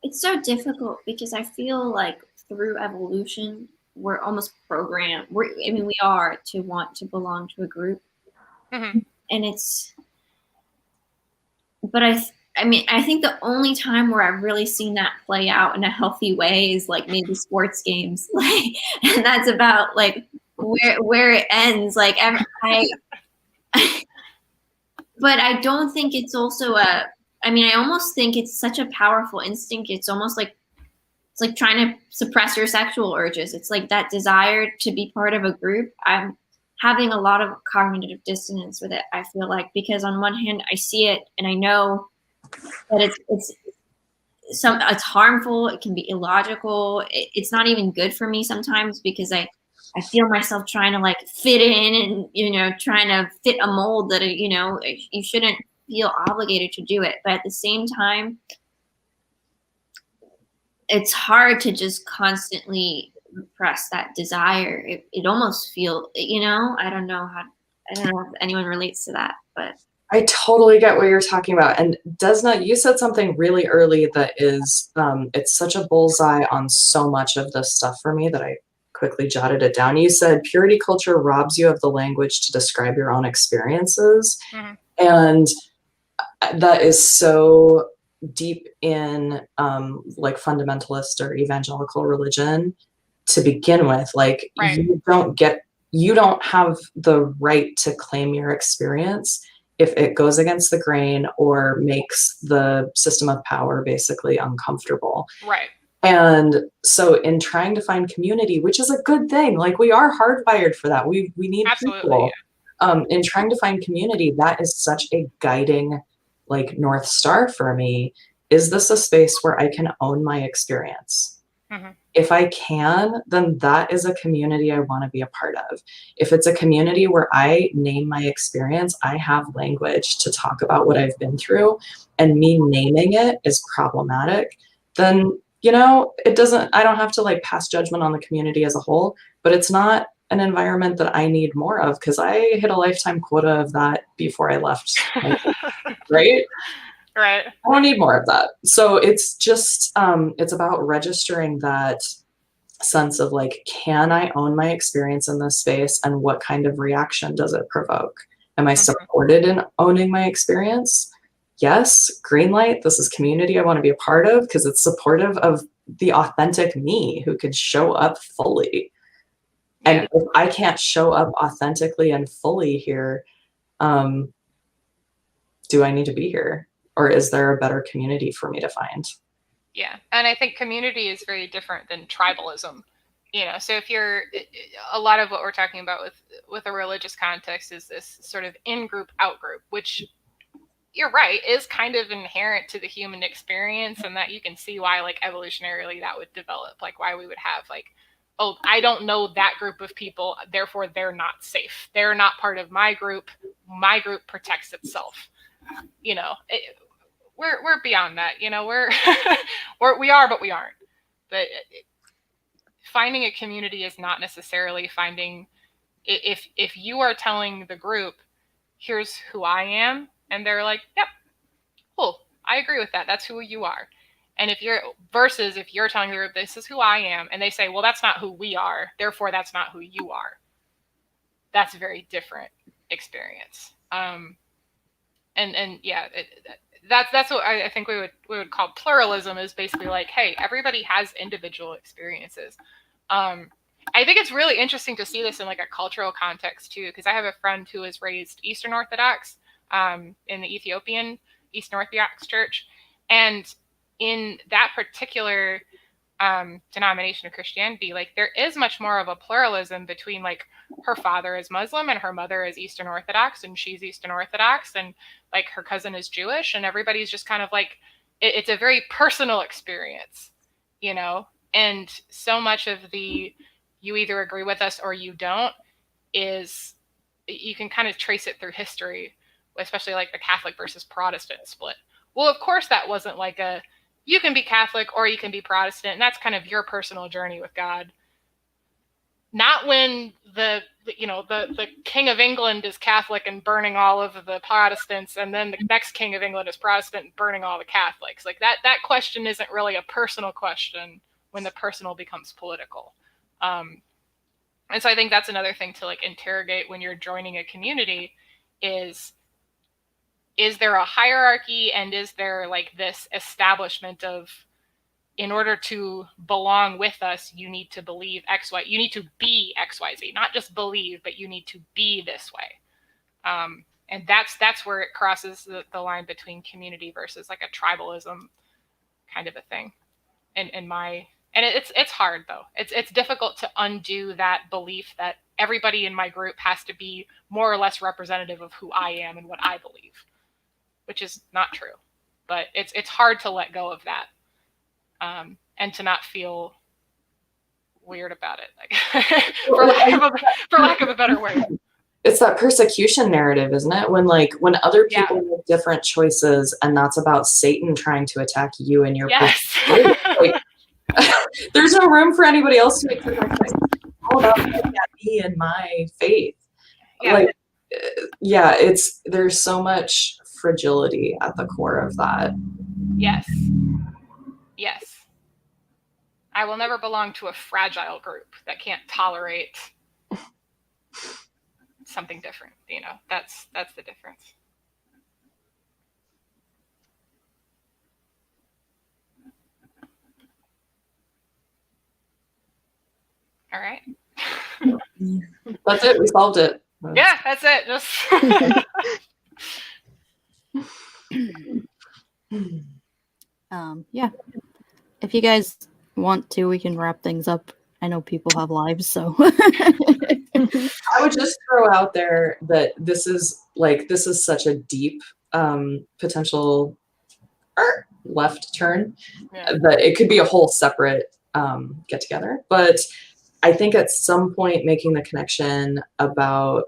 It's so difficult because I feel like through evolution, we're almost programmed. We are to want to belong to a group. Mm-hmm. And but I think the only time where I've really seen that play out in a healthy way is like maybe sports games, and that's about like where it ends. Like but I don't think it's also I almost think it's such a powerful instinct. It's almost like it's like trying to suppress your sexual urges. It's like that desire to be part of a group. I'm having a lot of cognitive dissonance with it, I feel like, because on one hand I see it and I know that it's harmful. It can be illogical. It's not even good for me sometimes, because I feel myself trying to like fit in and, trying to fit a mold that, you shouldn't feel obligated to do it. But at the same time, it's hard to just constantly repress that desire. It almost feels, I don't know if anyone relates to that, but. I totally get what you're talking about. And Desna, you said something really early that is, it's such a bullseye on so much of this stuff for me that I quickly jotted it down. You said purity culture robs you of the language to describe your own experiences. And that is so deep in like fundamentalist or evangelical religion to begin with. Like you don't have the right to claim your experience if it goes against the grain or makes the system of power basically uncomfortable. Right. And so in trying to find community, which is a good thing, like we are hardwired for that. We need people. In trying to find community, that is such a guiding like North Star for me. Is this a space where I can own my experience? If I can, then that is a community I want to be a part of. If it's a community where I name my experience, I have language to talk about what I've been through, and me naming it is problematic, then, you know, I don't have to like pass judgment on the community as a whole, but it's not an environment that I need more of, because I hit a lifetime quota of that before I left. Right? Right. I don't need more of that. So it's just, it's about registering that sense of like, can I own my experience in this space, and what kind of reaction does it provoke? Am I supported in owning my experience? Yes, green light, this is community I want to be a part of, because it's supportive of the authentic me who could show up fully. And if I can't show up authentically and fully here, do I need to be here? Or is there a better community for me to find? Yeah. And I think community is very different than tribalism. You know, so if you're, a lot of what we're talking about with a religious context is this sort of in-group, out-group, which you're right, is kind of inherent to the human experience, and that you can see why like evolutionarily that would develop, like why we would have like, oh, I don't know that group of people, therefore they're not safe. They're not part of my group. My group protects itself. You know, we're beyond that. You know, we are, but we aren't. But finding a community is not necessarily finding. If you are telling the group, here's who I am, and they're like, yep, cool, I agree with that. That's who you are. And if you're telling the group, this is who I am, and they say, well, that's not who we are, therefore that's not who you are. That's a very different experience. And yeah, that's what I think we would call pluralism, is basically like, hey, everybody has individual experiences. I think it's really interesting to see this in like a cultural context too, because I have a friend who was raised Eastern Orthodox in the Ethiopian Eastern Orthodox Church, and in that particular denomination of Christianity, like there is much more of a pluralism between like her father is Muslim and her mother is Eastern Orthodox, and she's Eastern Orthodox, and like her cousin is Jewish, and everybody's just kind of like, it's a very personal experience, you know. And so much of the you either agree with us or you don't is, you can kind of trace it through history, especially like the Catholic versus Protestant split. Well, of course that wasn't like a, you can be Catholic or you can be Protestant, and that's kind of your personal journey with God. Not when the King of England is Catholic and burning all of the Protestants, and then the next King of England is Protestant and burning all the Catholics. Like that question isn't really a personal question when the personal becomes political. And so I think that's another thing to like interrogate when you're joining a community is there a hierarchy, and is there like this establishment of, in order to belong with us, you need to believe X, Y, you need to be X, Y, Z, not just believe, but you need to be this way. And that's where it crosses the line between community versus like a tribalism kind of a thing. And it's hard though. It's difficult to undo that belief that everybody in my group has to be more or less representative of who I am and what I believe, which is not true. But it's hard to let go of that, and to not feel weird about it, like for lack of a better word. It's that persecution narrative, isn't it? When other people make different choices, and that's about Satan trying to attack you and your person. Like, there's no room for anybody else to make different choices. It's all about me and my faith. There's so much fragility at the core of that. Yes. I will never belong to a fragile group that can't tolerate something different. You know, that's the difference. All right. That's it. We solved it. Yeah, that's it. Just Yeah. If you guys want to, we can wrap things up. I know people have lives, so. I would just throw out there that this is such a deep potential left turn that it could be a whole separate get together. But I think at some point making the connection about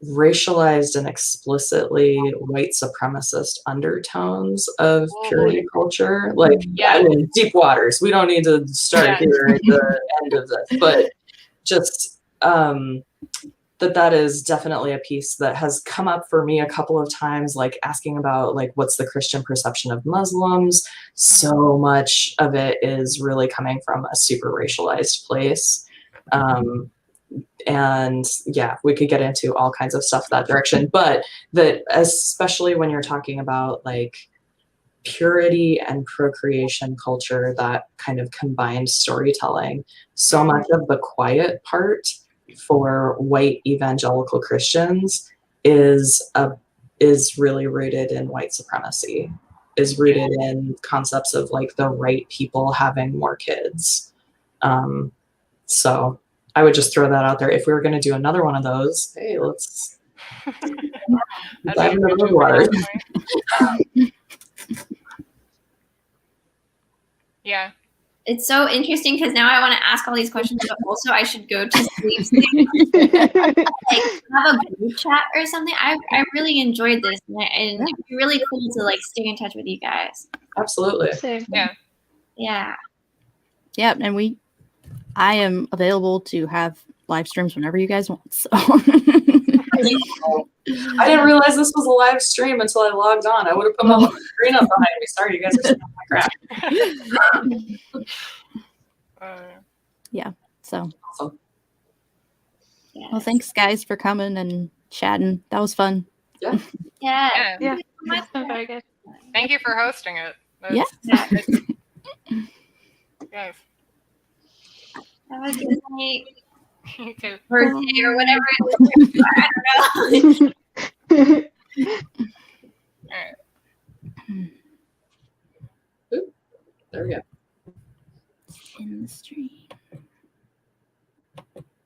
racialized and explicitly white supremacist undertones of purity culture, like I mean, deep waters. We don't need to start here at the end of this, but just that is definitely a piece that has come up for me a couple of times, like asking about like what's the Christian perception of Muslims. So much of it is really coming from a super racialized place. And yeah, we could get into all kinds of stuff that direction, but that especially when you're talking about like purity and procreation culture, that kind of combined storytelling, so much of the quiet part for white evangelical Christians is really rooted in white supremacy, is rooted in concepts of like the right people having more kids. So I would just throw that out there. If we were going to do another one of those, hey, let's dive into the water. Yeah. It's so interesting because now I want to ask all these questions, but also I should go to sleep. Like have a group chat or something. I really enjoyed this, and it'd be really cool to like stay in touch with you guys. Absolutely. Yeah. Yeah. Yeah, and I am available to have live streams whenever you guys want. So I didn't realize this was a live stream until I logged on. I would have put my little screen up behind me. Sorry, you guys are stealing my crap. Yeah. So awesome. Yes. Well, thanks guys for coming and chatting. That was fun. Yeah. Yeah. Very good. Thank you for hosting it. Yeah. Guys. Have a good night. You too. Birthday or whatever it is. I don't know. All right. Oop, there we go. In the stream.